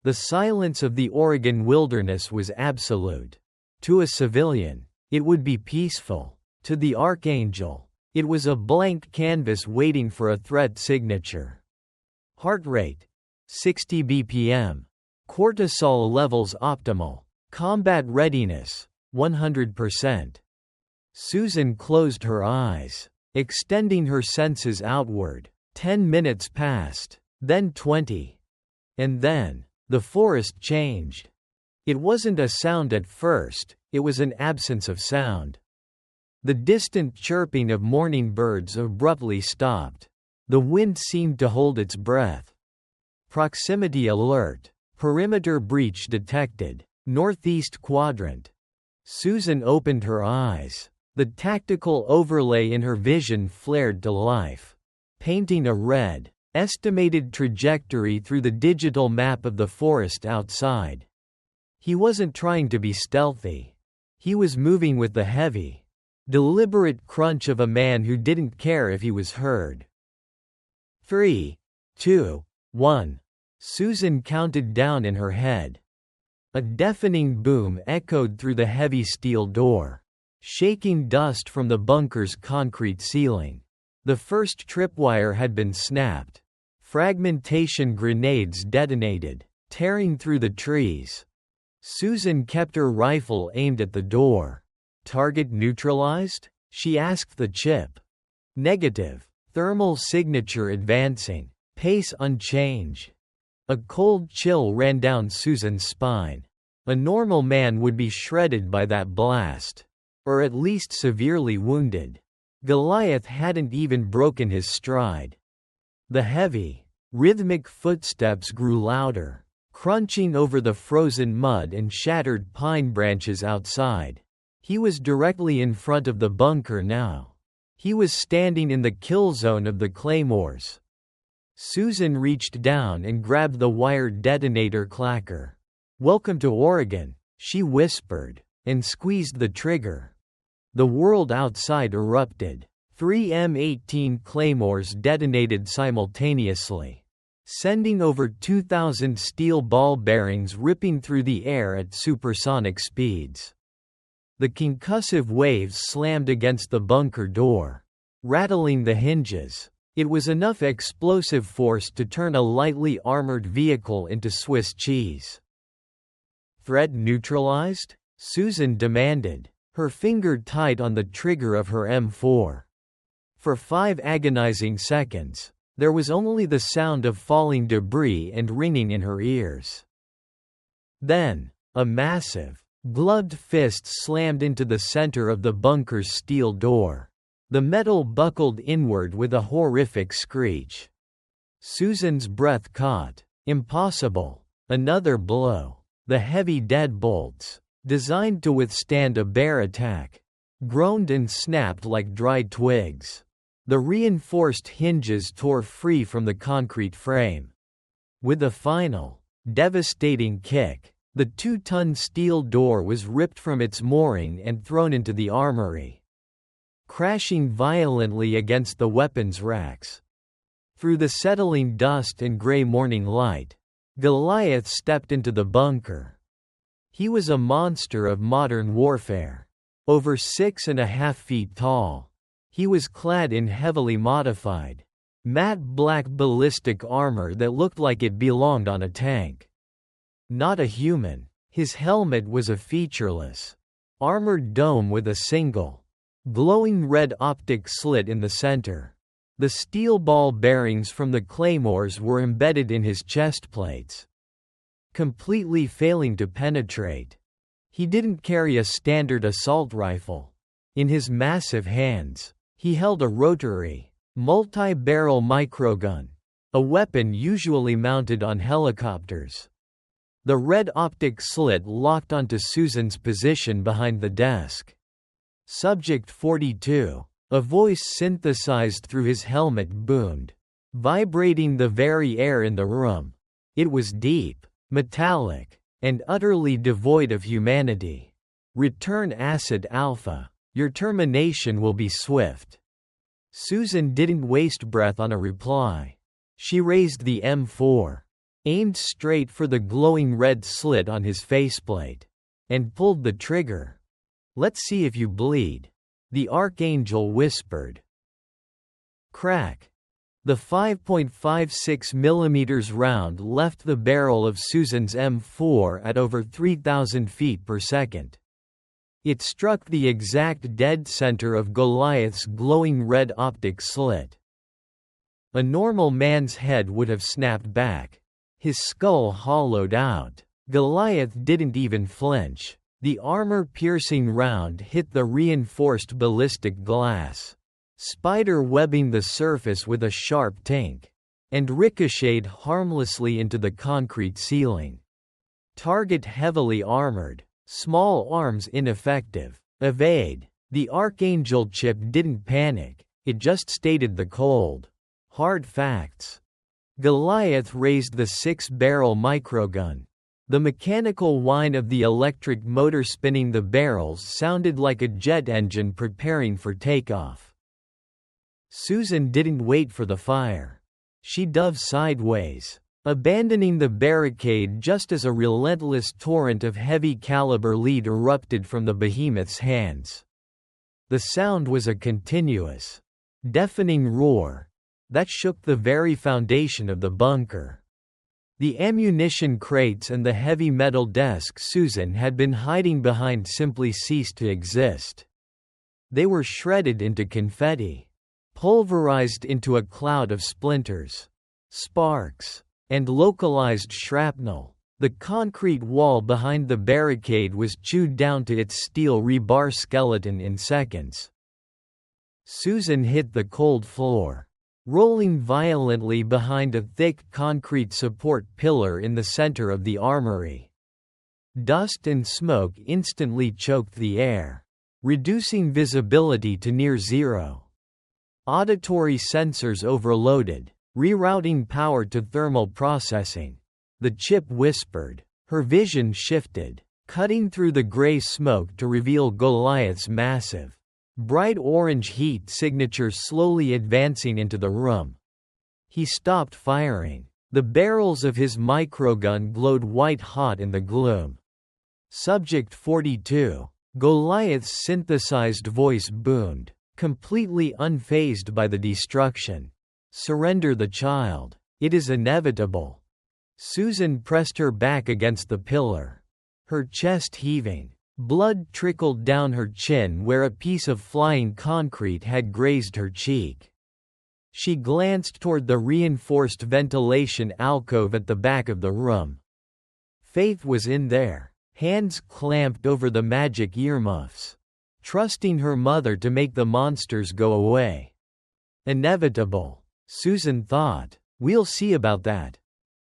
The silence of the Oregon wilderness was absolute. To a civilian, it would be peaceful. To the Archangel, it was a blank canvas waiting for a threat signature. Heart rate 60 BPM. Cortisol levels optimal. Combat readiness 100%. Susan closed her eyes, extending her senses outward. 10 minutes passed, then 20. And then, the forest changed. It wasn't a sound at first, it was an absence of sound. The distant chirping of morning birds abruptly stopped. The wind seemed to hold its breath. Proximity alert. Perimeter breach detected. Northeast quadrant. Susan opened her eyes. The tactical overlay in her vision flared to life, painting a red, estimated trajectory through the digital map of the forest outside. He wasn't trying to be stealthy. He was moving with the heavy, deliberate crunch of a man who didn't care if he was heard. 3, 2, 1. Susan counted down in her head. A deafening boom echoed through the heavy steel door, shaking dust from the bunker's concrete ceiling. The first tripwire had been snapped. Fragmentation grenades detonated, tearing through the trees. Susan kept her rifle aimed at the door. "Target neutralized?" she asked the chip. "Negative. Thermal signature advancing. Pace unchanged." A cold chill ran down Susan's spine. A normal man would be shredded by that blast. Or at least severely wounded. Goliath hadn't even broken his stride. The heavy, rhythmic footsteps grew louder, crunching over the frozen mud and shattered pine branches outside. He was directly in front of the bunker now. He was standing in the kill zone of the claymores. Susan reached down and grabbed the wired detonator clacker. "Welcome to Oregon," she whispered, and squeezed the trigger. The world outside erupted. 3 M18 claymores detonated simultaneously, sending over 2,000 steel ball bearings ripping through the air at supersonic speeds. The concussive waves slammed against the bunker door, rattling the hinges. It was enough explosive force to turn a lightly armored vehicle into Swiss cheese. "Threat neutralized?" Susan demanded, her finger tight on the trigger of her M4. For 5 agonizing seconds, there was only the sound of falling debris and ringing in her ears. Then, a massive, gloved fist slammed into the center of the bunker's steel door. The metal buckled inward with a horrific screech. Susan's breath caught. Impossible. Another blow. The heavy deadbolts, designed to withstand a bear attack, groaned and snapped like dried twigs. The reinforced hinges tore free from the concrete frame. With a final, devastating kick, the 2-ton steel door was ripped from its mooring and thrown into the armory, crashing violently against the weapons racks. Through the settling dust and gray morning light, Goliath stepped into the bunker. He was a monster of modern warfare. Over 6.5 feet tall. He was clad in heavily modified, matte black ballistic armor that looked like it belonged on a tank. Not a human. His helmet was a featureless, armored dome with a single, glowing red optic slit in the center. The steel ball bearings from the claymores were embedded in his chest plates. completely failing to penetrate. He didn't carry a standard assault rifle. In his massive hands, he held a rotary, multi-barrel microgun, a weapon usually mounted on helicopters. The red optic slit locked onto Susan's position behind the desk. Subject 42. A voice synthesized through his helmet boomed, vibrating the very air in the room. It was deep, metallic, and utterly devoid of humanity. Return Acid Alpha. Your termination will be swift. Susan didn't waste breath on a reply. She raised the M4, aimed straight for the glowing red slit on his faceplate, and pulled the trigger. Let's see if you bleed, the Archangel whispered. Crack. The 5.56 mm round left the barrel of Susan's M4 at over 3,000 feet per second. It struck the exact dead center of Goliath's glowing red optic slit. A normal man's head would have snapped back, his skull hollowed out. Goliath didn't even flinch. The armor-piercing round hit the reinforced ballistic glass, spider-webbing the surface with a sharp tink, and ricocheted harmlessly into the concrete ceiling. Target heavily armored, small arms ineffective. Evade. The Archangel chip didn't panic, it just stated the cold, hard facts. Goliath raised the 6-barrel microgun. The mechanical whine of the electric motor spinning the barrels sounded like a jet engine preparing for takeoff. Susan didn't wait for the fire. She dove sideways, abandoning the barricade just as a relentless torrent of heavy-caliber lead erupted from the behemoth's hands. The sound was a continuous, deafening roar that shook the very foundation of the bunker. The ammunition crates and the heavy metal desk Susan had been hiding behind simply ceased to exist. They were shredded into confetti, pulverized into a cloud of splinters, sparks, and localized shrapnel. The concrete wall behind the barricade was chewed down to its steel rebar skeleton in seconds. Susan hit the cold floor, rolling violently behind a thick concrete support pillar in the center of the armory. Dust and smoke instantly choked the air, reducing visibility to near zero. Auditory sensors overloaded, rerouting power to thermal processing. The chip whispered. Her vision shifted, cutting through the gray smoke to reveal Goliath's massive, bright orange heat signature slowly advancing into the room. He stopped firing. The barrels of his microgun glowed white-hot in the gloom. Subject 42. Goliath's synthesized voice boomed, completely unfazed by the destruction. Surrender the child. It is inevitable. Susan pressed her back against the pillar, her chest heaving. Blood trickled down her chin where a piece of flying concrete had grazed her cheek. She glanced toward the reinforced ventilation alcove at the back of the room. Faith was in there, hands clamped over the magic earmuffs, trusting her mother to make the monsters go away. Inevitable, Susan thought. We'll see about that.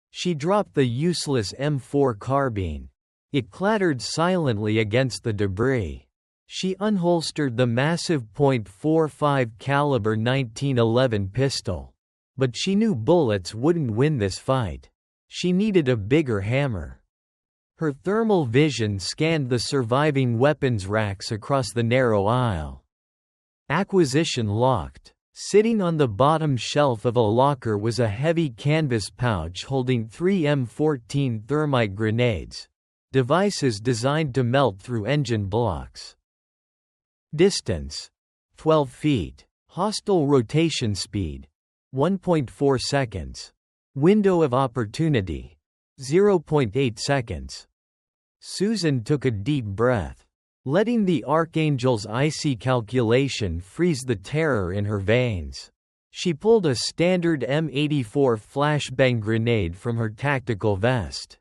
She dropped the useless M4 carbine. It clattered silently against the debris. She unholstered the massive .45 caliber 1911 pistol. But she knew bullets wouldn't win this fight. She needed a bigger hammer. Her thermal vision scanned the surviving weapons racks across the narrow aisle. Acquisition locked. Sitting on the bottom shelf of a locker was a heavy canvas pouch holding 3 M14 thermite grenades, devices designed to melt through engine blocks. Distance: 12 feet. Hostile rotation speed: 1.4 seconds. Window of opportunity: 0.8 seconds. Susan took a deep breath, letting the Archangel's icy calculation freeze the terror in her veins. She pulled a standard M84 flashbang grenade from her tactical vest.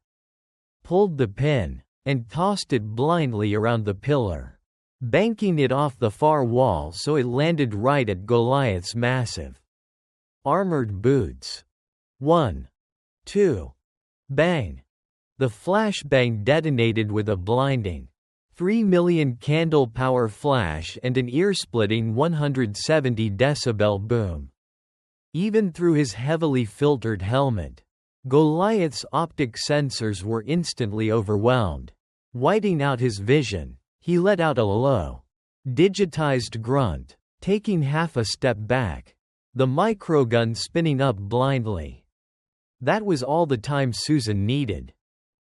pulled the pin, and tossed it blindly around the pillar, banking it off the far wall so it landed right at Goliath's massive, armored boots. 1, 2, bang! The flashbang detonated with a blinding 3 million candle power flash and an ear-splitting 170 decibel boom. Even through his heavily filtered helmet, Goliath's optic sensors were instantly overwhelmed. Whiting out his vision, he let out a low, digitized grunt, taking half a step back, the microgun spinning up blindly. That was all the time Susan needed.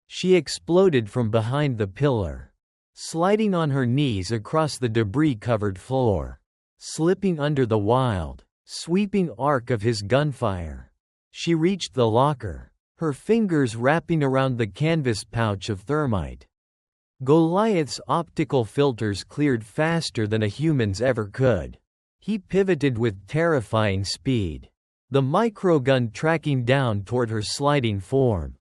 She exploded from behind the pillar, sliding on her knees across the debris-covered floor, slipping under the wild, sweeping arc of his gunfire. She reached the locker, her fingers wrapping around the canvas pouch of thermite. Goliath's optical filters cleared faster than a human's ever could. He pivoted with terrifying speed, the microgun tracking down toward her sliding form.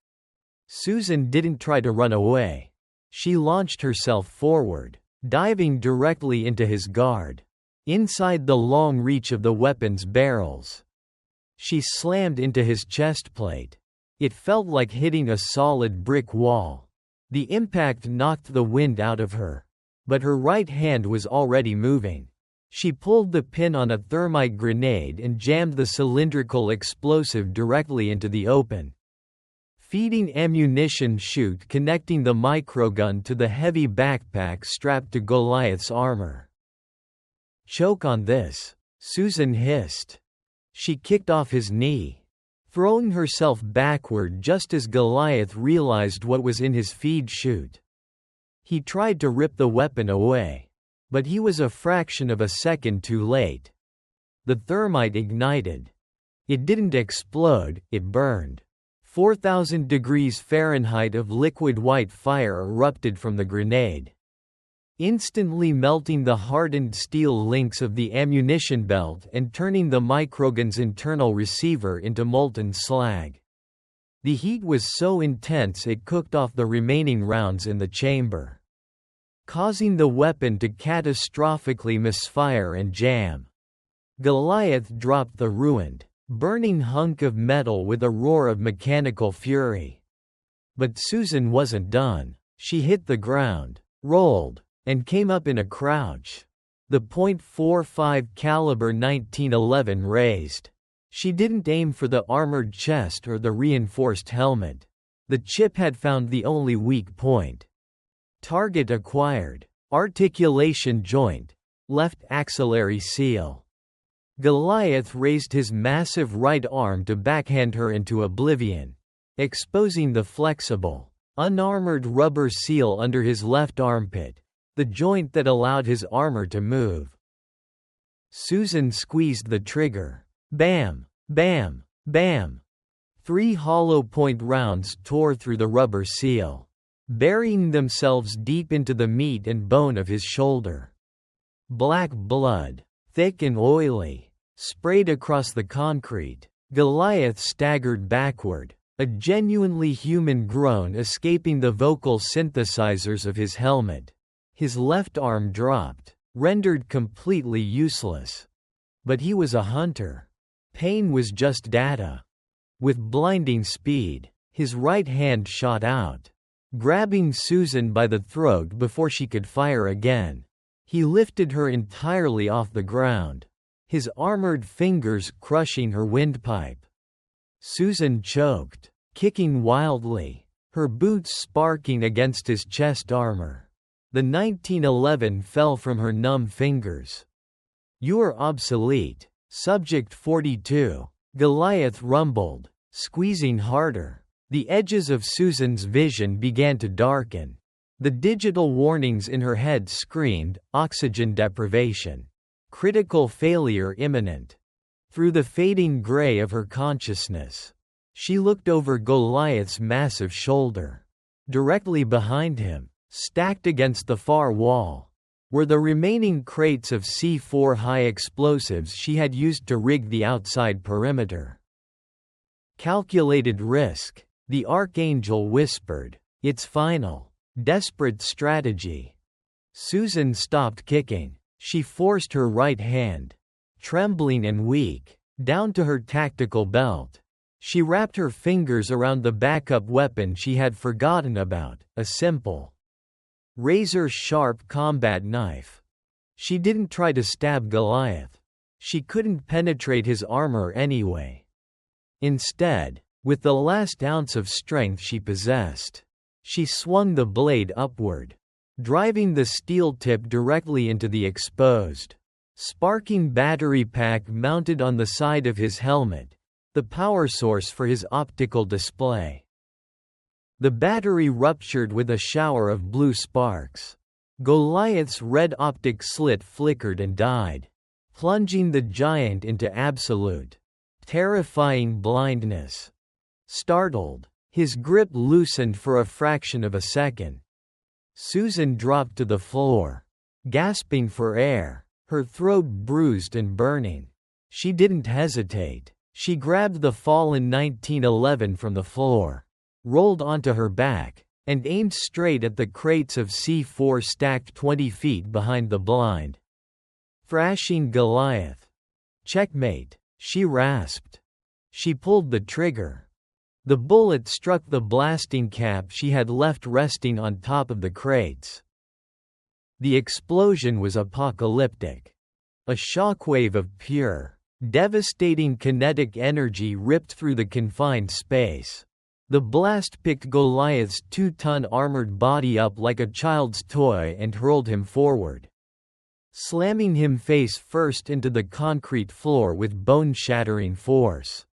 Susan didn't try to run away. She launched herself forward, diving directly into his guard, inside the long reach of the weapon's barrels. She slammed into his chest plate. It felt like hitting a solid brick wall. The impact knocked the wind out of her, but her right hand was already moving. She pulled the pin on a thermite grenade and jammed the cylindrical explosive directly into the open, feeding ammunition chute connecting the microgun to the heavy backpack strapped to Goliath's armor. "Choke on this," Susan hissed. She kicked off his knee, throwing herself backward just as Goliath realized what was in his feed chute. He tried to rip the weapon away, but he was a fraction of a second too late. The thermite ignited. It didn't explode, it burned. 4,000 degrees Fahrenheit of liquid white fire erupted from the grenade, instantly melting the hardened steel links of the ammunition belt and turning the microgun's internal receiver into molten slag. The heat was so intense it cooked off the remaining rounds in the chamber, causing the weapon to catastrophically misfire and jam. Goliath dropped the ruined, burning hunk of metal with a roar of mechanical fury. But Susan wasn't done. She hit the ground, rolled, and came up in a crouch. The .45 caliber 1911 raised. She didn't aim for the armored chest or the reinforced helmet. The chip had found the only weak point. Target acquired. Articulation joint. Left axillary seal. Goliath raised his massive right arm to backhand her into oblivion, exposing the flexible, unarmored rubber seal under his left armpit, the joint that allowed his armor to move. Susan squeezed the trigger. Bam! Bam! Bam! 3 hollow-point rounds tore through the rubber seal, burying themselves deep into the meat and bone of his shoulder. Black blood, thick and oily, sprayed across the concrete. Goliath staggered backward, a genuinely human groan escaping the vocal synthesizers of his helmet. His left arm dropped, rendered completely useless. But he was a hunter. Pain was just data. With blinding speed, his right hand shot out, grabbing Susan by the throat before she could fire again. He lifted her entirely off the ground, his armored fingers crushing her windpipe. Susan choked, kicking wildly, her boots sparking against his chest armor. The 1911 fell from her numb fingers. "You're obsolete, Subject 42, Goliath rumbled, squeezing harder. The edges of Susan's vision began to darken. The digital warnings in her head screamed, oxygen deprivation. Critical failure imminent. Through the fading gray of her consciousness, she looked over Goliath's massive shoulder. Directly behind him, stacked against the far wall, were the remaining crates of C4 high explosives she had used to rig the outside perimeter. Calculated risk, the Archangel whispered, Its final, desperate strategy. Susan stopped kicking. She forced her right hand, trembling and weak, down to her tactical belt. She wrapped her fingers around the backup weapon she had forgotten about, a simple, razor-sharp combat knife. She didn't try to stab Goliath. She couldn't penetrate his armor anyway. Instead, with the last ounce of strength she possessed, she swung the blade upward, driving the steel tip directly into the exposed, sparking battery pack mounted on the side of his helmet, the power source for his optical display. The battery ruptured with a shower of blue sparks. Goliath's red optic slit flickered and died, plunging the giant into absolute, terrifying blindness. Startled, his grip loosened for a fraction of a second. Susan dropped to the floor, gasping for air, her throat bruised and burning. She didn't hesitate. She grabbed the fallen 1911 from the floor, rolled onto her back, and aimed straight at the crates of C4 stacked 20 feet behind the blind. Thrashing Goliath. Checkmate, she rasped. She pulled the trigger. The bullet struck the blasting cap she had left resting on top of the crates. The explosion was apocalyptic. A shockwave of pure, devastating kinetic energy ripped through the confined space. The blast picked Goliath's 2-ton armored body up like a child's toy and hurled him forward, slamming him face first into the concrete floor with bone-shattering force.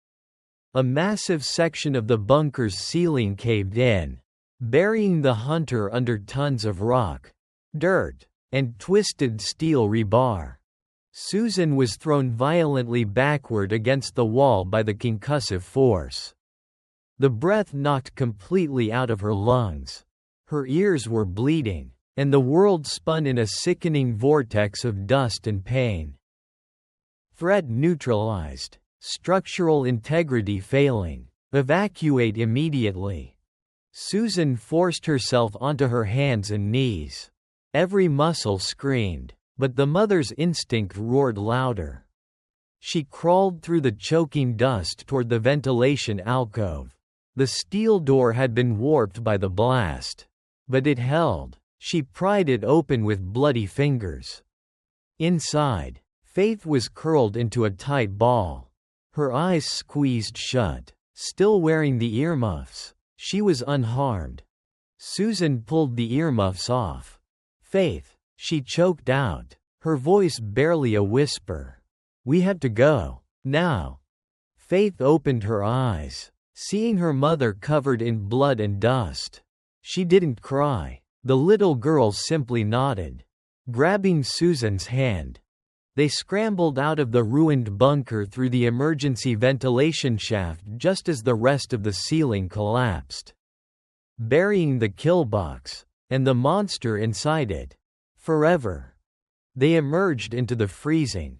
A massive section of the bunker's ceiling caved in, burying the hunter under tons of rock, dirt, and twisted steel rebar. Susan was thrown violently backward against the wall by the concussive force. The breath knocked completely out of her lungs. Her ears were bleeding, and the world spun in a sickening vortex of dust and pain. Threat neutralized. Structural integrity failing. Evacuate immediately. Susan forced herself onto her hands and knees. Every muscle screamed, but the mother's instinct roared louder. She crawled through the choking dust toward the ventilation alcove. The steel door had been warped by the blast, but it held. She pried it open with bloody fingers. Inside, Faith was curled into a tight ball. Her eyes squeezed shut. Still wearing the earmuffs, she was unharmed. Susan pulled the earmuffs off. "Faith," she choked out, her voice barely a whisper. "We have to go. Now." Faith opened her eyes, seeing her mother covered in blood and dust. She didn't cry. The little girl simply nodded, grabbing Susan's hand. They scrambled out of the ruined bunker through the emergency ventilation shaft just as the rest of the ceiling collapsed, burying the kill box and the monster inside it forever. They emerged into the freezing,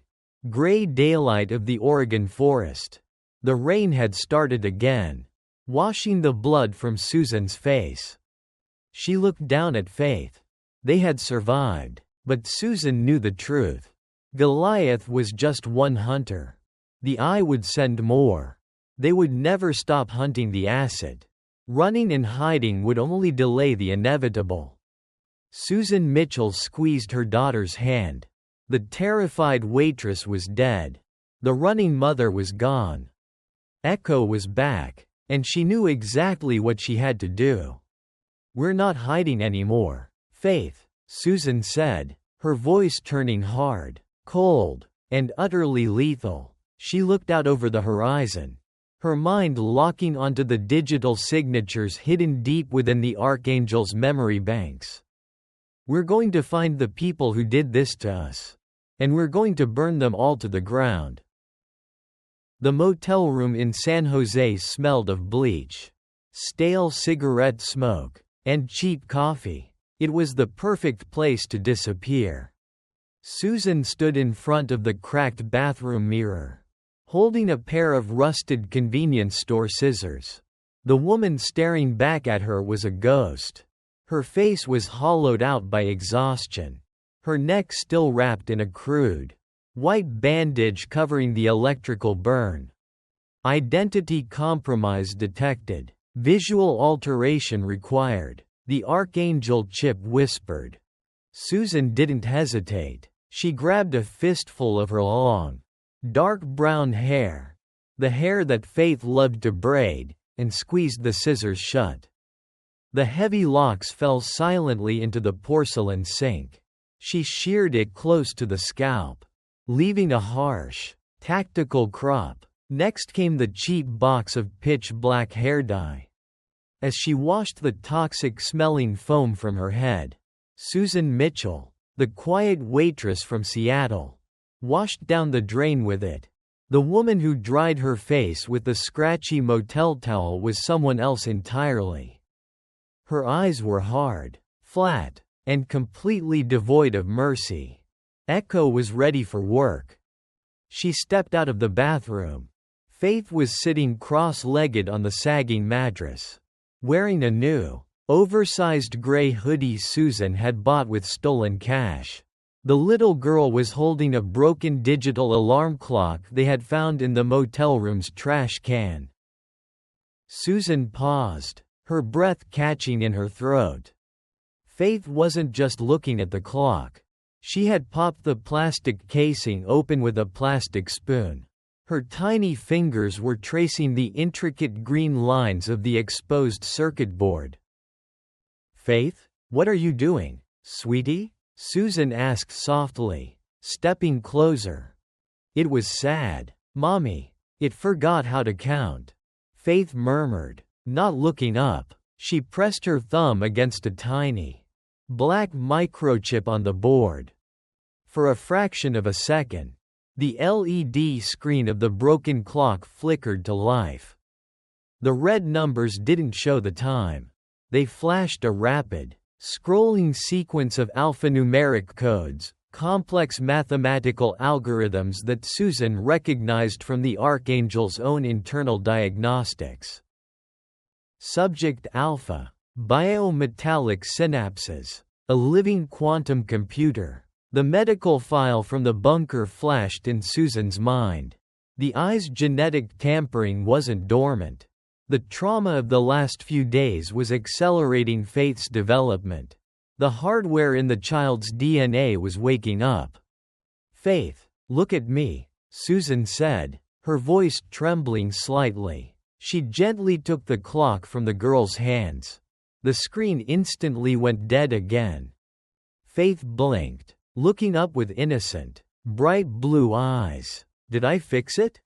gray daylight of the Oregon forest. The rain had started again, washing the blood from Susan's face. She looked down at Faith. They had survived, but Susan knew the truth. Goliath was just one hunter. The eye would send more. They would never stop hunting the acid. Running and hiding would only delay the inevitable. Susan Mitchell squeezed her daughter's hand. The terrified waitress was dead. The running mother was gone. Echo was back, and she knew exactly what she had to do. "We're not hiding anymore, Faith," Susan said, her voice turning hard, cold, and utterly lethal. She looked out over the horizon, her mind locking onto the digital signatures hidden deep within the Archangel's memory banks. "We're going to find the people who did this to us. And we're going to burn them all to the ground." The motel room in San Jose smelled of bleach, stale cigarette smoke, and cheap coffee. It was the perfect place to disappear. Susan stood in front of the cracked bathroom mirror, holding a pair of rusted convenience store scissors. The woman staring back at her was a ghost. Her face was hollowed out by exhaustion. Her neck still wrapped in a crude, white bandage covering the electrical burn. Identity compromise detected. Visual alteration required. The Archangel chip whispered. Susan didn't hesitate. She grabbed a fistful of her long, dark brown hair, the hair that Faith loved to braid, and squeezed the scissors shut. The heavy locks fell silently into the porcelain sink. She sheared it close to the scalp, leaving a harsh, tactical crop. Next came the cheap box of pitch-black hair dye. As she washed the toxic-smelling foam from her head, Susan Mitchell, the quiet waitress from Seattle, washed down the drain with it. The woman who dried her face with the scratchy motel towel was someone else entirely. Her eyes were hard, flat, and completely devoid of mercy. Echo was ready for work. She stepped out of the bathroom. Faith was sitting cross-legged on the sagging mattress, wearing a new, oversized gray hoodie Susan had bought with stolen cash. The little girl was holding a broken digital alarm clock they had found in the motel room's trash can. Susan paused, her breath catching in her throat. Faith wasn't just looking at the clock. She had popped the plastic casing open with a plastic spoon. Her tiny fingers were tracing the intricate green lines of the exposed circuit board. "Faith, what are you doing, sweetie?" Susan asked softly, stepping closer. It was sad. "Mommy, it forgot how to count," Faith murmured, not looking up. She pressed her thumb against a tiny, black microchip on the board. For a fraction of a second, the LED screen of the broken clock flickered to life. The red numbers didn't show the time. They flashed a rapid, scrolling sequence of alphanumeric codes, complex mathematical algorithms that Susan recognized from the Archangel's own internal diagnostics. Subject Alpha, biometallic synapses, a living quantum computer. The medical file from the bunker flashed in Susan's mind. The eye's genetic tampering wasn't dormant. The trauma of the last few days was accelerating Faith's development. The hardware in the child's DNA was waking up. "Faith, look at me," Susan said, her voice trembling slightly. She gently took the clock from the girl's hands. The screen instantly went dead again. Faith blinked, looking up with innocent, bright blue eyes. "Did I fix it?"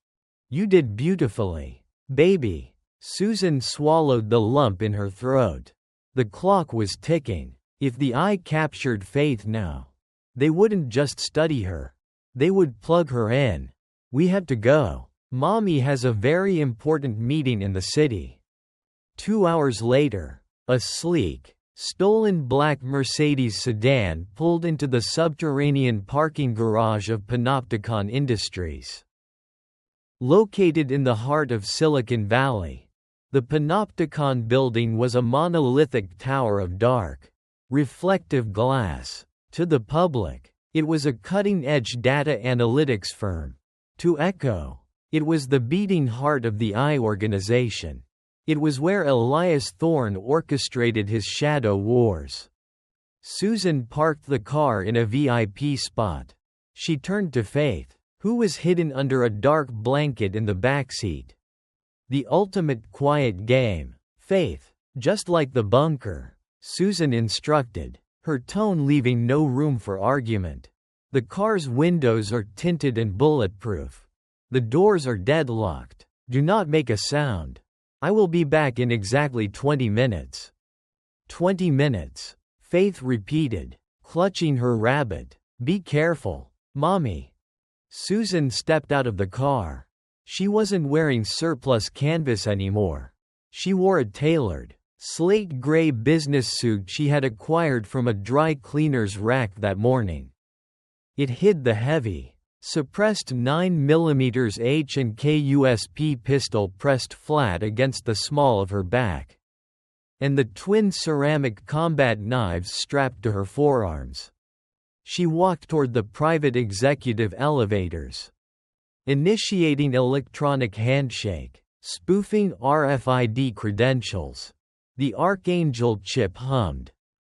"You did beautifully, baby." Susan swallowed the lump in her throat. The clock was ticking. If the eye captured Faith now, they wouldn't just study her. They would plug her in. "We have to go. Mommy has a very important meeting in the city." 2 hours later, a sleek, stolen black Mercedes sedan pulled into the subterranean parking garage of Panopticon Industries. Located in the heart of Silicon Valley, the Panopticon building was a monolithic tower of dark, reflective glass. To the public, it was a cutting-edge data analytics firm. To Echo, it was the beating heart of the I organization. It was where Elias Thorne orchestrated his shadow wars. Susan parked the car in a VIP spot. She turned to Faith, who was hidden under a dark blanket in the backseat. "The ultimate quiet game, Faith, just like the bunker," Susan instructed, her tone leaving no room for argument. "The car's windows are tinted and bulletproof. The doors are deadlocked. Do not make a sound. I will be back in exactly 20 minutes. 20 minutes, Faith repeated, clutching her rabbit. "Be careful, Mommy." Susan stepped out of the car. She wasn't wearing surplus canvas anymore. She wore a tailored, slate gray business suit she had acquired from a dry cleaner's rack that morning. It hid the heavy, Suppressed 9mm H&K USP pistol pressed flat against the small of her back. And the twin ceramic combat knives strapped to her forearms. She walked toward the private executive elevators. Initiating electronic handshake. Spoofing RFID credentials. The Archangel chip hummed.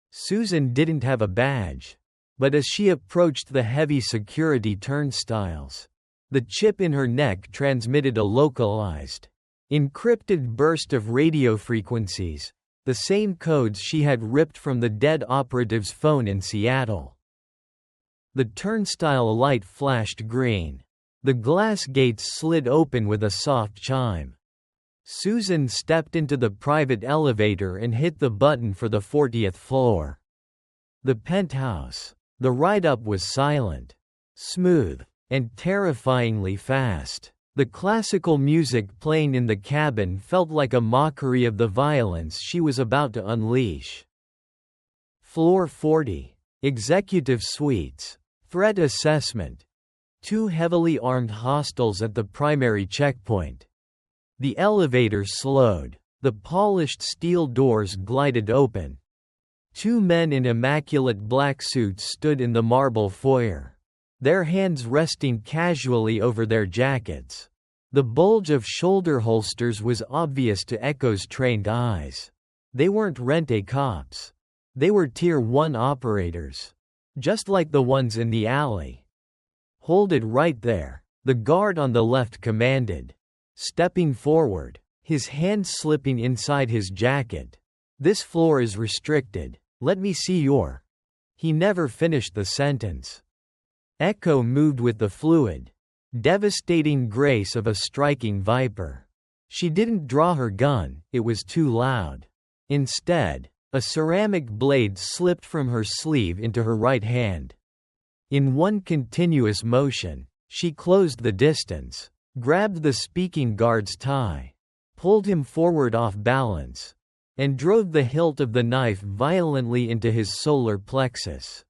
Susan didn't have a badge. But as she approached the heavy security turnstiles, the chip in her neck transmitted a localized, encrypted burst of radio frequencies, the same codes she had ripped from the dead operative's phone in Seattle. The turnstile light flashed green. The glass gates slid open with a soft chime. Susan stepped into the private elevator and hit the button for the 40th floor. The penthouse. The ride-up was silent, smooth, and terrifyingly fast. The classical music playing in the cabin felt like a mockery of the violence she was about to unleash. Floor 40. Executive Suites. Threat Assessment. 2 heavily armed hostiles at the primary checkpoint. The elevator slowed. The polished steel doors glided open. 2 men in immaculate black suits stood in the marble foyer, their hands resting casually over their jackets. The bulge of shoulder holsters was obvious to Echo's trained eyes. They weren't rent-a-cops. They were Tier 1 operators. Just like the ones in the alley. "Hold it right there," the guard on the left commanded, stepping forward, his hand slipping inside his jacket. "This floor is restricted. Let me see your—" He never finished the sentence. Echo moved with the fluid, devastating grace of a striking viper. She didn't draw her gun, it was too loud. Instead, a ceramic blade slipped from her sleeve into her right hand. In one continuous motion, she closed the distance, grabbed the speaking guard's tie, pulled him forward off balance, and drove the hilt of the knife violently into his solar plexus,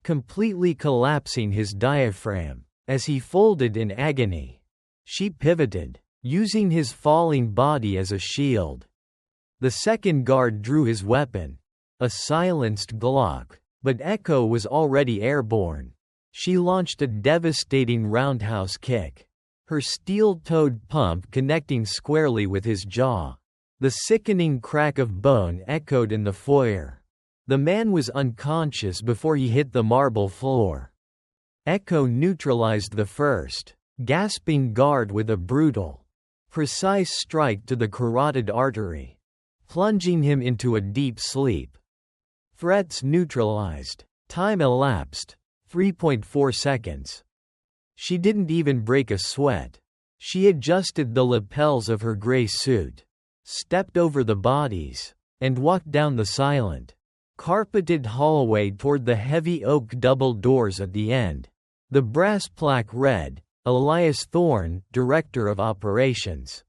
completely collapsing his diaphragm. As he folded in agony, she pivoted, using his falling body as a shield. The second guard drew his weapon, a silenced Glock, but Echo was already airborne. She launched a devastating roundhouse kick, her steel-toed pump connecting squarely with his jaw. The sickening crack of bone echoed in the foyer. The man was unconscious before he hit the marble floor. Echo neutralized the first, gasping guard with a brutal, precise strike to the carotid artery, plunging him into a deep sleep. Threats neutralized. Time elapsed, 3.4 seconds. She didn't even break a sweat. She adjusted the lapels of her gray suit, stepped over the bodies, and walked down the silent, carpeted hallway toward the heavy oak double doors at the end. The brass plaque read, "Elias Thorne, Director of Operations."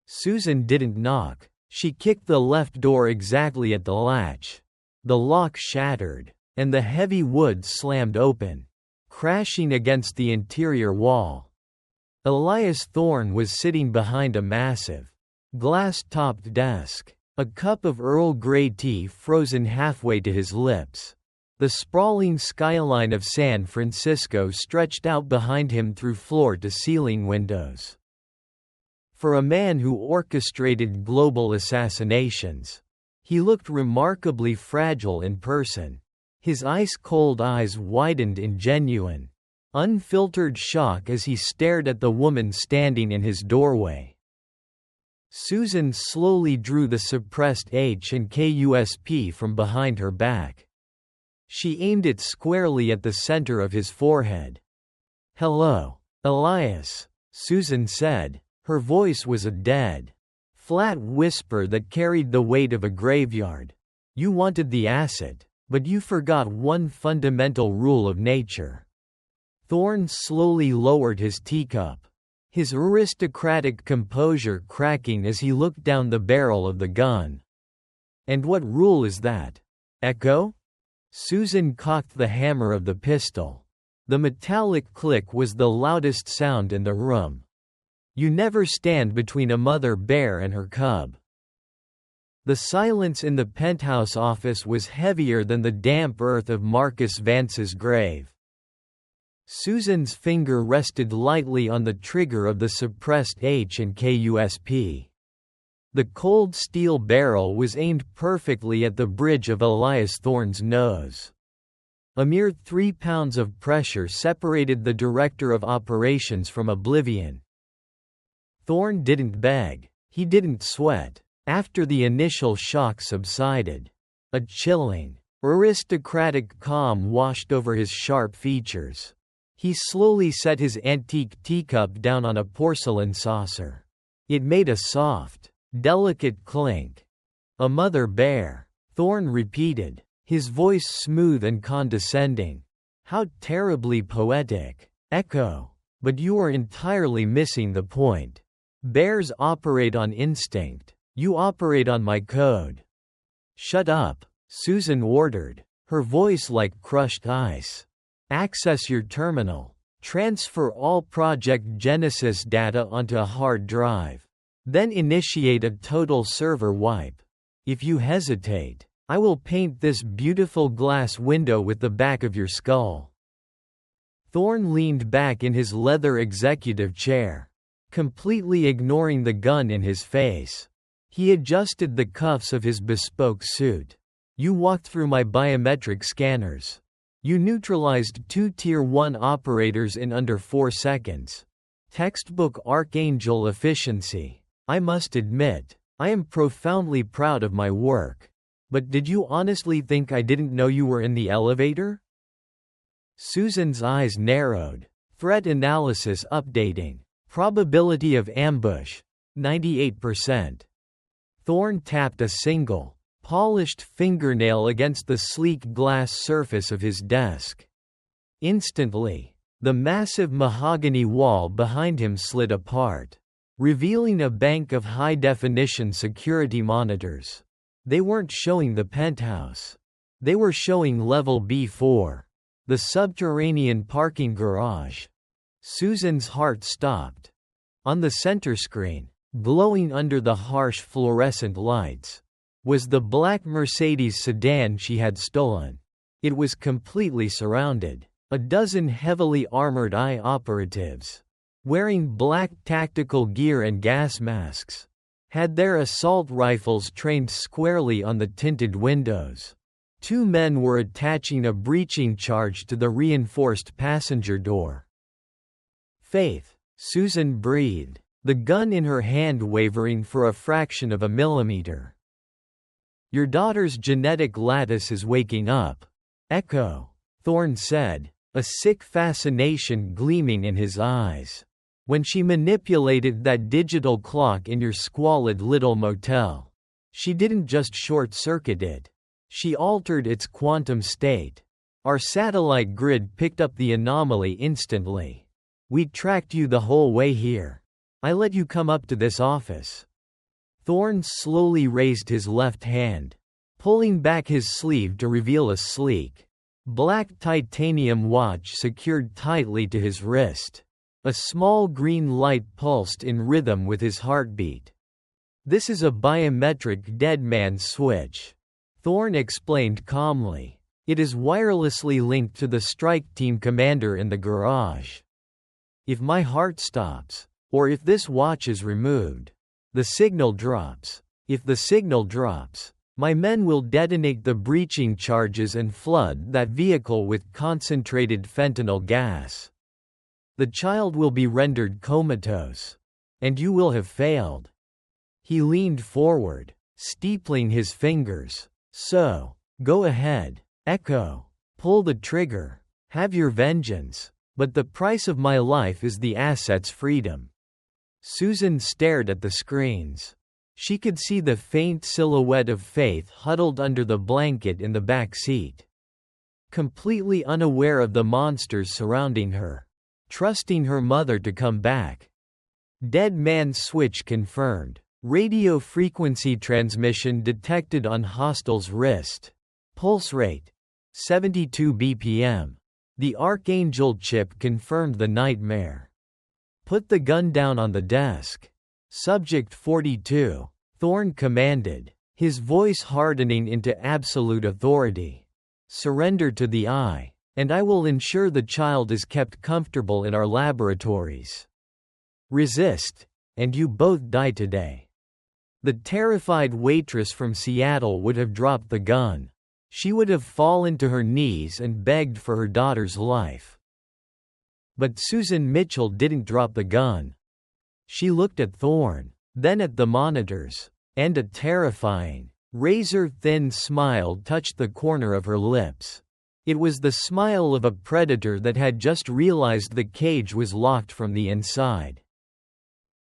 Susan didn't knock. She kicked the left door exactly at the latch. The lock shattered, and the heavy wood slammed open, crashing against the interior wall. Elias Thorne was sitting behind a massive, glass-topped desk, a cup of Earl Grey tea frozen halfway to his lips. The sprawling skyline of San Francisco stretched out behind him through floor-to-ceiling windows. For a man who orchestrated global assassinations, he looked remarkably fragile in person. His ice-cold eyes widened in genuine, unfiltered shock as he stared at the woman standing in his doorway. Susan slowly drew the suppressed H&K USP from behind her back. She aimed it squarely at the center of his forehead. "Hello, Elias," Susan said. Her voice was a dead, flat whisper that carried the weight of a graveyard. "You wanted the asset, but you forgot one fundamental rule of nature." Thorne slowly lowered his teacup, his aristocratic composure cracking as he looked down the barrel of the gun. "And what rule is that, Echo?" Susan cocked the hammer of the pistol. The metallic click was the loudest sound in the room. You never stand between a mother bear and her cub. The silence in the penthouse office was heavier than the damp earth of Marcus Vance's grave. Susan's finger rested lightly on the trigger of the suppressed H&K USP. The cold steel barrel was aimed perfectly at the bridge of Elias Thorne's nose. A mere 3 pounds of pressure separated the director of operations from oblivion. Thorne didn't beg. He didn't sweat. After the initial shock subsided, a chilling, aristocratic calm washed over his sharp features. He slowly set his antique teacup down on a porcelain saucer. It made a soft, delicate clink. "A mother bear," Thorne repeated, his voice smooth and condescending. "How terribly poetic." "Echo. But you are entirely missing the point. Bears operate on instinct. You operate on my code." "Shut up," Susan ordered, her voice like crushed ice. "Access your terminal. Transfer all Project Genesis data onto a hard drive. Then initiate a total server wipe. If you hesitate, I will paint this beautiful glass window with the back of your skull." Thorne leaned back in his leather executive chair, completely ignoring the gun in his face. He adjusted the cuffs of his bespoke suit. "You walked through my biometric scanners. You neutralized 2 Tier 1 operators in under 4 seconds. Textbook Archangel efficiency. I must admit, I am profoundly proud of my work. But did you honestly think I didn't know you were in the elevator?" Susan's eyes narrowed. Threat analysis updating. Probability of ambush. 98%. Thorne tapped a single, polished fingernail against the sleek glass surface of his desk. Instantly, the massive mahogany wall behind him slid apart, revealing a bank of high-definition security monitors. They weren't showing the penthouse. They were showing level B4, the subterranean parking garage. Susan's heart stopped. On the center screen, glowing under the harsh fluorescent lights, was the black Mercedes sedan she had stolen. It was completely surrounded. A dozen heavily armored eye operatives, wearing black tactical gear and gas masks, had their assault rifles trained squarely on the tinted windows. 2 men were attaching a breaching charge to the reinforced passenger door. "Faith," Susan breathed, the gun in her hand wavering for a fraction of a millimeter. "Your daughter's genetic lattice is waking up." "Echo," Thorne said, a sick fascination gleaming in his eyes. "When she manipulated that digital clock in your squalid little motel, she didn't just short-circuit it. She altered its quantum state. Our satellite grid picked up the anomaly instantly. We tracked you the whole way here. I let you come up to this office." Thorne slowly raised his left hand, pulling back his sleeve to reveal a sleek, black titanium watch secured tightly to his wrist. A small green light pulsed in rhythm with his heartbeat. "This is a biometric dead man switch," Thorne explained calmly. "It is wirelessly linked to the strike team commander in the garage. If my heart stops, or if this watch is removed, the signal drops. If the signal drops, my men will detonate the breaching charges and flood that vehicle with concentrated fentanyl gas. The child will be rendered comatose. And you will have failed." He leaned forward, steepling his fingers. "So, go ahead, Echo. Pull the trigger. Have your vengeance. But the price of my life is the asset's freedom." Susan stared at the screens. She could see the faint silhouette of Faith huddled under the blanket in the back seat, completely unaware of the monsters surrounding her, trusting her mother to come back. Dead man switch confirmed. Radio frequency transmission detected on hostile's wrist. Pulse rate 72 BPM. The Archangel chip confirmed the nightmare. Put the gun down on the desk. Subject 42. Thorne commanded, his voice hardening into absolute authority. Surrender to the eye, and I will ensure the child is kept comfortable in our laboratories. Resist, and you both die today. The terrified waitress from Seattle would have dropped the gun. She would have fallen to her knees and begged for her daughter's life. But Susan Mitchell didn't drop the gun. She looked at Thorne, then at the monitors, and a terrifying, razor-thin smile touched the corner of her lips. It was the smile of a predator that had just realized the cage was locked from the inside.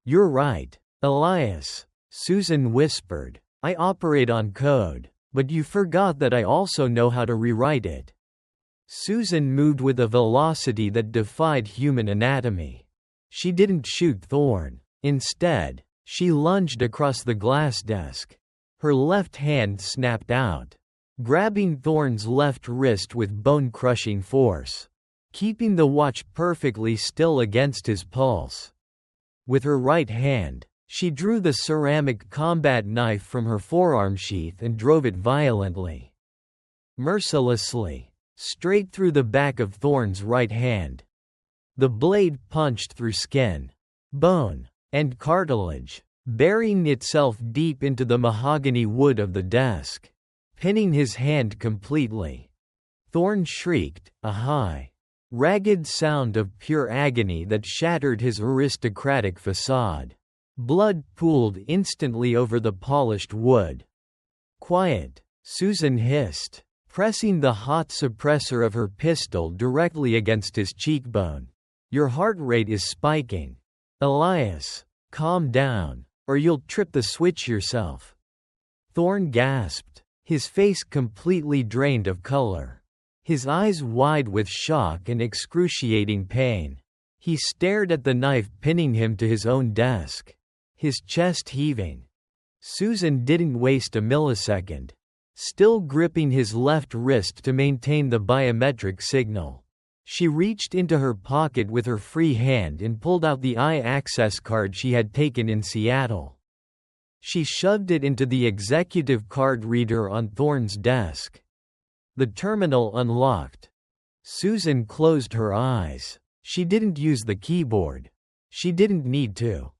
"You're right, Elias," Susan whispered. "I operate on code, but you forgot that I also know how to rewrite it." Susan moved with a velocity that defied human anatomy. She didn't shoot Thorne. Instead, she lunged across the glass desk. Her left hand snapped out, grabbing Thorne's left wrist with bone-crushing force, keeping the watch perfectly still against his pulse. With her right hand, she drew the ceramic combat knife from her forearm sheath and drove it violently, mercilessly, straight through the back of Thorne's right hand. The blade punched through skin, bone, and cartilage, burying itself deep into the mahogany wood of the desk, pinning his hand completely. Thorne shrieked, a high, ragged sound of pure agony that shattered his aristocratic facade. Blood pooled instantly over the polished wood. "Quiet," Susan hissed, pressing the hot suppressor of her pistol directly against his cheekbone. "Your heart rate is spiking. Elias, calm down, or you'll trip the switch yourself." Thorne gasped, his face completely drained of color, his eyes wide with shock and excruciating pain. He stared at the knife pinning him to his own desk, his chest heaving. Susan didn't waste a millisecond, still gripping his left wrist to maintain the biometric signal. She reached into her pocket with her free hand and pulled out the eye access card she had taken in Seattle. She shoved it into the executive card reader on Thorne's desk. The terminal unlocked. Susan closed her eyes. She didn't use the keyboard. She didn't need to.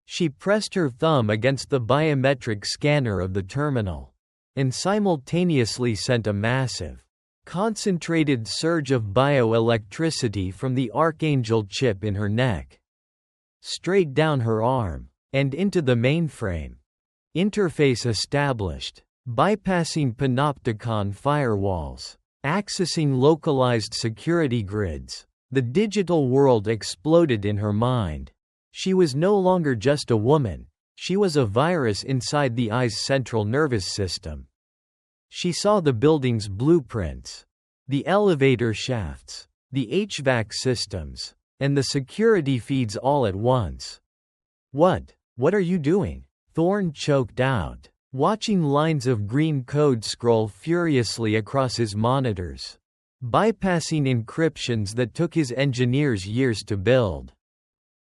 She pressed her thumb against the biometric scanner of the terminal, and simultaneously sent a massive, concentrated surge of bioelectricity from the Archangel chip in her neck, straight down her arm, and into the mainframe. Interface established. Bypassing panopticon firewalls. Accessing localized security grids. The digital world exploded in her mind. She was no longer just a woman. She was a virus inside the eye's central nervous system. She saw the building's blueprints, the elevator shafts, the HVAC systems, and the security feeds all at once. What are you doing?" Thorne choked out, watching lines of green code scroll furiously across his monitors, bypassing encryptions that took his engineers years to build.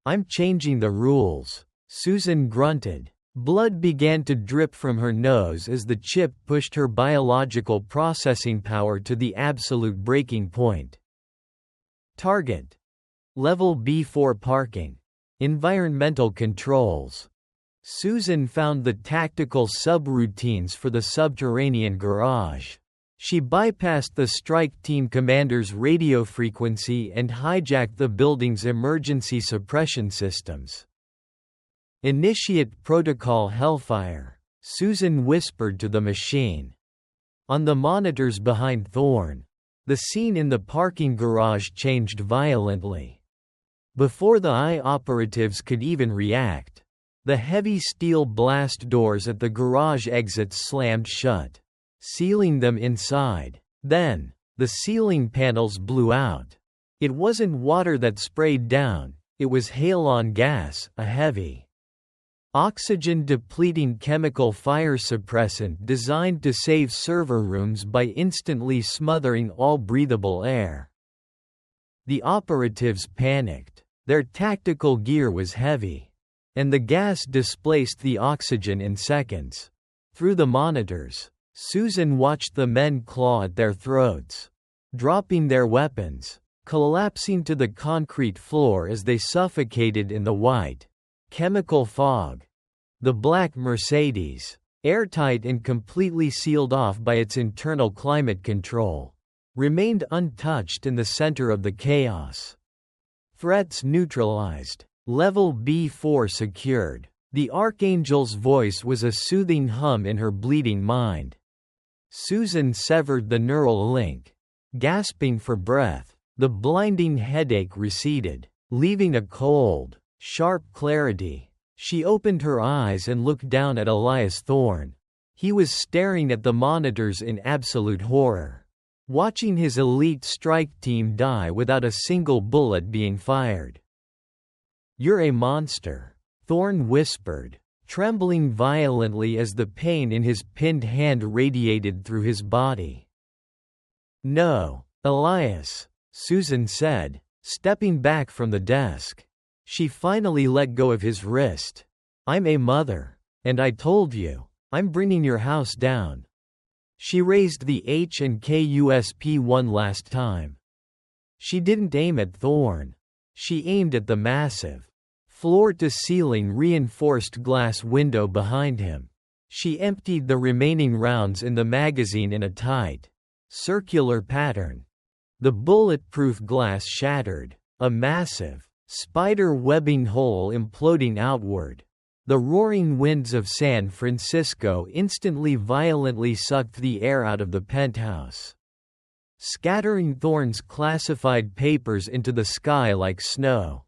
"I'm changing the rules," Susan grunted. Blood began to drip from her nose as the chip pushed her biological processing power to the absolute breaking point. Target. Level B4 parking. Environmental controls. Susan found the tactical subroutines for the subterranean garage. She bypassed the strike team commander's radio frequency and hijacked the building's emergency suppression systems. "Initiate Protocol Hellfire," Susan whispered to the machine. On the monitors behind Thorne, the scene in the parking garage changed violently. Before the eye operatives could even react, the heavy steel blast doors at the garage exits slammed shut, sealing them inside. Then, the ceiling panels blew out. It wasn't water that sprayed down, it was halon gas, a heavy, oxygen-depleting chemical fire suppressant designed to save server rooms by instantly smothering all breathable air. The operatives panicked. Their tactical gear was heavy, and the gas displaced the oxygen in seconds. Through the monitors, Susan watched the men claw at their throats, dropping their weapons, collapsing to the concrete floor as they suffocated in the white, chemical fog. The black Mercedes, airtight and completely sealed off by its internal climate control, remained untouched in the center of the chaos. Threats neutralized. Level B4 secured. The Archangel's voice was a soothing hum in her bleeding mind. Susan severed the neural link. Gasping for breath, the blinding headache receded, leaving a cold, sharp clarity. She opened her eyes and looked down at Elias Thorne. He was staring at the monitors in absolute horror, watching his elite strike team die without a single bullet being fired. "You're a monster," Thorne whispered, trembling violently as the pain in his pinned hand radiated through his body. "No, Elias," Susan said, stepping back from the desk. She finally let go of his wrist. "I'm a mother, and I told you, I'm bringing your house down." She raised the H&K USP one last time. She didn't aim at Thorne. She aimed at the massive, floor-to-ceiling reinforced glass window behind him. She emptied the remaining rounds in the magazine in a tight, circular pattern. The bulletproof glass shattered, a massive, spider-webbing hole imploding outward. The roaring winds of San Francisco instantly violently sucked the air out of the penthouse, scattering Thorne's classified papers into the sky like snow.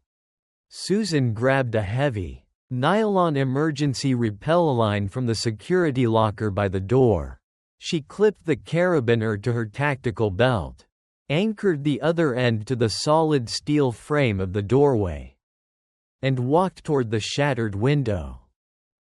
Susan grabbed a heavy, nylon emergency repel line from the security locker by the door. She clipped the carabiner to her tactical belt, anchored the other end to the solid steel frame of the doorway, and walked toward the shattered window.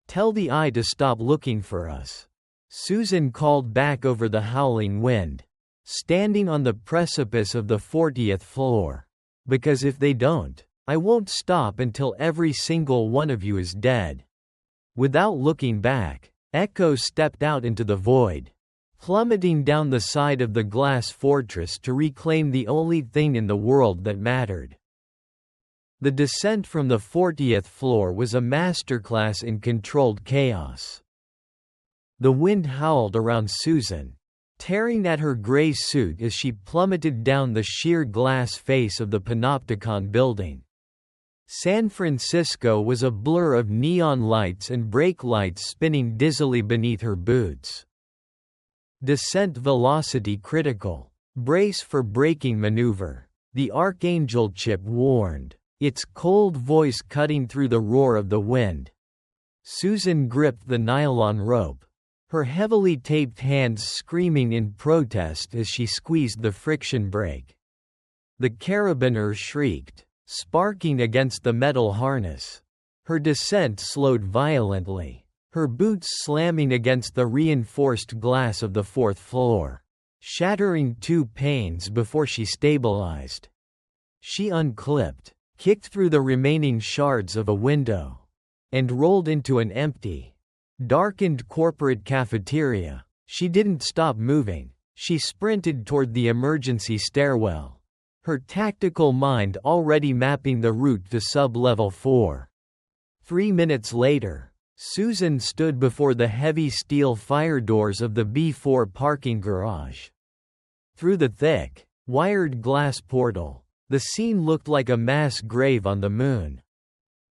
"Tell the eye to stop looking for us," Susan called back over the howling wind, standing on the precipice of the 40th floor. "Because if they don't, I won't stop until every single one of you is dead." Without looking back, Echo stepped out into the void, plummeting down the side of the glass fortress to reclaim the only thing in the world that mattered. The descent from the 40th floor was a masterclass in controlled chaos. The wind howled around Susan, tearing at her gray suit as she plummeted down the sheer glass face of the Panopticon building. San Francisco was a blur of neon lights and brake lights spinning dizzily beneath her boots. "Descent velocity critical. Brace for braking maneuver," the Archangel chip warned, its cold voice cutting through the roar of the wind. Susan gripped the nylon rope, her heavily taped hands screaming in protest as she squeezed the friction brake. The carabiner shrieked, sparking against the metal harness. Her descent slowed violently, her boots slamming against the reinforced glass of the 4th floor, shattering 2 panes before she stabilized. She unclipped, kicked through the remaining shards of a window, and rolled into an empty, darkened corporate cafeteria. She didn't stop moving. She sprinted toward the emergency stairwell, her tactical mind already mapping the route to sub-level 4. 3 minutes later, Susan stood before the heavy steel fire doors of the B4 parking garage. Through the thick, wired glass portal, the scene looked like a mass grave on the moon.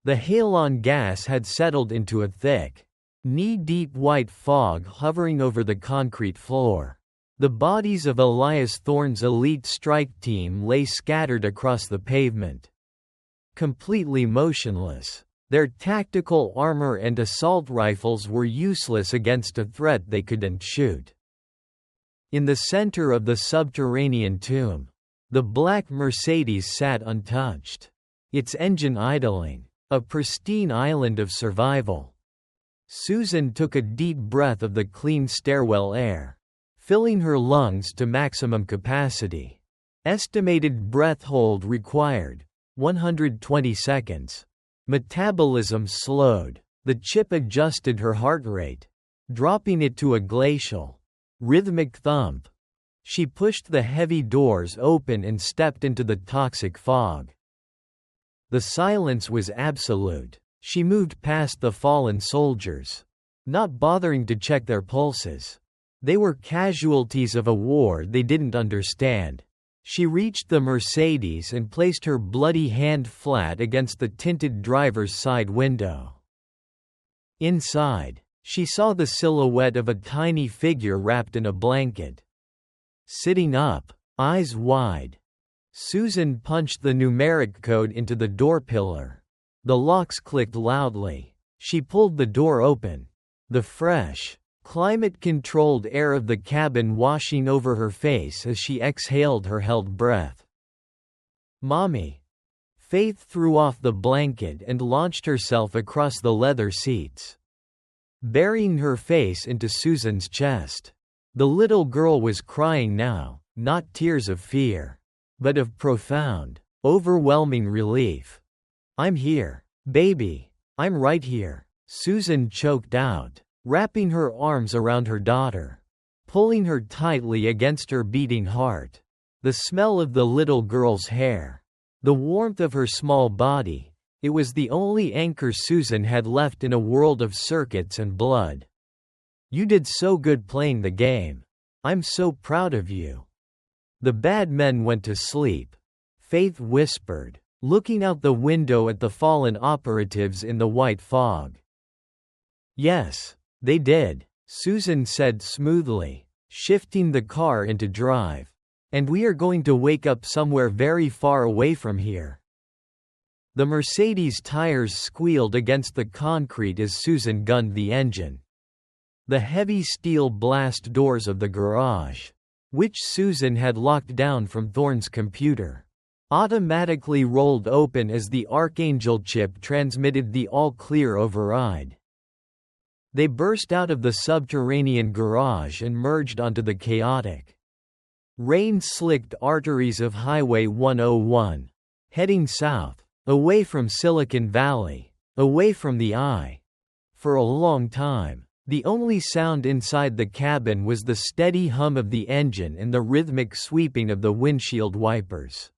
The halon gas had settled into a thick, knee-deep white fog hovering over the concrete floor. The bodies of Elias Thorne's elite strike team lay scattered across the pavement, completely motionless. Their tactical armor and assault rifles were useless against a threat they couldn't shoot. In the center of the subterranean tomb, the black Mercedes sat untouched, its engine idling, a pristine island of survival. Susan took a deep breath of the clean stairwell air, filling her lungs to maximum capacity. Estimated breath hold required. 120 seconds. Metabolism slowed. The chip adjusted her heart rate, dropping it to a glacial, rhythmic thump. She pushed the heavy doors open and stepped into the toxic fog. The silence was absolute. She moved past the fallen soldiers, not bothering to check their pulses. They were casualties of a war they didn't understand. She reached the Mercedes and placed her bloody hand flat against the tinted driver's side window. Inside, she saw the silhouette of a tiny figure wrapped in a blanket. Sitting up, eyes wide, Susan punched the numeric code into the door pillar. The locks clicked loudly. She pulled the door open. The fresh, climate-controlled air of the cabin washing over her face as she exhaled her held breath. "Mommy." Faith threw off the blanket and launched herself across the leather seats, burying her face into Susan's chest. The little girl was crying now, not tears of fear, but of profound, overwhelming relief. "I'm here, baby. I'm right here," Susan choked out, wrapping her arms around her daughter, pulling her tightly against her beating heart. The smell of the little girl's hair, the warmth of her small body, it was the only anchor Susan had left in a world of circuits and blood. "You did so good playing the game. I'm so proud of you." "The bad men went to sleep," Faith whispered, looking out the window at the fallen operatives in the white fog. "Yes, they did," Susan said smoothly, shifting the car into drive. "And we are going to wake up somewhere very far away from here." The Mercedes tires squealed against the concrete as Susan gunned the engine. The heavy steel blast doors of the garage, which Susan had locked down from Thorne's computer, automatically rolled open as the Archangel chip transmitted the all-clear override. They burst out of the subterranean garage and merged onto the chaotic, rain-slicked arteries of Highway 101, heading south, away from Silicon Valley, away from the eye. For a long time, the only sound inside the cabin was the steady hum of the engine and the rhythmic sweeping of the windshield wipers.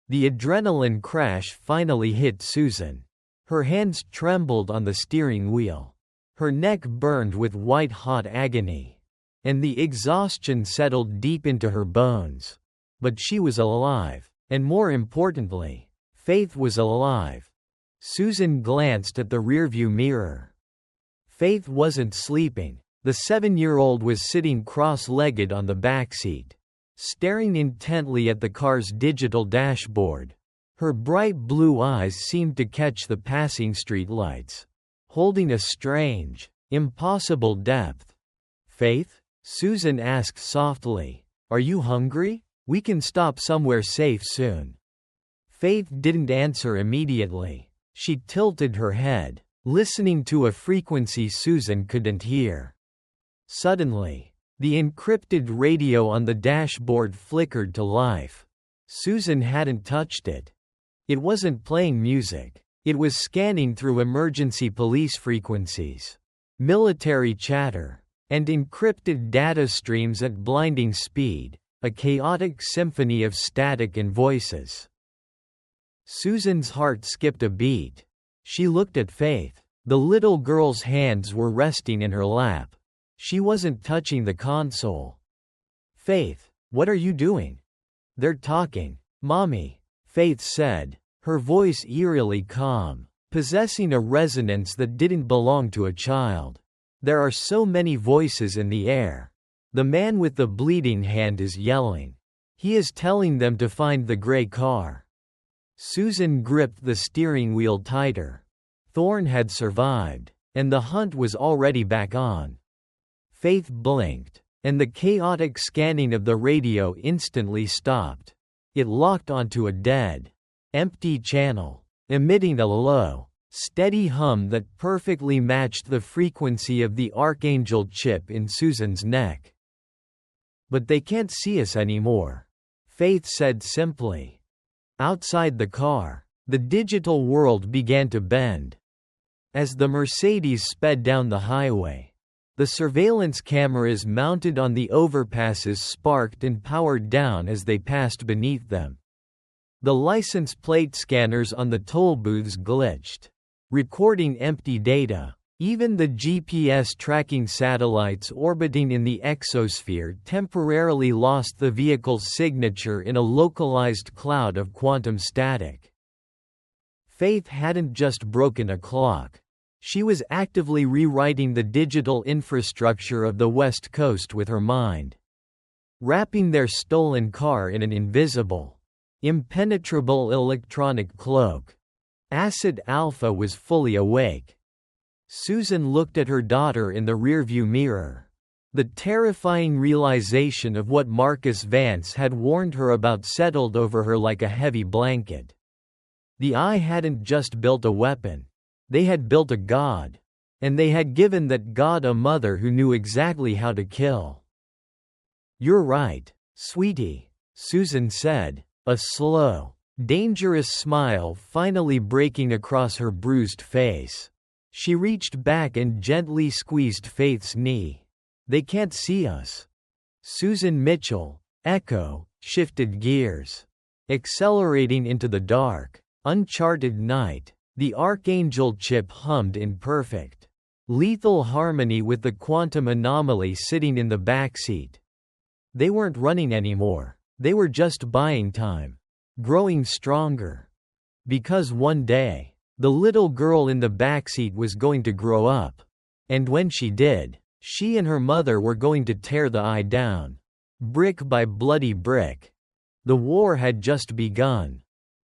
The adrenaline crash finally hit Susan. Her hands trembled on the steering wheel. Her neck burned with white-hot agony, and the exhaustion settled deep into her bones. But she was alive, and more importantly, Faith was alive. Susan glanced at the rearview mirror. Faith wasn't sleeping. The 7-year-old was sitting cross-legged on the backseat, staring intently at the car's digital dashboard. Her bright blue eyes seemed to catch the passing streetlights, holding a strange, impossible depth. "Faith?" Susan asked softly. "Are you hungry? We can stop somewhere safe soon." Faith didn't answer immediately. She tilted her head, listening to a frequency Susan couldn't hear. Suddenly, the encrypted radio on the dashboard flickered to life. Susan hadn't touched it. It wasn't playing music. It was scanning through emergency police frequencies, military chatter, and encrypted data streams at blinding speed, a chaotic symphony of static and voices. Susan's heart skipped a beat. She looked at Faith. The little girl's hands were resting in her lap. She wasn't touching the console. "Faith, what are you doing?" "They're talking, Mommy," Faith said, her voice eerily calm, possessing a resonance that didn't belong to a child. "There are so many voices in the air. The man with the bleeding hand is yelling. He is telling them to find the gray car." Susan gripped the steering wheel tighter. Thorne had survived, and the hunt was already back on. Faith blinked, and the chaotic scanning of the radio instantly stopped. It locked onto a dead, empty channel, emitting a low, steady hum that perfectly matched the frequency of the Archangel chip in Susan's neck. "But they can't see us anymore," Faith said simply. Outside the car, the digital world began to bend. As the Mercedes sped down the highway, the surveillance cameras mounted on the overpasses sparked and powered down as they passed beneath them. The license plate scanners on the toll booths glitched, recording empty data. Even the GPS tracking satellites orbiting in the exosphere temporarily lost the vehicle's signature in a localized cloud of quantum static. Faith hadn't just broken a clock. She was actively rewriting the digital infrastructure of the West Coast with her mind, wrapping their stolen car in an invisible, impenetrable electronic cloak. Acid Alpha was fully awake. Susan looked at her daughter in the rearview mirror. The terrifying realization of what Marcus Vance had warned her about settled over her like a heavy blanket. The Eye hadn't just built a weapon. They had built a god. And they had given that god a mother who knew exactly how to kill. "You're right, sweetie," Susan said, a slow, dangerous smile finally breaking across her bruised face. She reached back and gently squeezed Faith's knee. "They can't see us." Susan Mitchell, Echo, shifted gears. Accelerating into the dark, uncharted night, the Archangel chip hummed in perfect, lethal harmony with the quantum anomaly sitting in the backseat. They weren't running anymore. They were just buying time. Growing stronger. Because one day, the little girl in the backseat was going to grow up. And when she did, she and her mother were going to tear the Eye down. Brick by bloody brick. The war had just begun.